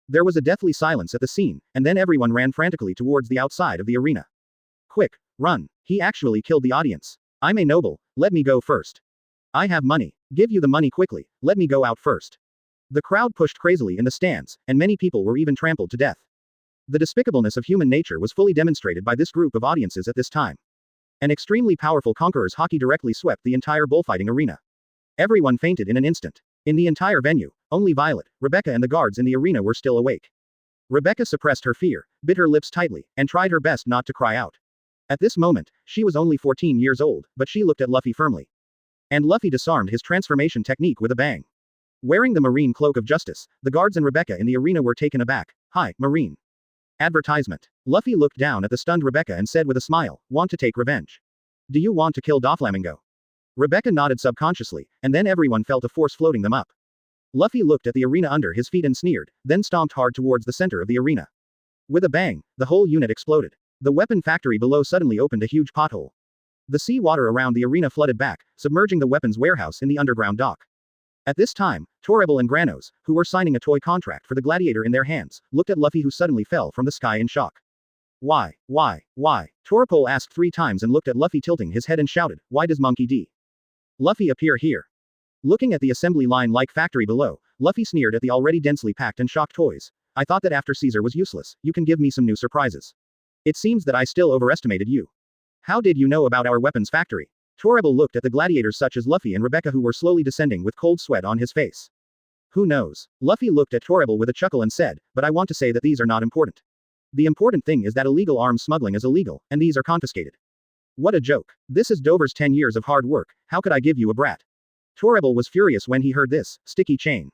There was a deathly silence at the scene, and then everyone ran frantically towards the outside of the arena. Quick, run. He actually killed the audience. I'm a noble, let me go first. I have money. Give you the money quickly, let me go out first. The crowd pushed crazily in the stands, and many people were even trampled to death. The despicableness of human nature was fully demonstrated by this group of audiences at this time. An extremely powerful conqueror's haki directly swept the entire bullfighting arena. Everyone fainted in an instant. In the entire venue, only Violet, Rebecca and the guards in the arena were still awake. Rebecca suppressed her fear, bit her lips tightly, and tried her best not to cry out. At this moment, she was only 14 years old, but she looked at Luffy firmly. And Luffy disarmed his transformation technique with a bang. Wearing the marine cloak of justice, the guards and Rebecca in the arena were taken aback. Hi, Marine. Advertisement. Luffy looked down at the stunned Rebecca and said with a smile, want to take revenge? Do you want to kill Doflamingo? Rebecca nodded subconsciously, and then everyone felt a force floating them up. Luffy looked at the arena under his feet and sneered, then stomped hard towards the center of the arena. With a bang, the whole unit exploded. The weapon factory below suddenly opened a huge pothole. The sea water around the arena flooded back, submerging the weapons warehouse in the underground dock. At this time, Toribel and Granos, who were signing a toy contract for the gladiator in their hands, looked at Luffy who suddenly fell from the sky in shock. Why? Toripel asked 3 times and looked at Luffy tilting his head and shouted, why does Monkey D. Luffy appear here? Looking at the assembly line-like factory below, Luffy sneered at the already densely packed and shocked toys. I thought that after Caesar was useless, you can give me some new surprises. It seems that I still overestimated you. How did you know about our weapons factory? Toribel looked at the gladiators such as Luffy and Rebecca who were slowly descending with cold sweat on his face. Who knows? Luffy looked at Toribel with a chuckle and said, but I want to say that these are not important. The important thing is that illegal arms smuggling is illegal, and these are confiscated. What a joke. This is Dover's 10 years of hard work, how could I give you a brat? Toribel was furious when he heard this, sticky chain.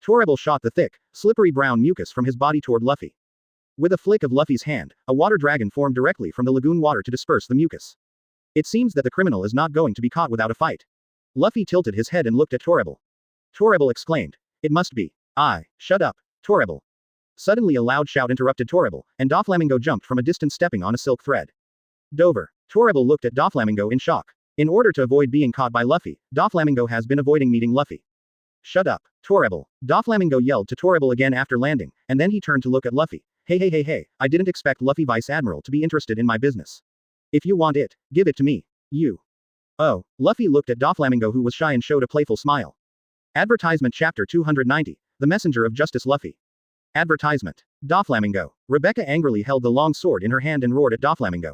Toribel shot the thick, slippery brown mucus from his body toward Luffy. With a flick of Luffy's hand, a water dragon formed directly from the lagoon water to disperse the mucus. It seems that the criminal is not going to be caught without a fight. Luffy tilted his head and looked at Toribel. Toribel exclaimed. It must be. Shut up, Toribel. Suddenly a loud shout interrupted Toribel, and Doflamingo jumped from a distance stepping on a silk thread. Dover. Toribel looked at Doflamingo in shock. In order to avoid being caught by Luffy, Doflamingo has been avoiding meeting Luffy. Shut up, Toribel. Doflamingo yelled to Toribel again after landing, and then he turned to look at Luffy. Hey, I didn't expect Luffy Vice Admiral to be interested in my business. If you want it, give it to me. You. Oh, Luffy looked at Doflamingo who was shy and showed a playful smile. Advertisement Chapter 290, The Messenger of Justice Luffy. Advertisement. Doflamingo. Rebecca angrily held the long sword in her hand and roared at Doflamingo.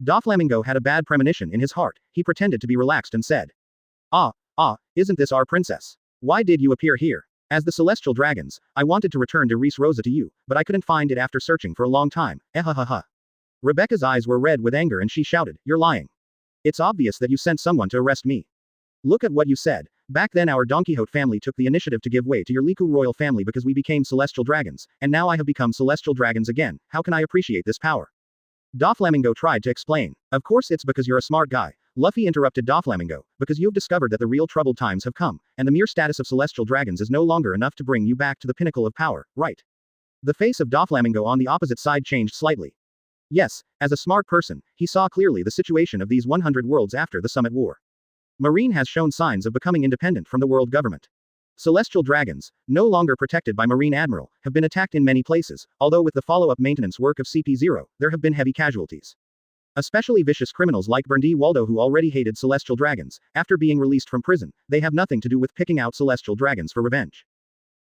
Doflamingo had a bad premonition in his heart, he pretended to be relaxed and said. Isn't this our princess? Why did you appear here? As the celestial dragons, I wanted to return De Res Rosa to you, but I couldn't find it after searching for a long time. Rebecca's eyes were red with anger and she shouted, you're lying. It's obvious that you sent someone to arrest me. Look at what you said. Back then our Don Quixote family took the initiative to give way to your Liku royal family because we became celestial dragons, and now I have become celestial dragons again, how can I appreciate this power? Doflamingo tried to explain. Of course it's because you're a smart guy. Luffy interrupted Doflamingo, because you've discovered that the real troubled times have come, and the mere status of celestial dragons is no longer enough to bring you back to the pinnacle of power, right? The face of Doflamingo on the opposite side changed slightly. Yes, as a smart person, he saw clearly the situation of these 100 worlds after the Summit War. Marine has shown signs of becoming independent from the world government. Celestial dragons, no longer protected by Marine Admiral, have been attacked in many places, although with the follow-up maintenance work of CP0, there have been heavy casualties. Especially vicious criminals like Berndi Waldo who already hated celestial dragons, after being released from prison, they have nothing to do with picking out celestial dragons for revenge.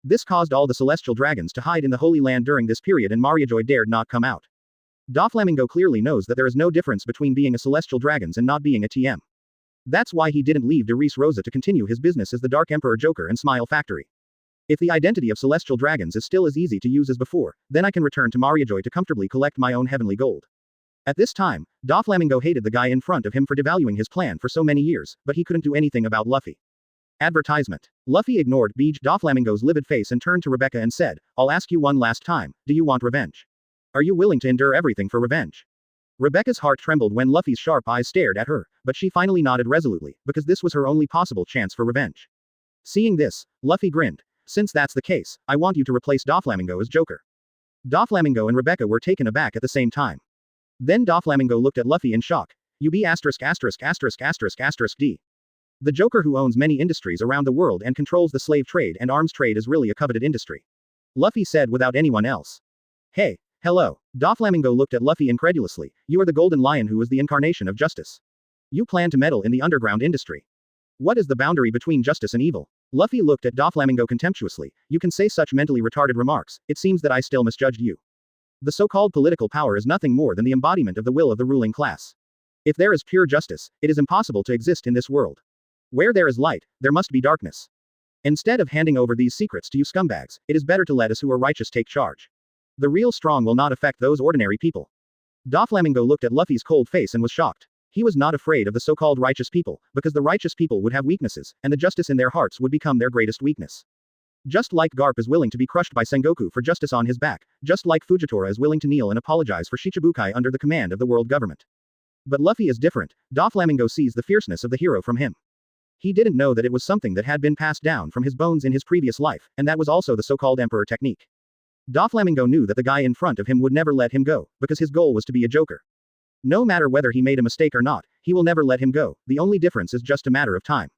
This caused all the celestial dragons to hide in the Holy Land during this period and Mariajoy dared not come out. Doflamingo clearly knows that there is no difference between being a celestial dragons and not being a TM. That's why he didn't leave De Res Rosa to continue his business as the Dark Emperor Joker and Smile Factory. If the identity of celestial dragons is still as easy to use as before, then I can return to Mariajoy to comfortably collect my own heavenly gold. At this time, Doflamingo hated the guy in front of him for devaluing his plan for so many years, but he couldn't do anything about Luffy. Advertisement. Luffy ignored Doflamingo's livid face and turned to Rebecca and said, I'll ask you one last time, do you want revenge? Are you willing to endure everything for revenge? Rebecca's heart trembled when Luffy's sharp eyes stared at her, but she finally nodded resolutely, because this was her only possible chance for revenge. Seeing this, Luffy grinned. Since that's the case, I want you to replace Doflamingo as Joker. Doflamingo and Rebecca were taken aback at the same time. Then Doflamingo looked at Luffy in shock. You be asterisk asterisk asterisk asterisk asterisk D. The Joker who owns many industries around the world and controls the slave trade and arms trade is really a coveted industry. Luffy said without anyone else. Hey, hello. Doflamingo looked at Luffy incredulously. You are the Golden Lion who is the incarnation of justice. You plan to meddle in the underground industry. What is the boundary between justice and evil? Luffy looked at Doflamingo contemptuously. You can say such mentally retarded remarks, it seems that I still misjudged you. The so-called political power is nothing more than the embodiment of the will of the ruling class. If there is pure justice, it is impossible to exist in this world. Where there is light, there must be darkness. Instead of handing over these secrets to you scumbags, it is better to let us who are righteous take charge. The real strong will not affect those ordinary people. Doflamingo looked at Luffy's cold face and was shocked. He was not afraid of the so-called righteous people, because the righteous people would have weaknesses, and the justice in their hearts would become their greatest weakness. Just like Garp is willing to be crushed by Sengoku for justice on his back, just like Fujitora is willing to kneel and apologize for Shichibukai under the command of the world government. But Luffy is different. Doflamingo sees the fierceness of the hero from him. He didn't know that it was something that had been passed down from his bones in his previous life, and that was also the so-called Emperor technique. Doflamingo knew that the guy in front of him would never let him go, because his goal was to be a Joker. No matter whether he made a mistake or not, he will never let him go, the only difference is just a matter of time.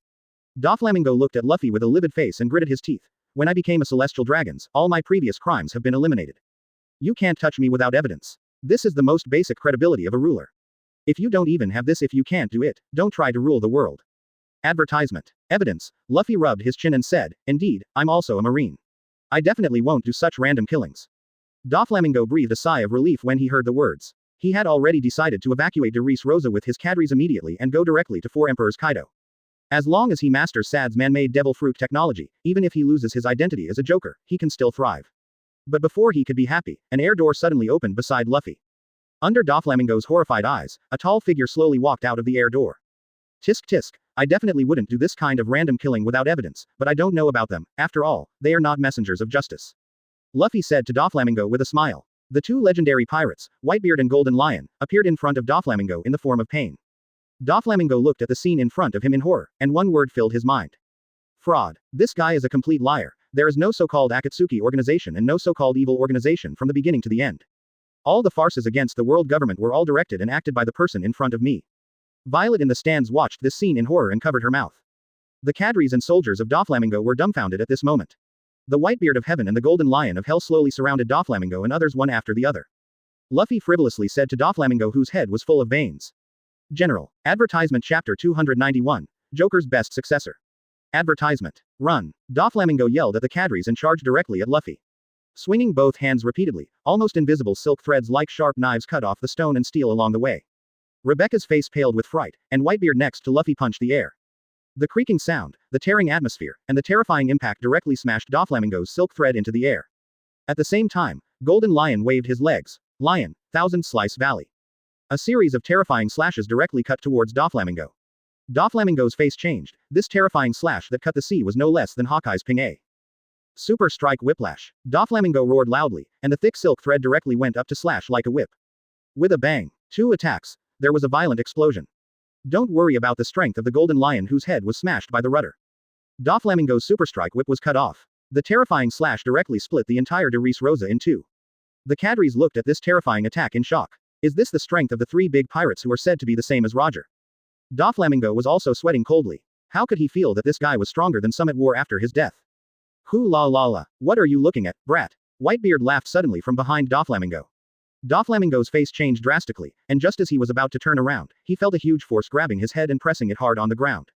Doflamingo looked at Luffy with a livid face and gritted his teeth. When I became a celestial dragon, all my previous crimes have been eliminated. You can't touch me without evidence. This is the most basic credibility of a ruler. If you don't even have this, if you can't do it, don't try to rule the world. Advertisement. Evidence. Luffy rubbed his chin and said, Indeed, I'm also a marine. I definitely won't do such random killings. Doflamingo breathed a sigh of relief when he heard the words. He had already decided to evacuate de Rosa with his cadres immediately and go directly to Four Emperors Kaido. As long as he masters Sad's man-made devil fruit technology, even if he loses his identity as a Joker, he can still thrive. But before he could be happy, an air door suddenly opened beside Luffy. Under Doflamingo's horrified eyes, a tall figure slowly walked out of the air door. Tisk tisk, I definitely wouldn't do this kind of random killing without evidence, but I don't know about them, after all, they are not messengers of justice. Luffy said to Doflamingo with a smile. The two legendary pirates, Whitebeard and Golden Lion, appeared in front of Doflamingo in the form of Pain. Doflamingo looked at the scene in front of him in horror, and one word filled his mind. Fraud. This guy is a complete liar. There is no so-called Akatsuki organization and no so-called evil organization from the beginning to the end. All the farces against the world government were all directed and acted by the person in front of me. Violet in the stands watched this scene in horror and covered her mouth. The cadres and soldiers of Doflamingo were dumbfounded at this moment. The Whitebeard of Heaven and the Golden Lion of Hell slowly surrounded Doflamingo and others one after the other. Luffy frivolously said to Doflamingo, whose head was full of veins. General. Advertisement Chapter 291. Joker's best successor. Advertisement. Run. Doflamingo yelled at the cadres and charged directly at Luffy. Swinging both hands repeatedly, almost invisible silk threads like sharp knives cut off the stone and steel along the way. Rebecca's face paled with fright, and Whitebeard next to Luffy punched the air. The creaking sound, the tearing atmosphere, and the terrifying impact directly smashed Doflamingo's silk thread into the air. At the same time, Golden Lion waved his legs. Lion, Thousand Slice Valley. A series of terrifying slashes directly cut towards Doflamingo. Doflamingo's face changed. This terrifying slash that cut the sea was no less than Hawkeye's Ping A. Super Strike Whiplash. Doflamingo roared loudly, and the thick silk thread directly went up to slash like a whip. With a bang. 2 attacks. There was a violent explosion. Don't worry about the strength of the Golden Lion whose head was smashed by the rudder. Doflamingo's Super Strike Whip was cut off. The terrifying slash directly split the entire de Rosa in two. The cadres looked at this terrifying attack in shock. Is this the strength of the 3 big pirates who are said to be the same as Roger? Doflamingo was also sweating coldly. How could he feel that this guy was stronger than some at war after his death? Hoo la la la, what are you looking at, brat? Whitebeard laughed suddenly from behind Doflamingo. Doflamingo's face changed drastically, and just as he was about to turn around, he felt a huge force grabbing his head and pressing it hard on the ground.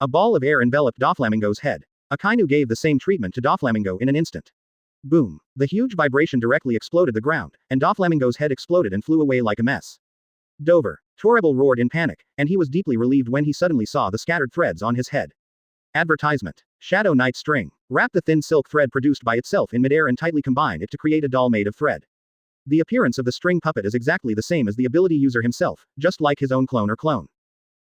A ball of air enveloped Doflamingo's head. Akainu gave the same treatment to Doflamingo in an instant. Boom. The huge vibration directly exploded the ground, and Doflamingo's head exploded and flew away like a mess. Dover. Toribel roared in panic, and he was deeply relieved when he suddenly saw the scattered threads on his head. Advertisement. Shadow Knight String. Wrap the thin silk thread produced by itself in midair and tightly combine it to create a doll made of thread. The appearance of the string puppet is exactly the same as the ability user himself, just like his own clone or clone.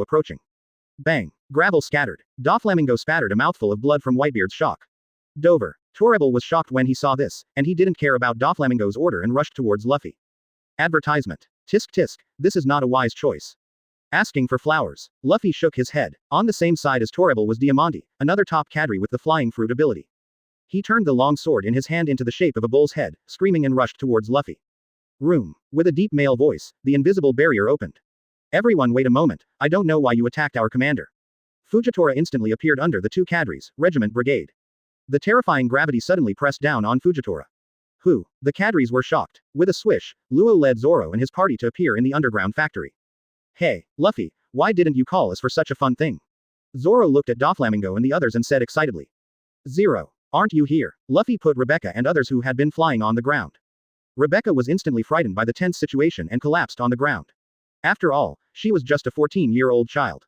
also approaching. Bang! Gravel scattered. Doflamingo spattered a mouthful of blood from Whitebeard's shock. Dover. Torrebel was shocked when he saw this, and he didn't care about Doflamingo's order and rushed towards Luffy. Advertisement. Tisk tisk, this is not a wise choice. Asking for flowers. Luffy shook his head. On the same side as Torrebel was Diamante, another top cadre with the flying fruit ability. He turned the long sword in his hand into the shape of a bull's head, screaming and rushed towards Luffy. Room. With a deep male voice, the invisible barrier opened. Everyone wait a moment, I don't know why you attacked our commander. Fujitora instantly appeared under the two cadres, Regiment Brigade. The terrifying gravity suddenly pressed down on Fujitora. Who? The cadres were shocked. With a swish, Luo led Zoro and his party to appear in the underground factory. Hey, Luffy, why didn't you call us for such a fun thing? Zoro looked at Doflamingo and the others and said excitedly. Zero. Aren't you here? Luffy put Rebecca and others who had been flying on the ground. Rebecca was instantly frightened by the tense situation and collapsed on the ground. After all, she was just a 14-year-old child.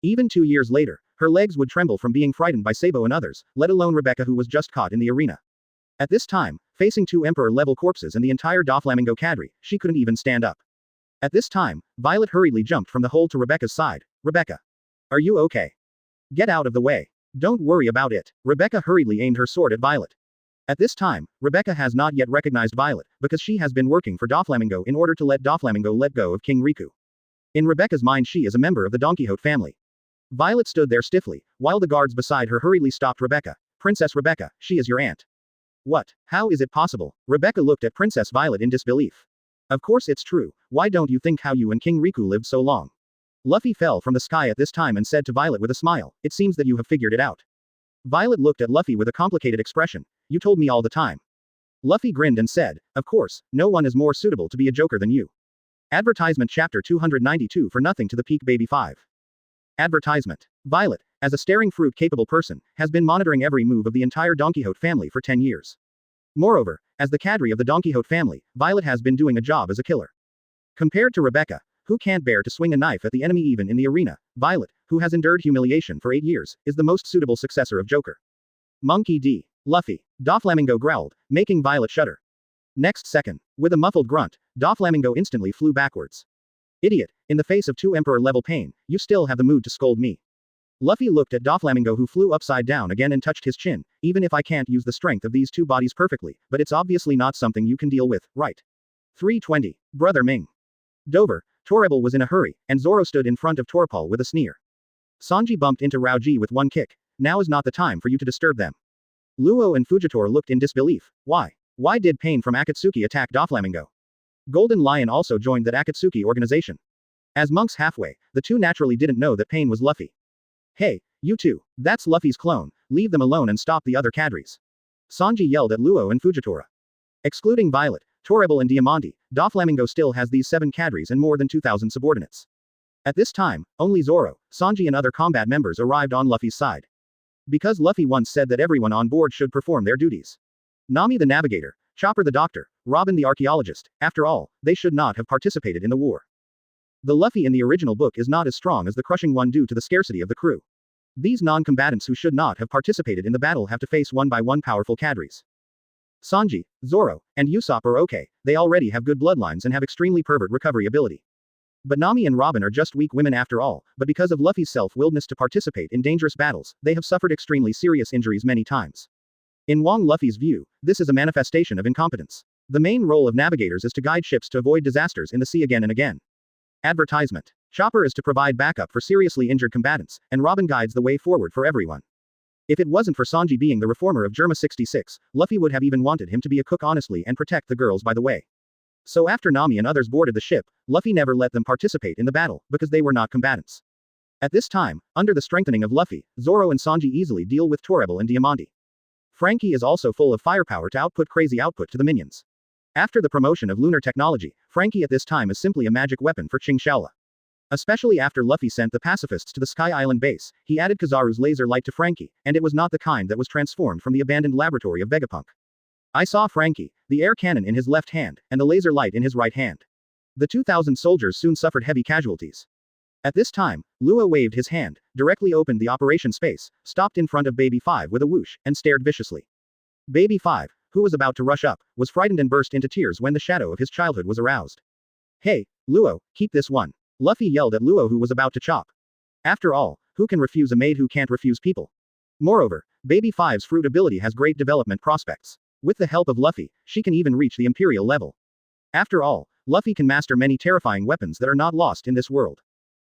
Even 2 years later, her legs would tremble from being frightened by Sabo and others, let alone Rebecca who was just caught in the arena. At this time, facing 2 Emperor-level corpses and the entire Doflamingo cadre, she couldn't even stand up. At this time, Violet hurriedly jumped from the hole to Rebecca's side. Rebecca. Are you okay? Get out of the way. Don't worry about it. Rebecca hurriedly aimed her sword at Violet. At this time, Rebecca has not yet recognized Violet, because she has been working for Doflamingo in order to let Doflamingo let go of King Riku. In Rebecca's mind she is a member of the Don Quixote family. Violet stood there stiffly, while the guards beside her hurriedly stopped Rebecca. Princess Rebecca, she is your aunt. What? How is it possible? Rebecca looked at Princess Violet in disbelief. Of course it's true, why don't you think how you and King Riku lived so long? Luffy fell from the sky at this time and said to Violet with a smile, it seems that you have figured it out. Violet looked at Luffy with a complicated expression. You told me all the time. Luffy grinned and said, of course, no one is more suitable to be a Joker than you. Advertisement chapter 292 for nothing to the peak baby 5. Advertisement. Violet, as a staring fruit-capable person, has been monitoring every move of the entire Don Quixote family for 10 years. Moreover, as the cadre of the Don Quixote family, Violet has been doing a job as a killer. Compared to Rebecca, who can't bear to swing a knife at the enemy even in the arena, Violet, who has endured humiliation for 8 years, is the most suitable successor of Joker. Monkey D. Luffy. Doflamingo growled, making Violet shudder. Next second, with a muffled grunt, Doflamingo instantly flew backwards. Idiot, in the face of 2 Emperor-level pain, you still have the mood to scold me. Luffy looked at Doflamingo who flew upside down again and touched his chin, even if I can't use the strength of these 2 bodies perfectly, but it's obviously not something you can deal with, right? 320. Brother Ming. Dover. Torrebel was in a hurry, and Zoro stood in front of Torpal with a sneer. Sanji bumped into Raoji with one kick. Now is not the time for you to disturb them. Luo and Fujitora looked in disbelief. Why? Why did Pain from Akatsuki attack Doflamingo? Golden Lion also joined that Akatsuki organization. As monks halfway, the two naturally didn't know that Pain was Luffy. Hey, you two, that's Luffy's clone, leave them alone and stop the other cadres. Sanji yelled at Luo and Fujitora. Excluding Violet, Torrebel and Diamante, Doflamingo still has these 7 cadres and more than 2,000 subordinates. At this time, only Zoro, Sanji and other combat members arrived on Luffy's side. Because Luffy once said that everyone on board should perform their duties. Nami the navigator, Chopper the doctor, Robin the archaeologist. After all, they should not have participated in the war. The Luffy in the original book is not as strong as the crushing one due to the scarcity of the crew. These non-combatants who should not have participated in the battle have to face one by one powerful cadres. Sanji, Zoro, and Usopp are okay, they already have good bloodlines and have extremely pervert recovery ability. But Nami and Robin are just weak women after all, but because of Luffy's self-willedness to participate in dangerous battles, they have suffered extremely serious injuries many times. In Wong Luffy's view, this is a manifestation of incompetence. The main role of navigators is to guide ships to avoid disasters in the sea again and again. Advertisement. Chopper is to provide backup for seriously injured combatants, and Robin guides the way forward for everyone. If it wasn't for Sanji being the reformer of Germa 66, Luffy would have even wanted him to be a cook honestly and protect the girls by the way. So after Nami and others boarded the ship, Luffy never let them participate in the battle, because they were not combatants. At this time, under the strengthening of Luffy, Zoro and Sanji easily deal with Torrebel and Diamante. Franky is also full of firepower to output crazy output to the minions. After the promotion of lunar technology, Franky at this time is simply a magic weapon for Qing Shaola. Especially after Luffy sent the pacifists to the Sky Island base, he added Kizaru's laser light to Franky, and it was not the kind that was transformed from the abandoned laboratory of Vegapunk. I saw Franky, the air cannon in his left hand, and the laser light in his right hand. The 2,000 soldiers soon suffered heavy casualties. At this time, Lua waved his hand, directly opened the operation space, stopped in front of Baby 5 with a whoosh, and stared viciously. Baby 5, who was about to rush up, was frightened and burst into tears when the shadow of his childhood was aroused. Hey, Luo, keep this one. Luffy yelled at Luo who was about to chop. After all, who can refuse a maid who can't refuse people? Moreover, Baby 5's fruit ability has great development prospects. With the help of Luffy, she can even reach the Imperial level. After all, Luffy can master many terrifying weapons that are not lost in this world.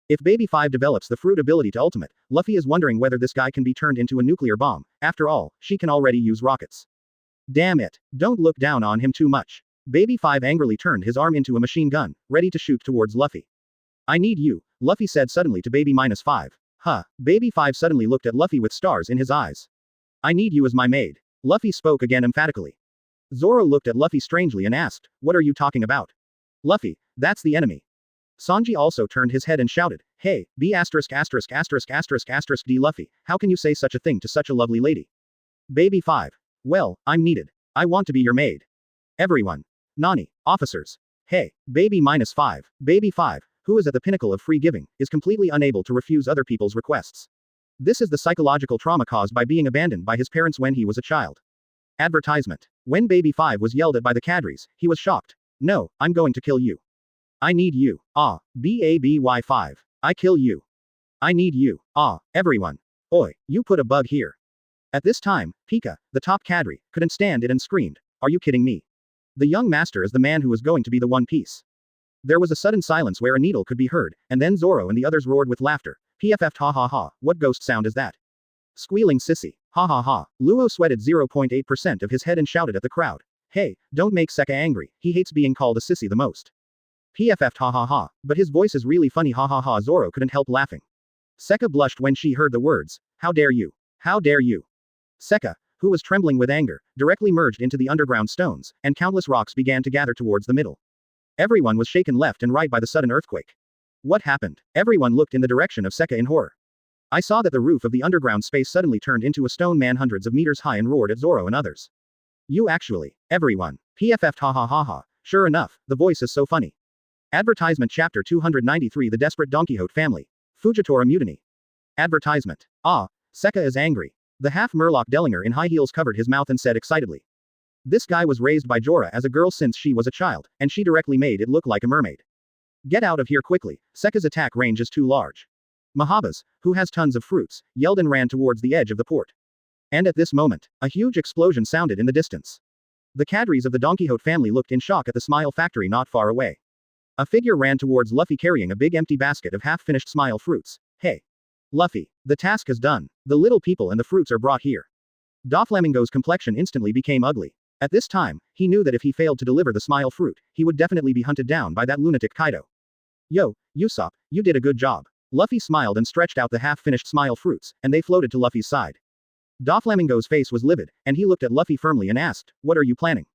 If Baby 5 develops the fruit ability to ultimate, Luffy is wondering whether this guy can be turned into a nuclear bomb. After all, she can already use rockets. Damn it, don't look down on him too much. Baby 5 angrily turned his arm into a machine gun, ready to shoot towards Luffy. I need you, Luffy said suddenly to Baby -5. Huh, Baby 5 suddenly looked at Luffy with stars in his eyes. I need you as my maid. Luffy spoke again emphatically. Zoro looked at Luffy strangely and asked, what are you talking about? Luffy, that's the enemy. Sanji also turned his head and shouted, hey, B************* D Luffy, how can you say such a thing to such a lovely lady? Baby 5. Well, I'm needed. I want to be your maid. Everyone. Nani, officers. Hey, Baby -5. Baby 5, who is at the pinnacle of free giving, is completely unable to refuse other people's requests. This is the psychological trauma caused by being abandoned by his parents when he was a child. Advertisement. When Baby 5 was yelled at by the cadres, he was shocked. No, I'm going to kill you. I need you. Ah, BABY5. I kill you. I need you. Ah, everyone. Oi, you put a bug here. At this time, Pika, the top cadre, couldn't stand it and screamed, are you kidding me? The young master is the man who was going to be the One Piece. There was a sudden silence where a needle could be heard, and then Zoro and the others roared with laughter. PFF ha ha ha, what ghost sound is that? Squealing sissy. Ha ha ha. Luo sweated 0.8% of his head and shouted at the crowd. Hey, don't make Sekka angry, he hates being called a sissy the most. PFF ha ha ha, but his voice is really funny ha ha ha. Zoro couldn't help laughing. Sekka blushed when she heard the words, how dare you? How dare you? Sekka, who was trembling with anger, directly merged into the underground stones, and countless rocks began to gather towards the middle. Everyone was shaken left and right by the sudden earthquake. What happened? Everyone looked in the direction of Sekka in horror. I saw that the roof of the underground space suddenly turned into a stone man hundreds of meters high and roared at Zoro and others. You actually. Everyone. PFF ha ha ha ha. Sure enough, the voice is so funny. Advertisement Chapter 293 The Desperate Don Quixote Family. Fujitora Mutiny. Advertisement. Ah, Sekka is angry. The half-Murloc Dellinger in high heels covered his mouth and said excitedly. This guy was raised by Jorah as a girl since she was a child, and she directly made it look like a mermaid. Get out of here quickly, Sekka's attack range is too large. Mahabas, who has tons of fruits, yelled and ran towards the edge of the port. And at this moment, a huge explosion sounded in the distance. The cadres of the Don Quixote family looked in shock at the Smile factory not far away. A figure ran towards Luffy carrying a big empty basket of half-finished Smile fruits. Hey. Luffy, the task is done. The little people and the fruits are brought here. Doflamingo's complexion instantly became ugly. At this time, he knew that if he failed to deliver the Smile fruit, he would definitely be hunted down by that lunatic Kaido. Yo, Usopp, you did a good job. Luffy smiled and stretched out the half-finished Smile fruits, and they floated to Luffy's side. Doflamingo's face was livid, and he looked at Luffy firmly and asked, what are you planning?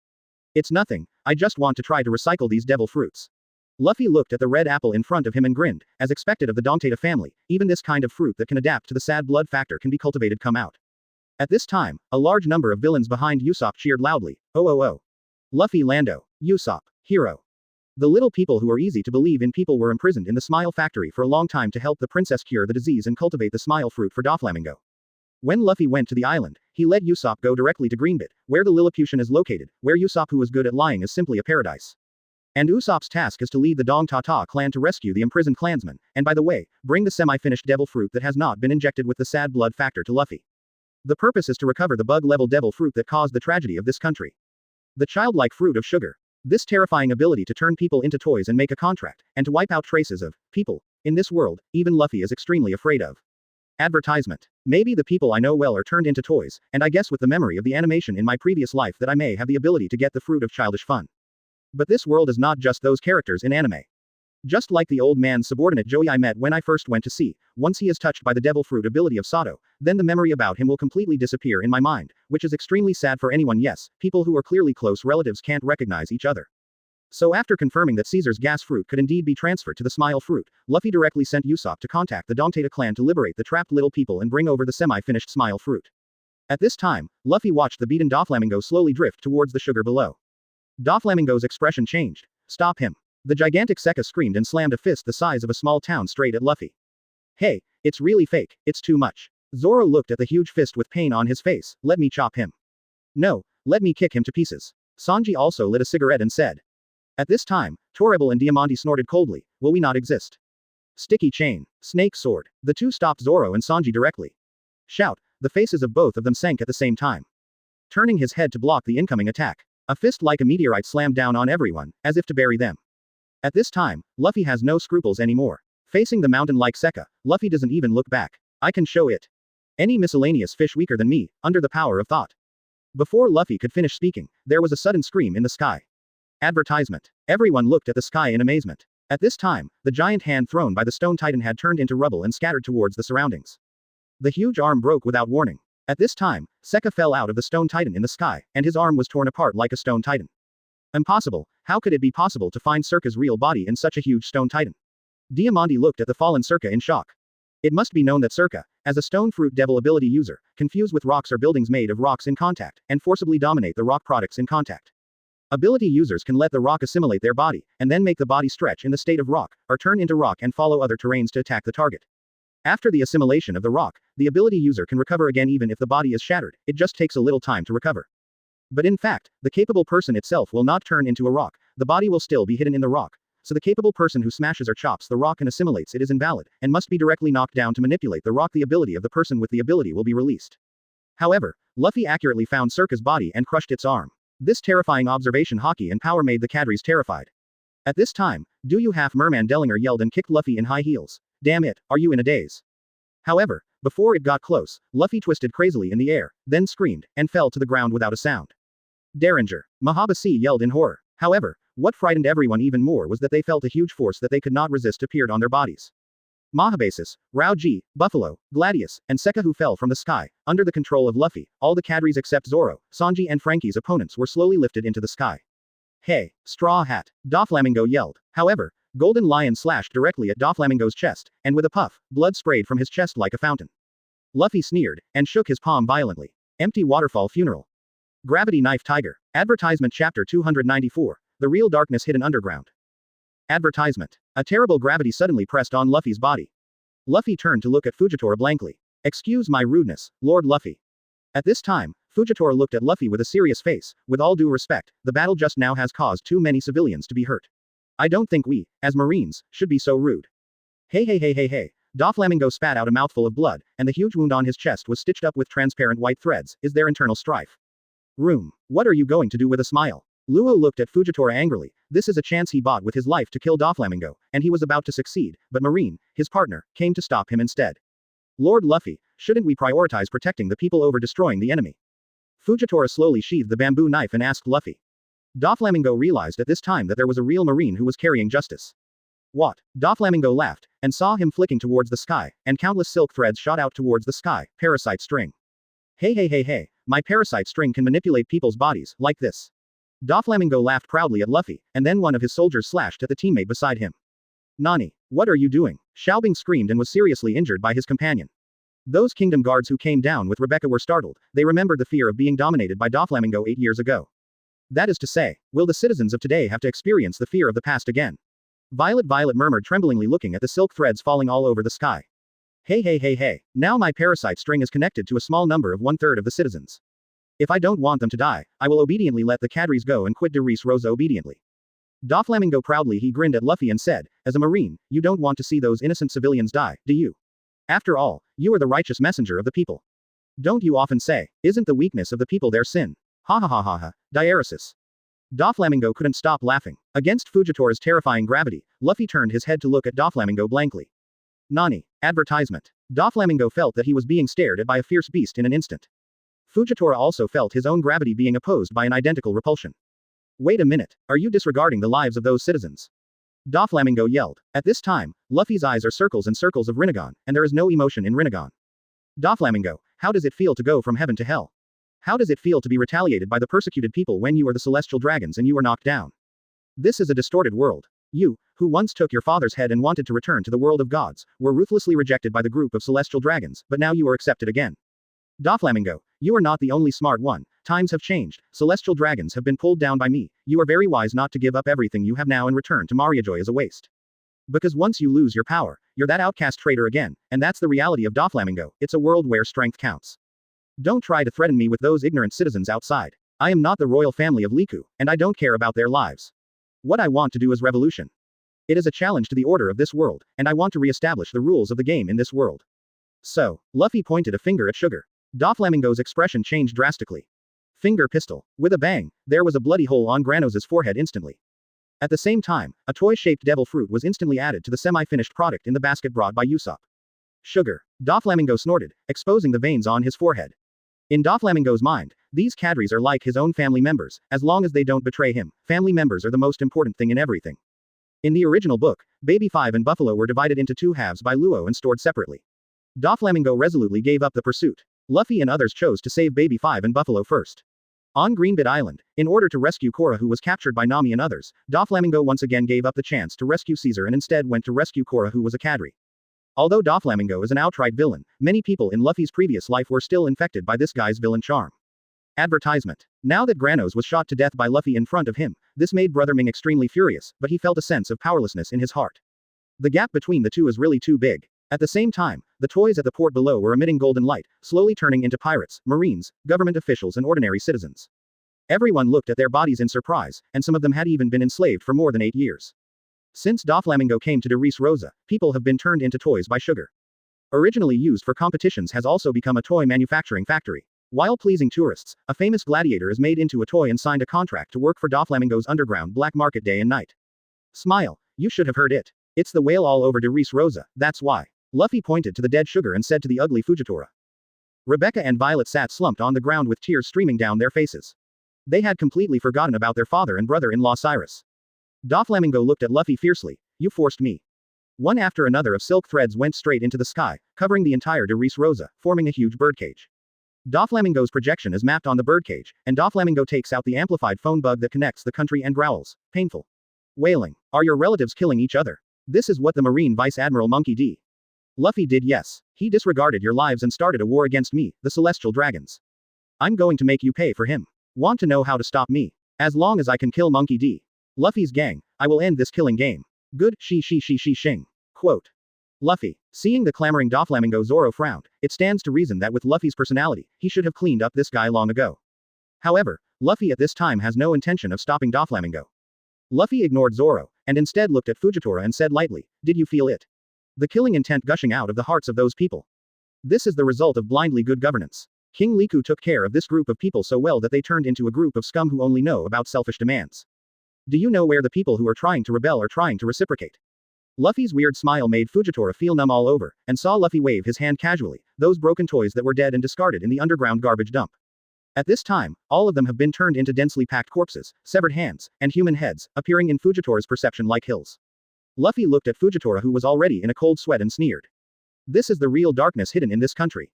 It's nothing, I just want to try to recycle these devil fruits. Luffy looked at the red apple in front of him and grinned, as expected of the Dongtata family, even this kind of fruit that can adapt to the sad blood factor can be cultivated come out. At this time, a large number of villains behind Usopp cheered loudly, oh oh oh. Luffy Lando, Usopp. Hero. The little people who are easy to believe in people were imprisoned in the Smile Factory for a long time to help the princess cure the disease and cultivate the smile fruit for Doflamingo. When Luffy went to the island, he let Usopp go directly to Greenbit, where the Lilliputian is located, where Usopp, who is good at lying, is simply a paradise. And Usopp's task is to lead the Dong Tata clan to rescue the imprisoned clansmen, and by the way, bring the semi-finished devil fruit that has not been injected with the sad blood factor to Luffy. The purpose is to recover the bug-level devil fruit that caused the tragedy of this country. The childlike fruit of sugar. This terrifying ability to turn people into toys and make a contract, and to wipe out traces of people in this world, even Luffy is extremely afraid of. Advertisement. Maybe the people I know well are turned into toys, and I guess with the memory of the animation in my previous life that I may have the ability to get the fruit of childish fun. But this world is not just those characters in anime. Just like the old man's subordinate Joey I met when I first went to sea, once he is touched by the devil fruit ability of Sato, then the memory about him will completely disappear in my mind, which is extremely sad for anyone. Yes, people who are clearly close relatives can't recognize each other. So after confirming that Caesar's gas fruit could indeed be transferred to the smile fruit, Luffy directly sent Usopp to contact the Dongtata clan to liberate the trapped little people and bring over the semi-finished smile fruit. At this time, Luffy watched the beaten Doflamingo slowly drift towards the sugar below. Doflamingo's expression changed. Stop him. The gigantic Sekka screamed and slammed a fist the size of a small town straight at Luffy. Hey, it's really fake, it's too much. Zoro looked at the huge fist with pain on his face. Let me chop him. No, let me kick him to pieces. Sanji also lit a cigarette and said. At this time, Toribel and Diamante snorted coldly. Will we not exist? Sticky chain. Snake sword. The two stopped Zoro and Sanji directly. Shout. The faces of both of them sank at the same time. Turning his head to block the incoming attack. A fist like a meteorite slammed down on everyone, as if to bury them. At this time, Luffy has no scruples anymore. Facing the mountain like Sekka, Luffy doesn't even look back. I can show it. Any miscellaneous fish weaker than me, under the power of thought. Before Luffy could finish speaking, there was a sudden scream in the sky. Advertisement. Everyone looked at the sky in amazement. At this time, the giant hand thrown by the stone titan had turned into rubble and scattered towards the surroundings. The huge arm broke without warning. At this time, Sekka fell out of the stone titan in the sky, and his arm was torn apart like a stone titan. Impossible. How could it be possible to find Circa's real body in such a huge stone titan? Diamante looked at the fallen Circa in shock. It must be known that Circa, as a stone fruit devil ability user, can fuse with rocks or buildings made of rocks in contact, and forcibly dominate the rock products in contact. Ability users can let the rock assimilate their body, and then make the body stretch in the state of rock, or turn into rock and follow other terrains to attack the target. After the assimilation of the rock, the ability user can recover again even if the body is shattered, it just takes a little time to recover. But in fact, the capable person itself will not turn into a rock, the body will still be hidden in the rock, so the capable person who smashes or chops the rock and assimilates it is invalid, and must be directly knocked down to manipulate the rock. The ability of the person with the ability will be released. However, Luffy accurately found Circa's body and crushed its arm. This terrifying observation hockey and power made the cadres terrified. At this time, Do You Half Merman Dellinger yelled and kicked Luffy in high heels. Damn it, are you in a daze? However, before it got close, Luffy twisted crazily in the air, then screamed, and fell to the ground without a sound. Derringer. Mahabasi yelled in horror. However, what frightened everyone even more was that they felt a huge force that they could not resist appeared on their bodies. Mahabasis, Rao-ji, Buffalo, Gladius, and Sekka, who fell from the sky, under the control of Luffy, all the cadres except Zoro, Sanji and Frankie's opponents were slowly lifted into the sky. Hey, Straw Hat, Doflamingo yelled. However, Golden Lion slashed directly at Doflamingo's chest, and with a puff, blood sprayed from his chest like a fountain. Luffy sneered, and shook his palm violently. Empty waterfall funeral. Gravity Knife Tiger. Advertisement Chapter 294. The Real Darkness Hidden Underground. Advertisement. A terrible gravity suddenly pressed on Luffy's body. Luffy turned to look at Fujitora blankly. Excuse my rudeness, Lord Luffy. At this time, Fujitora looked at Luffy with a serious face. With all due respect, the battle just now has caused too many civilians to be hurt. I don't think we, as Marines, should be so rude. Hey. Doflamingo spat out a mouthful of blood, and the huge wound on his chest was stitched up with transparent white threads. Is there internal strife? Room. What are you going to do with a smile? Luo looked at Fujitora angrily. This is a chance he bought with his life to kill Doflamingo, and he was about to succeed, but Marine, his partner, came to stop him instead. Lord Luffy, shouldn't we prioritize protecting the people over destroying the enemy? Fujitora slowly sheathed the bamboo knife and asked Luffy. Doflamingo realized at this time that there was a real Marine who was carrying justice. What? Doflamingo laughed, and saw him flicking towards the sky, and countless silk threads shot out towards the sky. Parasite string. Hey, my parasite string can manipulate people's bodies, like this. Doflamingo laughed proudly at Luffy, and then one of his soldiers slashed at the teammate beside him. Nani, what are you doing? Xiaobing screamed and was seriously injured by his companion. Those kingdom guards who came down with Rebecca were startled. They remembered the fear of being dominated by Doflamingo 8 years ago. That is to say, will the citizens of today have to experience the fear of the past again? Violet murmured tremblingly, looking at the silk threads falling all over the sky. Hey. Now my parasite string is connected to a small number of 1/3 of the citizens. If I don't want them to die, I will obediently let the cadres go and quit de Res Rosa obediently. Doflamingo proudly he grinned at Luffy and said, as a marine, you don't want to see those innocent civilians die, do you? After all, you are the righteous messenger of the people. Don't you often say, isn't the weakness of the people their sin? Ha, diaresis. Doflamingo couldn't stop laughing. Against Fujitora's terrifying gravity, Luffy turned his head to look at Doflamingo blankly. Nani? Advertisement. Doflamingo felt that he was being stared at by a fierce beast in an instant. Fujitora also felt his own gravity being opposed by an identical repulsion. Wait a minute, are you disregarding the lives of those citizens? Doflamingo yelled. At this time, Luffy's eyes are circles and circles of Rinnegan, and there is no emotion in Rinnegan. Doflamingo, how does it feel to go from heaven to hell? How does it feel to be retaliated by the persecuted people when you are the celestial dragons and you are knocked down? This is a distorted world. You, who once took your father's head and wanted to return to the world of gods, were ruthlessly rejected by the group of celestial dragons, but now you are accepted again. Doflamingo, you are not the only smart one. Times have changed, celestial dragons have been pulled down by me, you are very wise not to give up everything you have now and return to Mariajoy as a waste. Because once you lose your power, you're that outcast traitor again, and that's the reality of Doflamingo, it's a world where strength counts. Don't try to threaten me with those ignorant citizens outside. I am not the royal family of Liku, and I don't care about their lives. What I want to do is revolution. It is a challenge to the order of this world, and I want to re-establish the rules of the game in this world. So, Luffy pointed a finger at Sugar. Doflamingo's expression changed drastically. Finger pistol. With a bang, there was a bloody hole on Granos's forehead instantly. At the same time, a toy-shaped devil fruit was instantly added to the semi-finished product in the basket brought by Usopp. Sugar. Doflamingo snorted, exposing the veins on his forehead. In Doflamingo's mind, these cadres are like his own family members, as long as they don't betray him, family members are the most important thing in everything. In the original book, Baby 5 and Buffalo were divided into two halves by Luo and stored separately. Doflamingo resolutely gave up the pursuit. Luffy and others chose to save Baby 5 and Buffalo first. On Greenbit Island, in order to rescue Korra, who was captured by Nami and others, Doflamingo once again gave up the chance to rescue Caesar and instead went to rescue Korra, who was a cadre. Although Doflamingo is an outright villain, many people in Luffy's previous life were still infected by this guy's villain charm. Advertisement. Now that Granos was shot to death by Luffy in front of him, this made Brother Ming extremely furious, but he felt a sense of powerlessness in his heart. The gap between the two is really too big. At the same time, the toys at the port below were emitting golden light, slowly turning into pirates, marines, government officials and ordinary citizens. Everyone looked at their bodies in surprise, and some of them had even been enslaved for more than 8 years. Since Doflamingo came to de Res Rosa, people have been turned into toys by Sugar. Originally used for competitions, has also become a toy manufacturing factory. While pleasing tourists, a famous gladiator is made into a toy and signed a contract to work for Doflamingo's underground black market day and night. Smile, you should have heard it. It's the whale all over de Res Rosa, that's why. Luffy pointed to the dead Sugar and said to the ugly Fujitora. Rebecca and Violet sat slumped on the ground with tears streaming down their faces. They had completely forgotten about their father and brother-in-law Cyrus. Doflamingo looked at Luffy fiercely. You forced me. One after another of silk threads went straight into the sky, covering the entire de Res Rosa, forming a huge birdcage. Doflamingo's projection is mapped on the birdcage, and Doflamingo takes out the amplified phone bug that connects the country and growls. Painful. Wailing. Are your relatives killing each other? This is what the Marine Vice Admiral Monkey D. Luffy did, yes. He disregarded your lives and started a war against me, the Celestial Dragons. I'm going to make you pay for him. Want to know how to stop me? As long as I can kill Monkey D. Luffy's gang, I will end this killing game. Good, shing. Quote. Luffy. Seeing the clamoring Doflamingo, Zoro frowned. It stands to reason that with Luffy's personality, he should have cleaned up this guy long ago. However, Luffy at this time has no intention of stopping Doflamingo. Luffy ignored Zoro, and instead looked at Fujitora and said lightly, did you feel it? The killing intent gushing out of the hearts of those people. This is the result of blindly good governance. King Liku took care of this group of people so well that they turned into a group of scum who only know about selfish demands. Do you know where the people who are trying to rebel are trying to reciprocate? Luffy's weird smile made Fujitora feel numb all over, and saw Luffy wave his hand casually, those broken toys that were dead and discarded in the underground garbage dump. At this time, all of them have been turned into densely packed corpses, severed hands, and human heads, appearing in Fujitora's perception like hills. Luffy looked at Fujitora, who was already in a cold sweat, and sneered. This is the real darkness hidden in this country.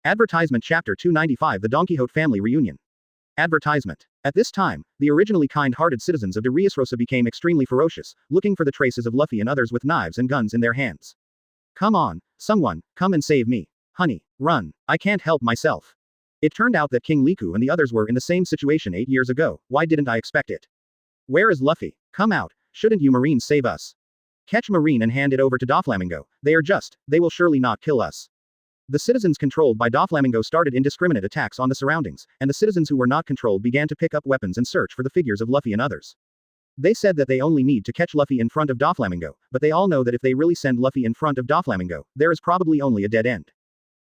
Advertisement Chapter 295 The Don Quixote Family Reunion. Advertisement. At this time, the originally kind-hearted citizens of de Res Rosa became extremely ferocious, looking for the traces of Luffy and others with knives and guns in their hands. Come on, someone, come and save me. Honey, run, I can't help myself. It turned out that King Liku and the others were in the same situation 8 years ago. Why didn't I expect it? Where is Luffy? Come out. Shouldn't you Marines save us? Catch Marine and hand it over to Doflamingo. They will surely not kill us. The citizens controlled by Doflamingo started indiscriminate attacks on the surroundings, and the citizens who were not controlled began to pick up weapons and search for the figures of Luffy and others. They said that they only need to catch Luffy in front of Doflamingo, but they all know that if they really send Luffy in front of Doflamingo, there is probably only a dead end.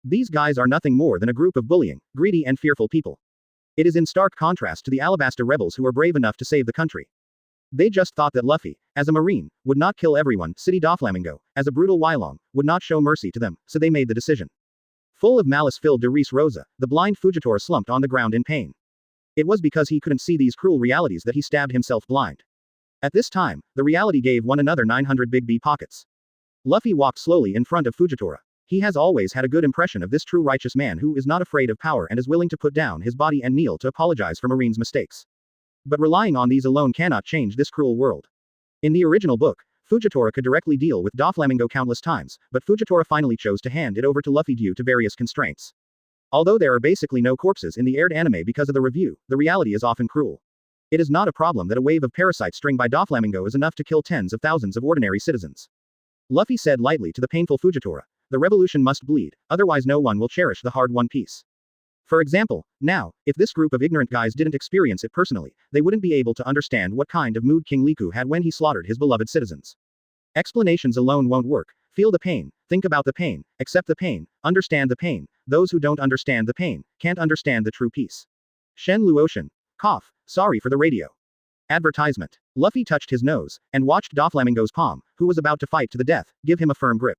These guys are nothing more than a group of bullying, greedy and fearful people. It is in stark contrast to the Alabasta rebels who were brave enough to save the country. They just thought that Luffy, as a marine, would not kill everyone. City Doflamingo, as a brutal Wylong, would not show mercy to them, so they made the decision. Full of malice-filled de Reese Rosa, the blind Fujitora slumped on the ground in pain. It was because he couldn't see these cruel realities that he stabbed himself blind. At this time, the reality gave one another 900 big B pockets. Luffy walked slowly in front of Fujitora. He has always had a good impression of this true righteous man who is not afraid of power and is willing to put down his body and kneel to apologize for Marine's mistakes. But relying on these alone cannot change this cruel world. In the original book, Fujitora could directly deal with Doflamingo countless times, but Fujitora finally chose to hand it over to Luffy due to various constraints. Although there are basically no corpses in the aired anime because of the review, the reality is often cruel. It is not a problem that a wave of parasite string by Doflamingo is enough to kill tens of thousands of ordinary citizens. Luffy said lightly to the painful Fujitora, the revolution must bleed, otherwise no one will cherish the hard-won peace. For example, now, if this group of ignorant guys didn't experience it personally, they wouldn't be able to understand what kind of mood King Liku had when he slaughtered his beloved citizens. Explanations alone won't work. Feel the pain, think about the pain, accept the pain, understand the pain. Those who don't understand the pain can't understand the true peace. Shen Luotian. Cough, sorry for the radio. Advertisement. Luffy touched his nose, and watched Doflamingo's palm, who was about to fight to the death, give him a firm grip.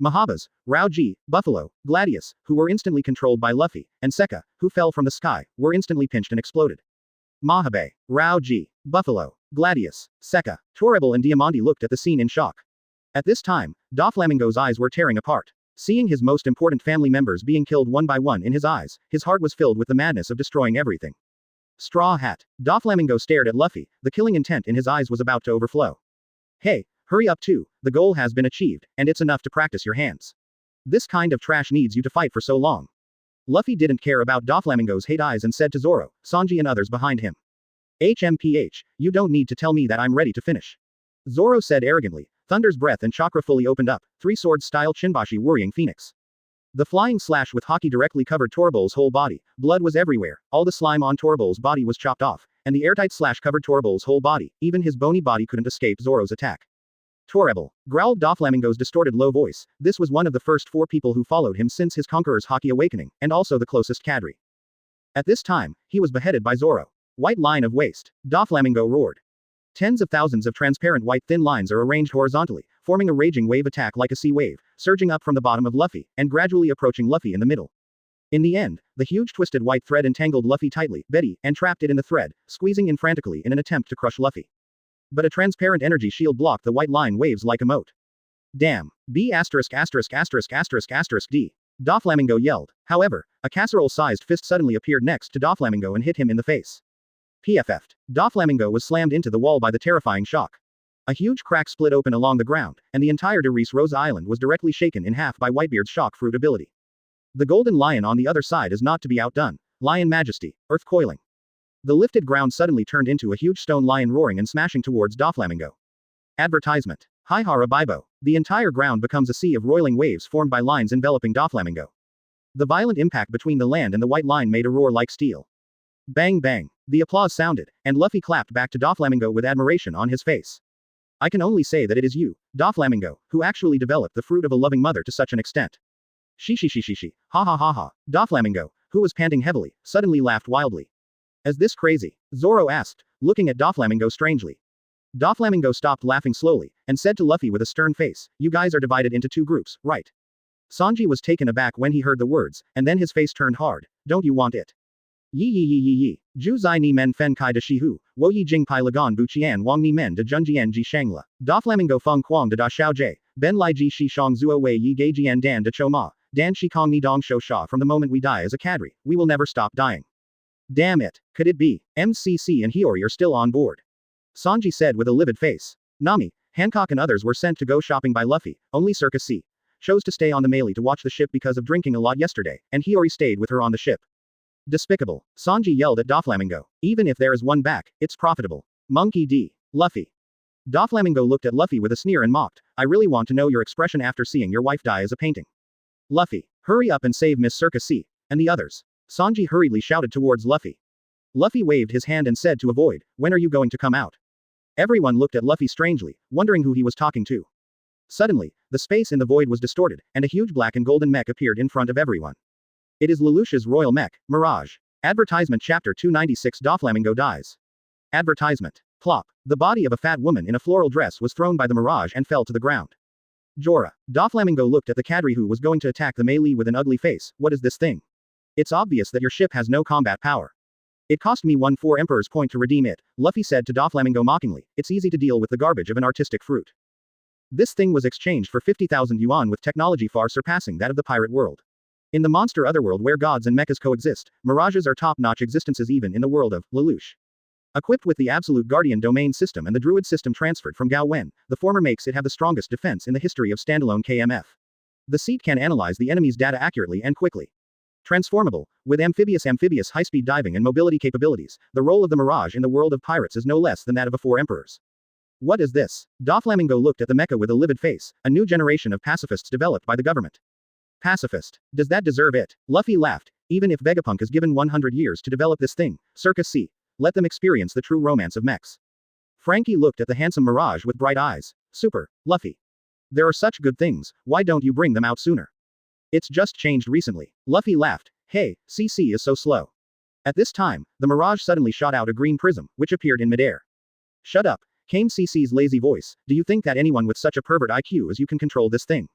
Mahabas, Rao-ji, Buffalo, Gladius, who were instantly controlled by Luffy, and Sekka, who fell from the sky, were instantly pinched and exploded. Mahabe, Rao-ji, Buffalo, Gladius, Sekka, Torrebel and Diamante looked at the scene in shock. At this time, Doflamingo's eyes were tearing apart. Seeing his most important family members being killed one by one in his eyes, his heart was filled with the madness of destroying everything. Straw Hat. Doflamingo stared at Luffy, the killing intent in his eyes was about to overflow. Hey, hurry up too, the goal has been achieved, and it's enough to practice your hands. This kind of trash needs you to fight for so long. Luffy didn't care about Doflamingo's hate eyes and said to Zoro, Sanji and others behind him. HMPH, you don't need to tell me that I'm ready to finish. Zoro said arrogantly, Thunder's breath and chakra fully opened up, three-sword-style Shinbashi worrying Phoenix. The flying slash with Haki directly covered Torbol's whole body, blood was everywhere, all the slime on Torbol's body was chopped off, and the airtight slash covered Torbol's whole body, even his bony body couldn't escape Zoro's attack. Torrebel, growled Doflamingo's distorted low voice, this was one of the first 4 people who followed him since his conqueror's Haki awakening, and also the closest cadre. At this time, he was beheaded by Zoro. White line of waste. Doflamingo roared. Tens of thousands of transparent white thin lines are arranged horizontally, forming a raging wave attack like a sea wave, surging up from the bottom of Luffy, and gradually approaching Luffy in the middle. In the end, the huge twisted white thread entangled Luffy tightly, and trapped it in the thread, squeezing in frantically in an attempt to crush Luffy. But a transparent energy shield blocked the white line waves like a moat. Damn. B******************. D. Doflamingo yelled. However, a casserole-sized fist suddenly appeared next to Doflamingo and hit him in the face. PFF'd. Doflamingo was slammed into the wall by the terrifying shock. A huge crack split open along the ground, and the entire de Reese Rosa Island was directly shaken in half by Whitebeard's shock fruit ability. The golden lion on the other side is not to be outdone. Lion majesty, earth coiling. The lifted ground suddenly turned into a huge stone lion roaring and smashing towards Doflamingo. Advertisement. Haihara Bibo. The entire ground becomes a sea of roiling waves formed by lines enveloping Doflamingo. The violent impact between the land and the white line made a roar like steel. Bang bang. The applause sounded, and Luffy clapped back to Doflamingo with admiration on his face. I can only say that it is you, Doflamingo, who actually developed the fruit of a loving mother to such an extent. Shi. Ha ha ha ha. Doflamingo, who was panting heavily, suddenly laughed wildly. Is this crazy? Zoro asked, looking at Doflamingo strangely. Doflamingo stopped laughing slowly, and said to Luffy with a stern face, you guys are divided into 2 groups, right? Sanji was taken aback when he heard the words, and then his face turned hard. Don't you want it? Yi. Ju zai ni men fen kai de shihu, wo yi jing pai lagan bu qian wang ni men de junjian ji shangla. Doflamingo feng quang de da xiao jie, ben lai ji shi shang zuo wei yi gai jian dan de cho ma, dan shi kong ni dong shou sha. From the moment we die as a cadre, we will never stop dying. Damn it, could it be? MCC and Hiyori are still on board. Sanji said with a livid face. Nami, Hancock and others were sent to go shopping by Luffy, only Circus C chose to stay on the Melee to watch the ship because of drinking a lot yesterday, and Hiyori stayed with her on the ship. Despicable. Sanji yelled at Doflamingo. Even if there is one back, it's profitable. Monkey D. Luffy. Doflamingo looked at Luffy with a sneer and mocked, I really want to know your expression after seeing your wife die as a painting. Luffy. Hurry up and save Miss Circus C. And the others. Sanji hurriedly shouted towards Luffy. Luffy waved his hand and said to avoid, when are you going to come out? Everyone looked at Luffy strangely, wondering who he was talking to. Suddenly, the space in the void was distorted, and a huge black and golden mech appeared in front of everyone. It is Lelouch's royal mech, Mirage. Advertisement Chapter 296 Doflamingo dies. Advertisement. Plop. The body of a fat woman in a floral dress was thrown by the Mirage and fell to the ground. Jorah. Doflamingo looked at the cadre who was going to attack the melee with an ugly face. What is this thing? It's obvious that your ship has no combat power. It cost me 4 Emperor's point to redeem it, Luffy said to Doflamingo mockingly. It's easy to deal with the garbage of an artistic fruit. This thing was exchanged for 50,000 yuan with technology far surpassing that of the pirate world. In the monster otherworld where gods and mechas coexist, mirages are top-notch existences even in the world of Lelouch. Equipped with the absolute guardian domain system and the druid system transferred from Gao Wen, the former makes it have the strongest defense in the history of standalone KMF. The seat can analyze the enemy's data accurately and quickly. Transformable, with amphibious high-speed diving and mobility capabilities, the role of the Mirage in the world of pirates is no less than that of a 4 Emperors. What is this? Doflamingo looked at the mecha with a livid face, a new generation of pacifists developed by the government. Pacifist. Does that deserve it? Luffy laughed. Even if Vegapunk is given 100 years to develop this thing, Circus C. Let them experience the true romance of mechs. Frankie looked at the handsome Mirage with bright eyes. Super, Luffy. There are such good things, why don't you bring them out sooner? It's just changed recently. Luffy laughed. Hey, CC is so slow. At this time, the Mirage suddenly shot out a green prism, which appeared in midair. Shut up, came CC's lazy voice. Do you think that anyone with such a pervert IQ as you can control this thing?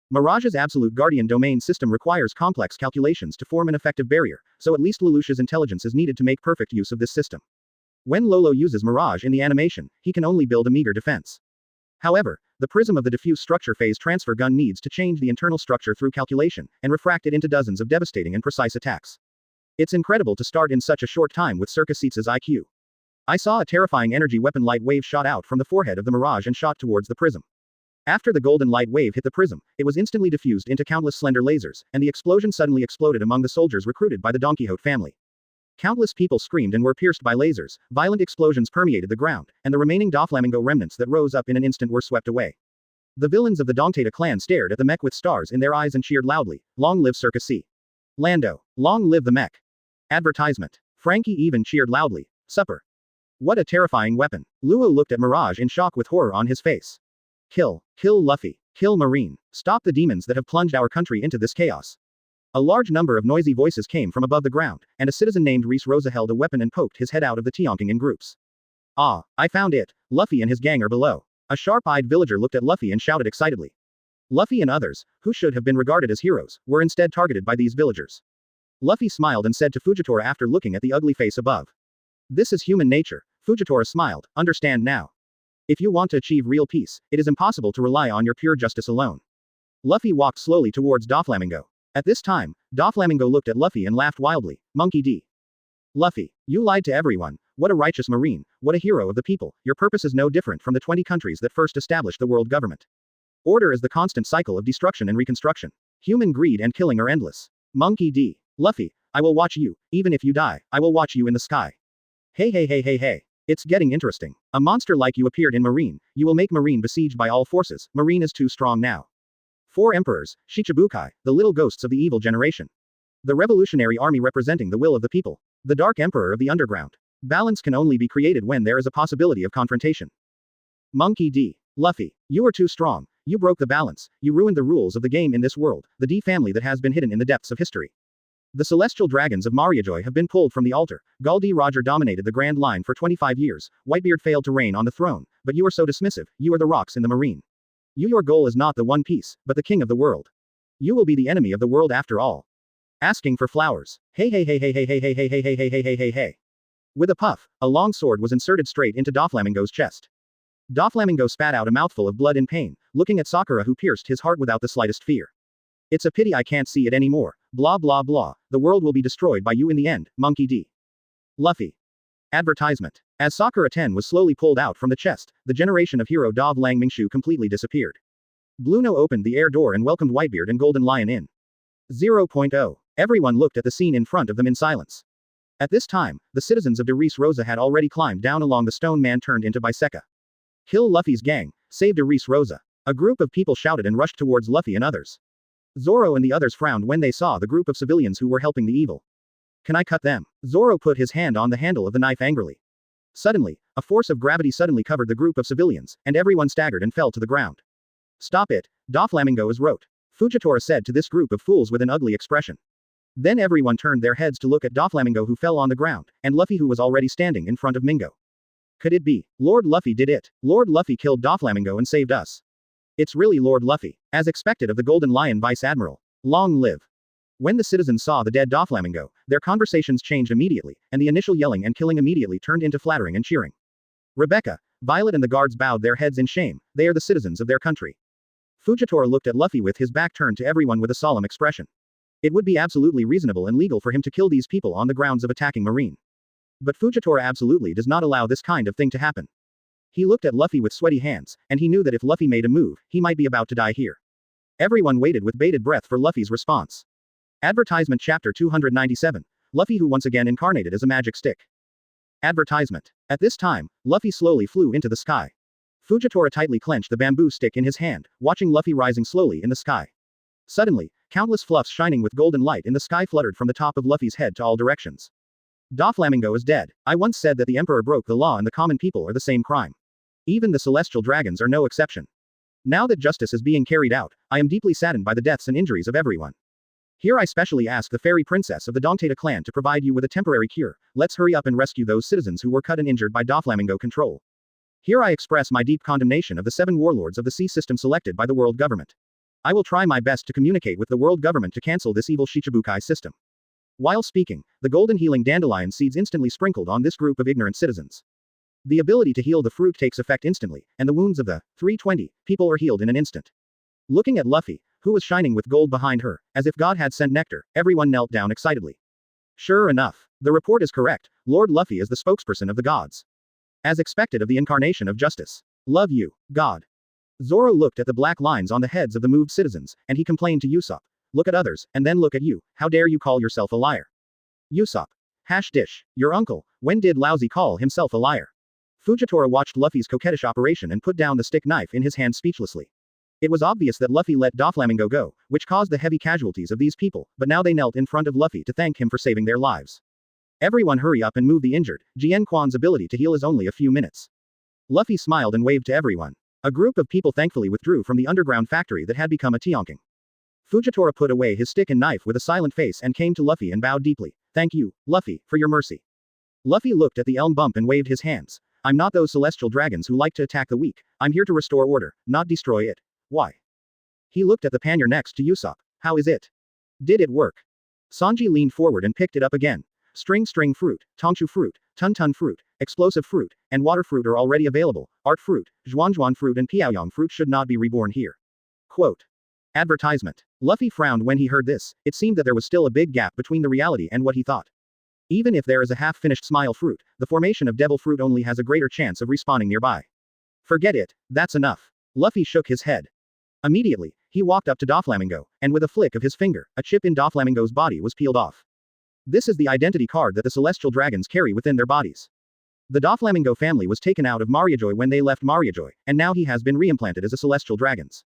Mirage's absolute guardian domain system requires complex calculations to form an effective barrier, so at least Lelouch's intelligence is needed to make perfect use of this system. When Lolo uses Mirage in the animation, he can only build a meager defense. However, the prism of the diffuse structure phase transfer gun needs to change the internal structure through calculation, and refract it into dozens of devastating and precise attacks. It's incredible to start in such a short time with Circus Seats' IQ. I saw a terrifying energy weapon light wave shot out from the forehead of the Mirage and shot towards the prism. After the golden light wave hit the prism, it was instantly diffused into countless slender lasers, and the explosion suddenly exploded among the soldiers recruited by the Don Quixote family. Countless people screamed and were pierced by lasers, violent explosions permeated the ground, and the remaining Doflamingo remnants that rose up in an instant were swept away. The villains of the Dongtata clan stared at the mech with stars in their eyes and cheered loudly, long live Circus C. Lando, long live the mech. Advertisement. Frankie even cheered loudly, supper. What a terrifying weapon. Luo looked at Mirage in shock with horror on his face. Kill Luffy, kill Marine, stop the demons that have plunged our country into this chaos. A large number of noisy voices came from above the ground, and a citizen named Reese Rosa held a weapon and poked his head out of the Tianking in groups. Ah, I found it, Luffy and his gang are below. A sharp-eyed villager looked at Luffy and shouted excitedly. Luffy and others, who should have been regarded as heroes, were instead targeted by these villagers. Luffy smiled and said to Fujitora after looking at the ugly face above. This is human nature, Fujitora smiled, understand now. If you want to achieve real peace, it is impossible to rely on your pure justice alone. Luffy walked slowly towards Doflamingo. At this time, Doflamingo looked at Luffy and laughed wildly. Monkey D. Luffy, you lied to everyone. What a righteous marine, what a hero of the people. Your purpose is no different from the 20 countries that first established the world government. Order is the constant cycle of destruction and reconstruction. Human greed and killing are endless. Monkey D. Luffy, I will watch you, even if you die, I will watch you in the sky. Hey. It's getting interesting. A monster like you appeared in Marine, you will make Marine besieged by all forces, Marine is too strong now. 4 Emperors, Shichibukai, the little ghosts of the evil generation. The revolutionary army representing the will of the people. The Dark Emperor of the underground. Balance can only be created when there is a possibility of confrontation. Monkey D. Luffy, you are too strong, you broke the balance, you ruined the rules of the game in this world, the D family that has been hidden in the depths of history. The celestial dragons of Mariajoy have been pulled from the altar. Gul D. Roger dominated the Grand Line for 25 years, Whitebeard failed to reign on the throne, but you are so dismissive, you are the rocks in the marine. Your goal is not the One Piece, but the king of the world. You will be the enemy of the world after all. Asking for flowers. Hey. With a puff, a long sword was inserted straight into Doflamingo's chest. Doflamingo spat out a mouthful of blood in pain, looking at Sakura who pierced his heart without the slightest fear. It's a pity I can't see it anymore. Blah blah blah. The world will be destroyed by you in the end, Monkey D. Luffy. Advertisement. As Sakura 10 was slowly pulled out from the chest, the generation of hero Dov Lang Mingshu completely disappeared. Blueno opened the air door and welcomed Whitebeard and Golden Lion in. 0.0. Everyone looked at the scene in front of them in silence. At this time, the citizens of de Reis Rosa had already climbed down along the stone man turned into Biseka. Kill Luffy's gang, save de Reis Rosa. A group of people shouted and rushed towards Luffy and others. Zoro and the others frowned when they saw the group of civilians who were helping the evil. Can I cut them? Zoro put his hand on the handle of the knife angrily. Suddenly, a force of gravity suddenly covered the group of civilians, and everyone staggered and fell to the ground. Stop it, Doflamingo is wrote. Fujitora said to this group of fools with an ugly expression. Then everyone turned their heads to look at Doflamingo who fell on the ground, and Luffy who was already standing in front of Mingo. Could it be? Lord Luffy did it. Lord Luffy killed Doflamingo and saved us. It's really Lord Luffy, as expected of the Golden Lion Vice Admiral. Long live. When the citizens saw the dead Doflamingo, their conversations changed immediately, and the initial yelling and killing immediately turned into flattering and cheering. Rebecca, Violet and the guards bowed their heads in shame, they are the citizens of their country. Fujitora looked at Luffy with his back turned to everyone with a solemn expression. It would be absolutely reasonable and legal for him to kill these people on the grounds of attacking Marine. But Fujitora absolutely does not allow this kind of thing to happen. He looked at Luffy with sweaty hands, and he knew that if Luffy made a move, he might be about to die here. Everyone waited with bated breath for Luffy's response. Advertisement Chapter 297. Luffy who once again incarnated as a magic stick. Advertisement. At this time, Luffy slowly flew into the sky. Fujitora tightly clenched the bamboo stick in his hand, watching Luffy rising slowly in the sky. Suddenly, countless fluffs shining with golden light in the sky fluttered from the top of Luffy's head to all directions. Doflamingo is dead. I once said that the Emperor broke the law and the common people are the same crime. Even the celestial dragons are no exception. Now that justice is being carried out, I am deeply saddened by the deaths and injuries of everyone. Here I specially ask the fairy princess of the Dongtaita clan to provide you with a temporary cure. Let's hurry up and rescue those citizens who were cut and injured by Doflamingo control. Here I express my deep condemnation of the 7 warlords of the sea system selected by the world government. I will try my best to communicate with the world government to cancel this evil Shichibukai system. While speaking, the golden healing dandelion seeds instantly sprinkled on this group of ignorant citizens. The ability to heal the fruit takes effect instantly, and the wounds of the 320 people are healed in an instant. Looking at Luffy, who was shining with gold behind her, as if God had sent nectar, everyone knelt down excitedly. Sure enough, the report is correct, Lord Luffy is the spokesperson of the gods. As expected of the incarnation of justice. Love you, God. Zoro looked at the black lines on the heads of the moved citizens, and he complained to Usopp. Look at others, and then look at you, how dare you call yourself a liar? Usopp. Hash dish, your uncle, when did Lousy call himself a liar? Fujitora watched Luffy's coquettish operation and put down the stick knife in his hand speechlessly. It was obvious that Luffy let Doflamingo go, which caused the heavy casualties of these people, but now they knelt in front of Luffy to thank him for saving their lives. Everyone hurry up and move the injured, Jian Quan's ability to heal is only a few minutes. Luffy smiled and waved to everyone. A group of people thankfully withdrew from the underground factory that had become a Tianking. Fujitora put away his stick and knife with a silent face and came to Luffy and bowed deeply. Thank you, Luffy, for your mercy. Luffy looked at the elm bump and waved his hands. I'm not those celestial dragons who like to attack the weak. I'm here to restore order, not destroy it. Why? He looked at the pannier next to Usopp. How is it? Did it work? Sanji leaned forward and picked it up again. String fruit, Tongchu fruit, Tun fruit, explosive fruit, and water fruit are already available. Art fruit, Zhuan fruit and Piaoyang fruit should not be reborn here. Quote. Advertisement. Luffy frowned when he heard this. It seemed that there was still a big gap between the reality and what he thought. Even if there is a half-finished smile fruit, the formation of devil fruit only has a greater chance of respawning nearby. Forget it, that's enough. Luffy shook his head. Immediately, he walked up to Doflamingo, and with a flick of his finger, a chip in Doflamingo's body was peeled off. This is the identity card that the celestial dragons carry within their bodies. The Doflamingo family was taken out of Mariajoy when they left Mariajoy, and now he has been reimplanted as a celestial dragons.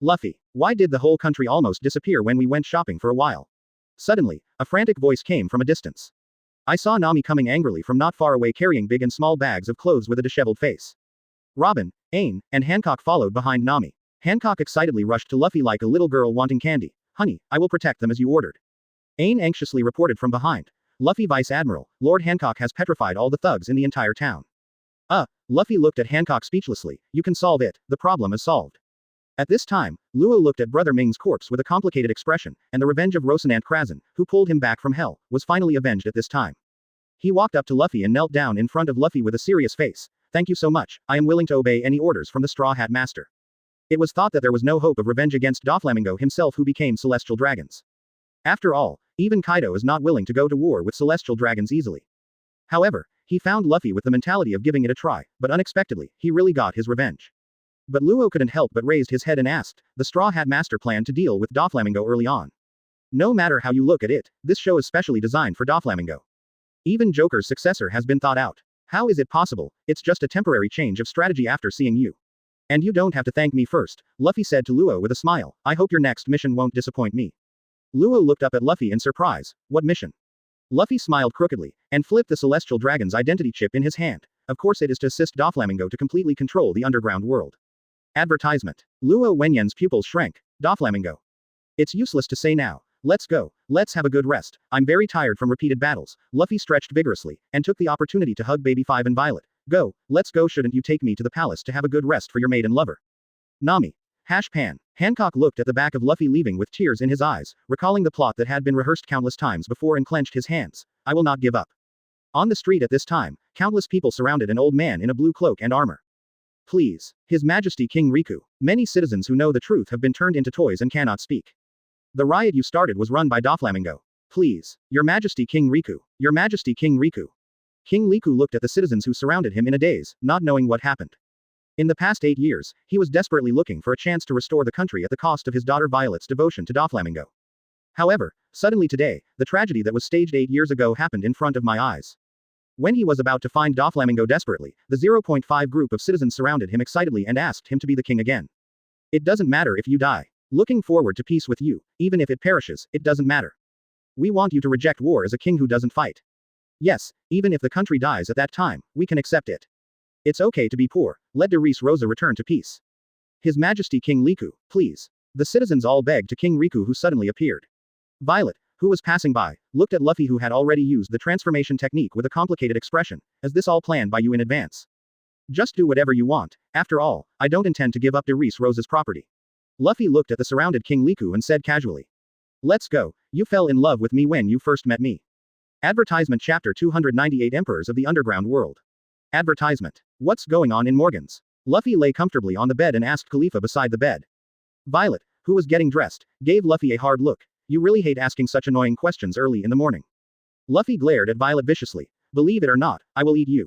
Luffy, why did the whole country almost disappear when we went shopping for a while? Suddenly, a frantic voice came from a distance. I saw Nami coming angrily from not far away carrying big and small bags of clothes with a disheveled face. Robin, Aang, and Hancock followed behind Nami. Hancock excitedly rushed to Luffy like a little girl wanting candy. Honey, I will protect them as you ordered. Aang anxiously reported from behind. Luffy Vice Admiral, Lord Hancock has petrified all the thugs in the entire town. Luffy looked at Hancock speechlessly. You can solve it, the problem is solved. At this time, Luo looked at Brother Ming's corpse with a complicated expression, and the revenge of Rosinante Krasin, who pulled him back from hell, was finally avenged at this time. He walked up to Luffy and knelt down in front of Luffy with a serious face. Thank you so much, I am willing to obey any orders from the Straw Hat Master. It was thought that there was no hope of revenge against Doflamingo himself who became celestial dragons. After all, even Kaido is not willing to go to war with celestial dragons easily. However, he found Luffy with the mentality of giving it a try, but unexpectedly, he really got his revenge. But Luo couldn't help but raised his head and asked, the Straw Hat Master planned to deal with Doflamingo early on. No matter how you look at it, this show is specially designed for Doflamingo. Even Joker's successor has been thought out. How is it possible? It's just a temporary change of strategy after seeing you. And you don't have to thank me first, Luffy said to Luo with a smile. I hope your next mission won't disappoint me. Luo looked up at Luffy in surprise. What mission? Luffy smiled crookedly, and flipped the Celestial Dragon's identity chip in his hand. Of course it is to assist Doflamingo to completely control the underground world. Advertisement. Luo Wenyan's pupils shrank. Doflamingo. It's useless to say now. Let's go. Let's have a good rest. I'm very tired from repeated battles. Luffy stretched vigorously, and took the opportunity to hug Baby 5 and Violet. Go, let's go. Shouldn't you take me to the palace to have a good rest for your maid and lover? Nami. Pan. Hancock looked at the back of Luffy leaving with tears in his eyes, recalling the plot that had been rehearsed countless times before and clenched his hands. I will not give up. On the street at this time, countless people surrounded an old man in a blue cloak and armor. Please. His Majesty King Riku. Many citizens who know the truth have been turned into toys and cannot speak. The riot you started was run by Doflamingo. Please. Your Majesty King Riku. Your Majesty King Riku. King Riku looked at the citizens who surrounded him in a daze, not knowing what happened. In the past 8 years, he was desperately looking for a chance to restore the country at the cost of his daughter Violet's devotion to Doflamingo. However, suddenly today, the tragedy that was staged 8 years ago happened in front of my eyes. When he was about to find Doflamingo desperately, the 0.5 group of citizens surrounded him excitedly and asked him to be the king again. It doesn't matter if you die. Looking forward to peace with you, even if it perishes, it doesn't matter. We want you to reject war as a king who doesn't fight. Yes, even if the country dies at that time, we can accept it. It's okay to be poor, let de Rosa return to peace. His Majesty King Riku, please. The citizens all begged to King Riku who suddenly appeared. Violet, who was passing by, looked at Luffy who had already used the transformation technique with a complicated expression. Is this all planned by you in advance? Just do whatever you want, after all, I don't intend to give up de Rosa's property. Luffy looked at the surrounded King Riku and said casually. Let's go, you fell in love with me when you first met me. Advertisement Chapter 298 Emperors of the Underground World. Advertisement. What's going on in Morgan's? Luffy lay comfortably on the bed and asked Khalifa beside the bed. Violet, who was getting dressed, gave Luffy a hard look. You really hate asking such annoying questions early in the morning. Luffy glared at Violet viciously. Believe it or not, I will eat you.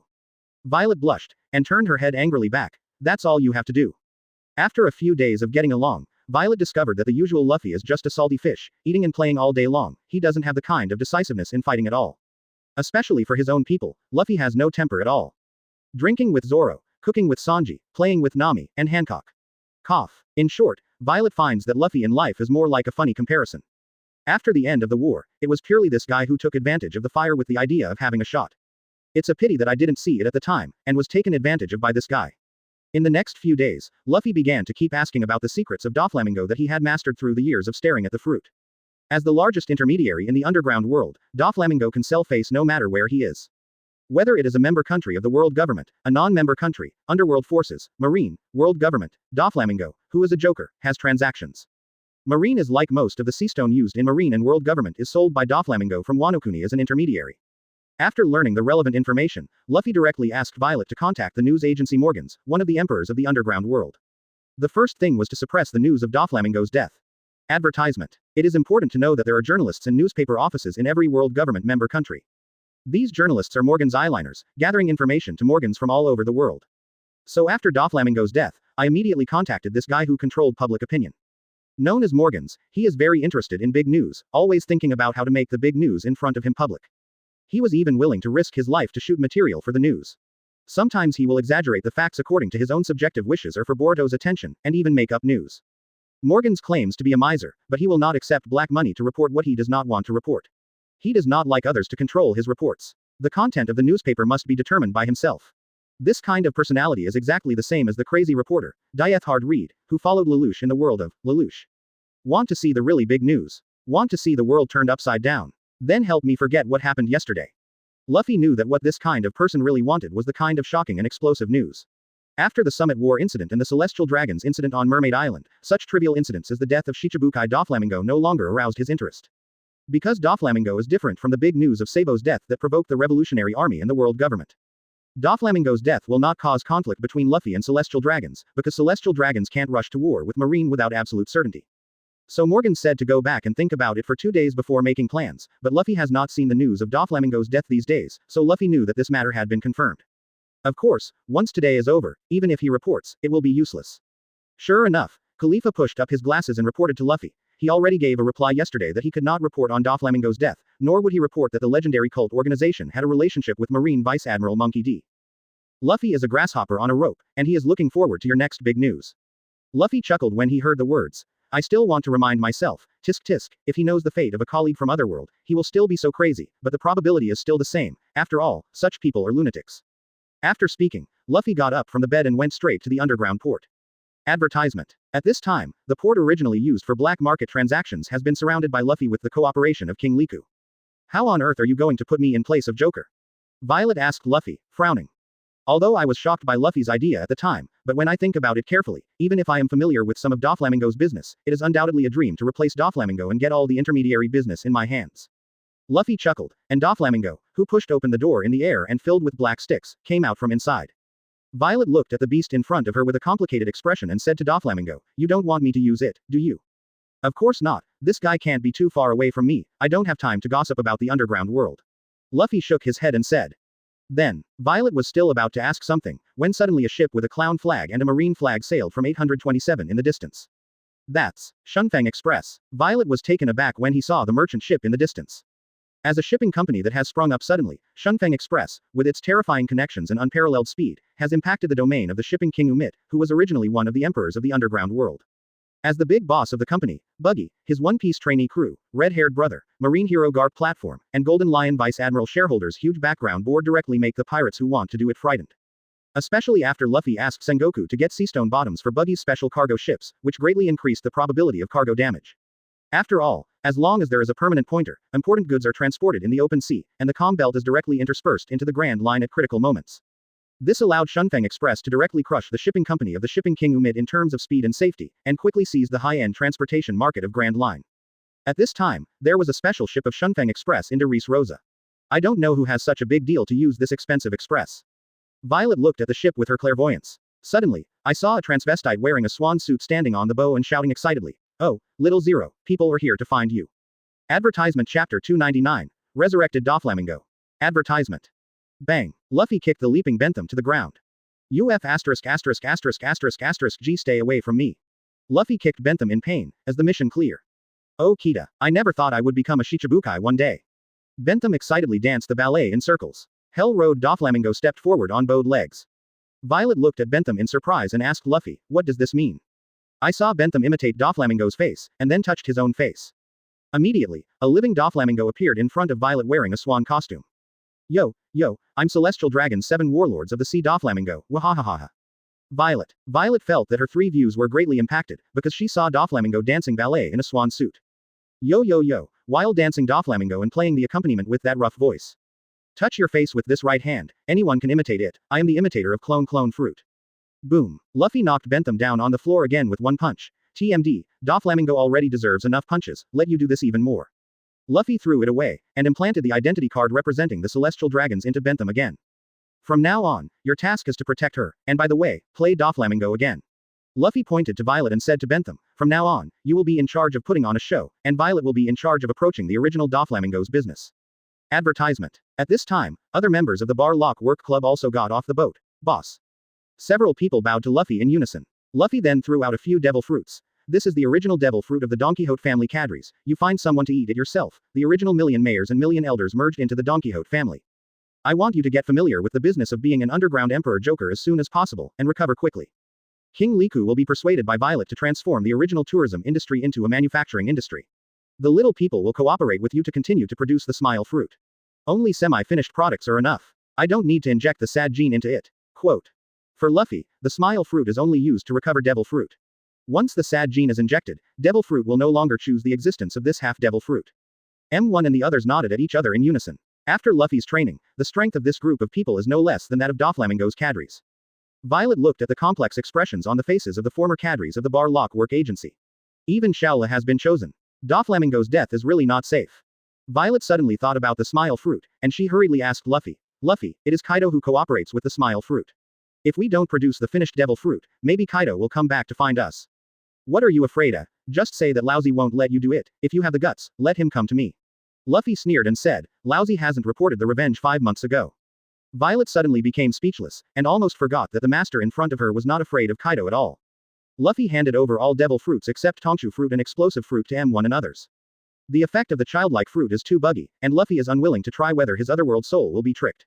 Violet blushed, and turned her head angrily back. That's all you have to do. After a few days of getting along, Violet discovered that the usual Luffy is just a salty fish, eating and playing all day long. He doesn't have the kind of decisiveness in fighting at all. Especially for his own people, Luffy has no temper at all. Drinking with Zoro, cooking with Sanji, playing with Nami, and Hancock. Cough. In short, Violet finds that Luffy in life is more like a funny comparison. After the end of the war, it was purely this guy who took advantage of the fire with the idea of having a shot. It's a pity that I didn't see it at the time, and was taken advantage of by this guy. In the next few days, Luffy began to keep asking about the secrets of Doflamingo that he had mastered through the years of staring at the fruit. As the largest intermediary in the underground world, Doflamingo can sell face no matter where he is. Whether it is a member country of the world government, a non-member country, underworld forces, marine, world government, Doflamingo, who is a joker, has transactions. Marine is like most of the seastone used in marine and world government is sold by Doflamingo from Wano-kuni as an intermediary. After learning the relevant information, Luffy directly asked Violet to contact the news agency Morgan's, one of the emperors of the underground world. The first thing was to suppress the news of Doflamingo's death. Advertisement. It is important to know that there are journalists and newspaper offices in every world government member country. These journalists are Morgan's eyeliners, gathering information to Morgans from all over the world. So after Doflamingo's death, I immediately contacted this guy who controlled public opinion. Known as Morgans, he is very interested in big news, always thinking about how to make the big news in front of him public. He was even willing to risk his life to shoot material for the news. Sometimes he will exaggerate the facts according to his own subjective wishes or for Boruto's attention, and even make up news. Morgans claims to be a miser, but he will not accept black money to report what he does not want to report. He does not like others to control his reports. The content of the newspaper must be determined by himself. This kind of personality is exactly the same as the crazy reporter, Diethard Reed, who followed Lelouch in the world of Lelouch. Want to see the really big news? Want to see the world turned upside down? Then help me forget what happened yesterday. Luffy knew that what this kind of person really wanted was the kind of shocking and explosive news. After the Summit War incident and the Celestial Dragons incident on Mermaid Island, such trivial incidents as the death of Shichibukai Doflamingo no longer aroused his interest. Because Doflamingo is different from the big news of Sabo's death that provoked the Revolutionary Army and the world government. Doflamingo's death will not cause conflict between Luffy and Celestial Dragons, because Celestial Dragons can't rush to war with Marine without absolute certainty. So Morgan said to go back and think about it for 2 days before making plans, but Luffy has not seen the news of Doflamingo's death these days, so Luffy knew that this matter had been confirmed. Of course, once today is over, even if he reports, it will be useless. Sure enough, Khalifa pushed up his glasses and reported to Luffy. he already gave a reply yesterday that he could not report on Doflamingo's death, nor would he report that the legendary cult organization had a relationship with Marine Vice Admiral Monkey D. Luffy is a grasshopper on a rope, and he is looking forward to your next big news. Luffy chuckled when he heard the words. I still want to remind myself, tisk tisk, if he knows the fate of a colleague from Otherworld, he will still be so crazy, but the probability is still the same. After all, such people are lunatics. After speaking, Luffy got up from the bed and went straight to the underground port. Advertisement. At this time, the port originally used for black market transactions has been surrounded by Luffy with the cooperation of King Liku. How on earth are you going to put me in place of Joker? Violet asked Luffy, frowning. Although I was shocked by Luffy's idea at the time, but when I think about it carefully, even if I am familiar with some of Doflamingo's business, it is undoubtedly a dream to replace Doflamingo and get all the intermediary business in my hands. Luffy chuckled, and Doflamingo, who pushed open the door in the air and filled with black sticks, came out from inside. Violet looked at the beast in front of her with a complicated expression and said to Doflamingo, you don't want me to use it, do you? Of course not, this guy can't be too far away from me, I don't have time to gossip about the underground world. Luffy shook his head and said. Then, Violet was still about to ask something, when suddenly a ship with a clown flag and a marine flag sailed from 827 in the distance. That's Shunfeng Express. Violet was taken aback when he saw the merchant ship in the distance. As a shipping company that has sprung up suddenly, Shunfeng Express, with its terrifying connections and unparalleled speed, has impacted the domain of the shipping king Umit, who was originally one of the emperors of the underground world. As the big boss of the company, Buggy, his One-Piece trainee crew, red-haired brother, Marine hero Garp platform, and Golden Lion Vice Admiral shareholders' huge background board directly make the pirates who want to do it frightened. Especially after Luffy asked Sengoku to get seastone bottoms for Buggy's special cargo ships, which greatly increased the probability of cargo damage. After all, as long as there is a permanent pointer, important goods are transported in the open sea, and the comm belt is directly interspersed into the Grand Line at critical moments. This allowed Shunfeng Express to directly crush the shipping company of the shipping king Umit in terms of speed and safety, and quickly seize the high-end transportation market of Grand Line. At this time, there was a special ship of Shunfeng Express into Reese Rosa. I don't know who has such a big deal to use this expensive express. Violet looked at the ship with her clairvoyance. Suddenly, I saw a transvestite wearing a swan suit standing on the bow and shouting excitedly, oh, Little Zero, people are here to find you. Advertisement Chapter 299, Resurrected Doflamingo. Advertisement. Bang. Luffy kicked the leaping Bentham to the ground. G stay away from me. Luffy kicked Bentham in pain, as the mission clear. Oh Kita, I never thought I would become a Shichibukai one day. Bentham excitedly danced the ballet in circles. Hell Road Doflamingo stepped forward on bowed legs. Violet looked at Bentham in surprise and asked Luffy, what does this mean? I saw Bentham imitate Doflamingo's face, and then touched his own face. Immediately, a living Doflamingo appeared in front of Violet wearing a swan costume. Yo, I'm Celestial Dragon 7 Warlords of the Sea Doflamingo, wahahaha. Violet felt that her three views were greatly impacted, because she saw Doflamingo dancing ballet in a swan suit. Yo, while dancing Doflamingo and playing the accompaniment with that rough voice. Touch your face with this right hand, anyone can imitate it, I am the imitator of clone fruit. Boom. Luffy knocked Bentham down on the floor again with one punch. TMD, Doflamingo already deserves enough punches, let you do this even more. Luffy threw it away, and implanted the identity card representing the Celestial Dragons into Bentham again. From now on, your task is to protect her, and by the way, play Doflamingo again. Luffy pointed to Violet and said to Bentham, from now on, you will be in charge of putting on a show, and Violet will be in charge of approaching the original Doflamingo's business. Advertisement. At this time, other members of the Bar Lock Work Club also got off the boat. Boss. Several people bowed to Luffy in unison. Luffy then threw out a few devil fruits. This is the original devil fruit of the Don Quixote family cadres. You find someone to eat it yourself. The original million mayors and million elders merged into the Don Quixote family. I want you to get familiar with the business of being an underground emperor Joker as soon as possible, and recover quickly. King Liku will be persuaded by Violet to transform the original tourism industry into a manufacturing industry. The little people will cooperate with you to continue to produce the smile fruit. Only semi-finished products are enough. I don't need to inject the sad gene into it. Quote. For Luffy, the smile fruit is only used to recover devil fruit. Once the sad gene is injected, devil fruit will no longer choose the existence of this half-devil fruit. M1 and the others nodded at each other in unison. After Luffy's training, the strength of this group of people is no less than that of Doflamingo's cadres. Violet looked at the complex expressions on the faces of the former cadres of the Bar Lock Work Agency. Even Shaola has been chosen. Doflamingo's death is really not safe. Violet suddenly thought about the smile fruit, and she hurriedly asked Luffy, it is Kaido who cooperates with the smile fruit. If we don't produce the finished devil fruit, maybe Kaido will come back to find us. What are you afraid of? Just say that Lousy won't let you do it. If you have the guts, let him come to me. Luffy sneered and said, Lousy hasn't reported the revenge 5 months ago. Violet suddenly became speechless, and almost forgot that the master in front of her was not afraid of Kaido at all. Luffy handed over all devil fruits except Tongchu fruit and explosive fruit to M1 and others. The effect of the childlike fruit is too buggy, and Luffy is unwilling to try whether his otherworld soul will be tricked.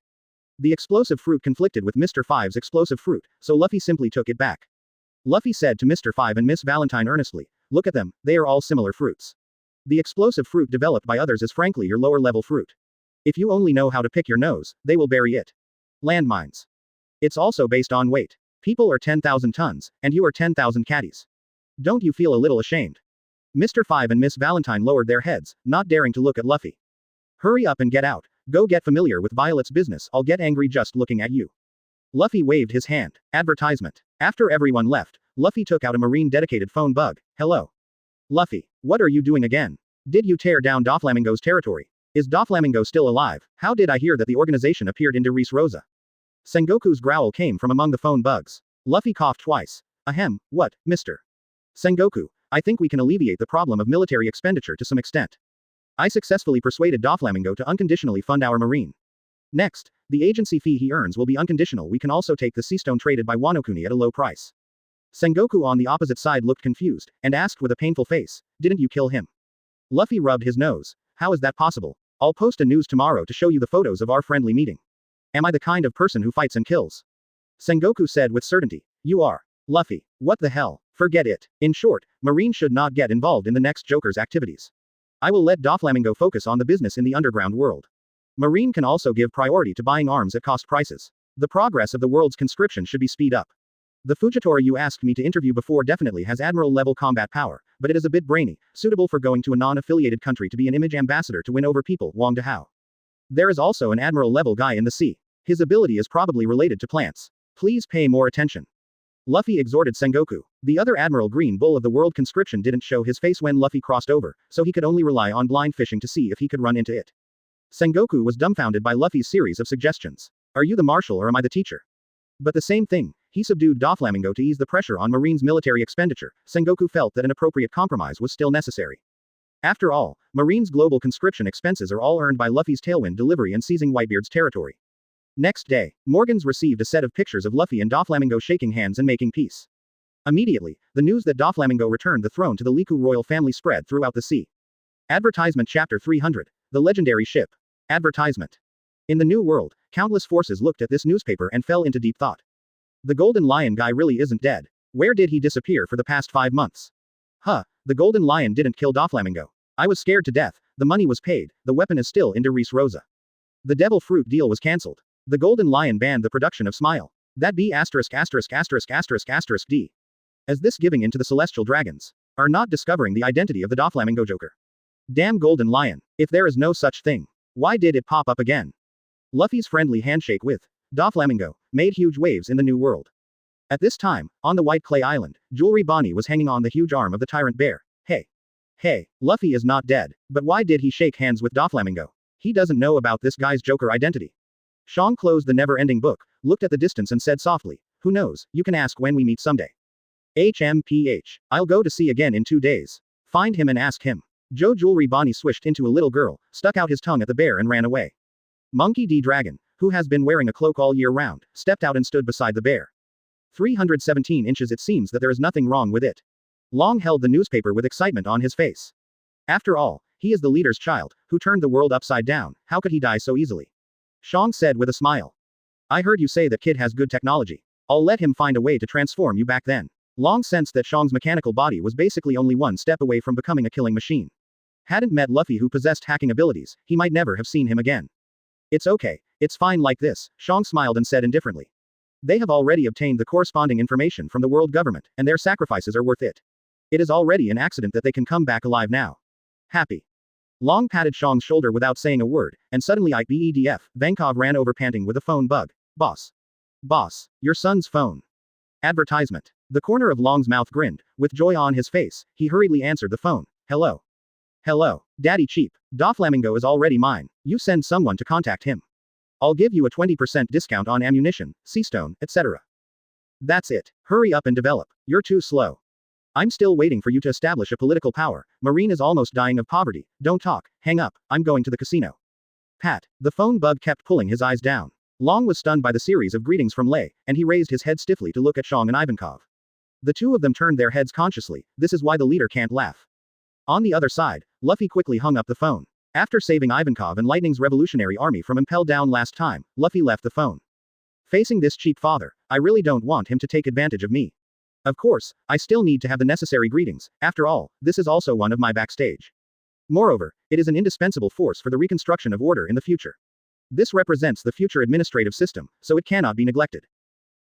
The explosive fruit conflicted with Mr. Five's explosive fruit, so Luffy simply took it back. Luffy said to Mr. Five and Miss Valentine earnestly, "Look at them, they are all similar fruits. The explosive fruit developed by others is frankly your lower-level fruit. If you only know how to pick your nose, they will bury it. Landmines. It's also based on weight. People are 10,000 tons, and you are 10,000 caddies. Don't you feel a little ashamed?" Mr. Five and Miss Valentine lowered their heads, not daring to look at Luffy. "Hurry up and get out. Go get familiar with Violet's business, I'll get angry just looking at you." Luffy waved his hand. Advertisement. After everyone left, Luffy took out a marine-dedicated phone bug. "Hello. Luffy, what are you doing again? Did you tear down Doflamingo's territory? Is Doflamingo still alive? How did I hear that the organization appeared in Dressrosa?" Sengoku's growl came from among the phone bugs. Luffy coughed twice. "Ahem, what, Mr. Sengoku, I think we can alleviate the problem of military expenditure to some extent. I successfully persuaded Doflamingo to unconditionally fund our marine. Next, the agency fee he earns will be unconditional. We can also take the sea stone traded by Wano-kuni at a low price." Sengoku on the opposite side looked confused, and asked with a painful face, "Didn't you kill him?" Luffy rubbed his nose. "How is that possible? I'll post a news tomorrow to show you the photos of our friendly meeting. Am I the kind of person who fights and kills?" Sengoku said with certainty. "You are. Luffy, what the hell? Forget it. In short, Marine should not get involved in the next Joker's activities. I will let Doflamingo focus on the business in the underground world. Marine can also give priority to buying arms at cost prices. The progress of the world's conscription should be speed up. The Fujitora you asked me to interview before definitely has admiral-level combat power, but it is a bit brainy, suitable for going to a non-affiliated country to be an image ambassador to win over people. Wang Dahao. There is also an admiral-level guy in the sea. His ability is probably related to plants. Please pay more attention." Luffy exhorted Sengoku. The other Admiral Green Bull of the World Conscription didn't show his face when Luffy crossed over, so he could only rely on blind fishing to see if he could run into it. Sengoku was dumbfounded by Luffy's series of suggestions. "Are you the marshal or am I the teacher?" But the same thing. He subdued Doflamingo to ease the pressure on Marine's military expenditure. Sengoku felt that an appropriate compromise was still necessary. After all, Marine's global conscription expenses are all earned by Luffy's tailwind delivery and seizing Whitebeard's territory. Next day, Morgans received a set of pictures of Luffy and Doflamingo shaking hands and making peace. Immediately, the news that Doflamingo returned the throne to the Liku royal family spread throughout the sea. Advertisement Chapter 300. The Legendary Ship. Advertisement. In the New World, countless forces looked at this newspaper and fell into deep thought. The Golden Lion guy really isn't dead. Where did he disappear for the past 5 months? The Golden Lion didn't kill Doflamingo. I was scared to death. The money was paid. The weapon is still in Dressrosa. The devil fruit deal was cancelled. The Golden Lion banned the production of Smile. That B******************. D. As this giving in to the celestial dragons. Are not discovering the identity of the Doflamingo Joker. Damn Golden Lion. If there is no such thing. Why did it pop up again? Luffy's friendly handshake with Doflamingo made huge waves in the New World. At this time, on the White Clay Island, Jewelry Bonnie was hanging on the huge arm of the tyrant bear. Hey, Luffy is not dead. But why did he shake hands with Doflamingo? He doesn't know about this guy's Joker identity. Shang closed the never-ending book, looked at the distance and said softly, "Who knows, you can ask when we meet someday." HMPH. I'll go to sea again in 2 days. Find him and ask him. Joe Jewelry Bonnie swished into a little girl, stuck out his tongue at the bear and ran away. Monkey D. Dragon, who has been wearing a cloak all year round, stepped out and stood beside the bear. 317 inches. It seems that there is nothing wrong with it. Long held the newspaper with excitement on his face. After all, he is the leader's child, who turned the world upside down. How could he die so easily? Shang said with a smile. I heard you say that kid has good technology. I'll let him find a way to transform you back then. Long sensed that Shang's mechanical body was basically only one step away from becoming a killing machine. Hadn't met Luffy who possessed hacking abilities, he might never have seen him again. It's okay, it's fine like this, Shang smiled and said indifferently. They have already obtained the corresponding information from the world government, and their sacrifices are worth it. It is already an accident that they can come back alive now. Happy. Long patted Shang's shoulder without saying a word, and suddenly IBEDF, Vankov ran over panting with a phone bug. Boss. Your son's phone. Advertisement. The corner of Long's mouth grinned, with joy on his face, he hurriedly answered the phone. Hello. Daddy cheap. Doflamingo is already mine. You send someone to contact him. I'll give you a 20% discount on ammunition, sea stone, etc. That's it. Hurry up and develop. You're too slow. I'm still waiting for you to establish a political power. Marine is almost dying of poverty. Don't talk. Hang up. I'm going to the casino. Pat. The phone bug kept pulling his eyes down. Long was stunned by the series of greetings from Lei, and he raised his head stiffly to look at Shang and Ivankov. The two of them turned their heads consciously, this is why the leader can't laugh. On the other side, Luffy quickly hung up the phone. After saving Ivankov and Lightning's revolutionary army from impel down last time, Luffy left the phone. Facing this cheap father, I really don't want him to take advantage of me. Of course, I still need to have the necessary greetings, after all, this is also one of my backstage. Moreover, it is an indispensable force for the reconstruction of order in the future. This represents the future administrative system, so it cannot be neglected.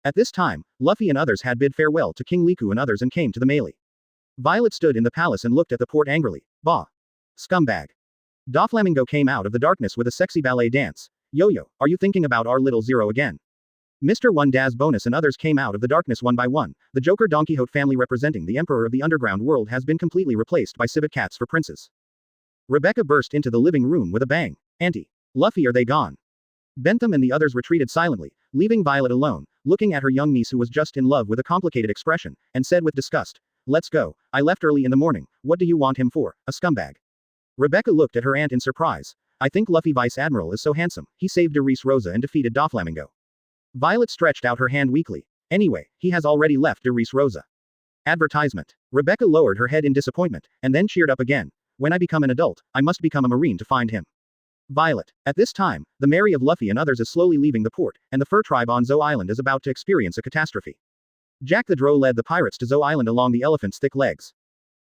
At this time, Luffy and others had bid farewell to King Liku and others and came to the melee. Violet stood in the palace and looked at the port angrily. Bah! Scumbag! Doflamingo came out of the darkness with a sexy ballet dance. Yo-yo, are you thinking about our little Zero again? Mr. One Daz Bonus and others came out of the darkness one by one. The Joker Don Quixote family representing the Emperor of the Underground World has been completely replaced by civet cats for princes. Rebecca burst into the living room with a bang. Auntie. Luffy, are they gone? Bentham and the others retreated silently, leaving Violet alone, looking at her young niece who was just in love with a complicated expression, and said with disgust, let's go, I left early in the morning, what do you want him for, a scumbag? Rebecca looked at her aunt in surprise. I think Luffy Vice Admiral is so handsome, he saved De Rosa and defeated Doflamingo. Violet stretched out her hand weakly. Anyway, he has already left De Rosa. Advertisement. Rebecca lowered her head in disappointment, and then cheered up again. When I become an adult, I must become a marine to find him. Violet. At this time, the Mary of Luffy and others is slowly leaving the port, and the fur tribe on Zou Island is about to experience a catastrophe. Jack the Drow led the pirates to Zou Island along the elephant's thick legs.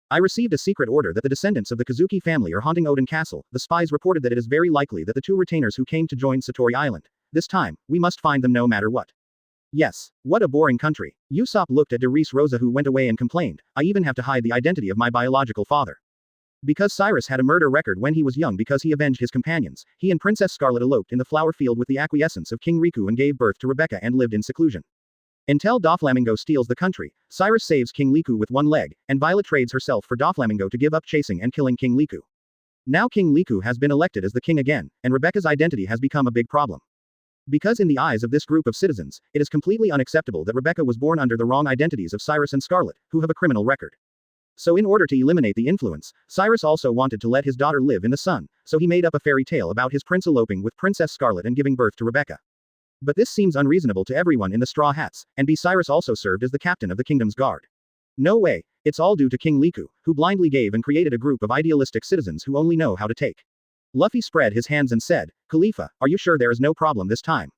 I received a secret order that the descendants of the Kazuki family are haunting Odin Castle. The spies reported that it is very likely that the two retainers who came to join Satori Island. This time, we must find them no matter what. Yes. What a boring country. Usopp looked at De Rosa who went away and complained, I even have to hide the identity of my biological father. Because Cyrus had a murder record when he was young because he avenged his companions, he and Princess Scarlet eloped in the flower field with the acquiescence of King Riku and gave birth to Rebecca and lived in seclusion. Until Doflamingo steals the country, Cyrus saves King Liku with one leg, and Violet trades herself for Doflamingo to give up chasing and killing King Liku. Now King Liku has been elected as the king again, and Rebecca's identity has become a big problem. Because in the eyes of this group of citizens, it is completely unacceptable that Rebecca was born under the wrong identities of Cyrus and Scarlet, who have a criminal record. So in order to eliminate the influence, Cyrus also wanted to let his daughter live in the sun, so he made up a fairy tale about his prince eloping with Princess Scarlet and giving birth to Rebecca. But this seems unreasonable to everyone in the Straw Hats, and Cyrus also served as the captain of the kingdom's guard. No way, it's all due to King Liku, who blindly gave and created a group of idealistic citizens who only know how to take. Luffy spread his hands and said, Khalifa, are you sure there is no problem this time?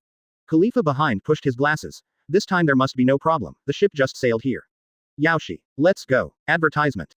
Khalifa behind pushed his glasses. This time there must be no problem, the ship just sailed here. Yaoshi. Let's go. Advertisement.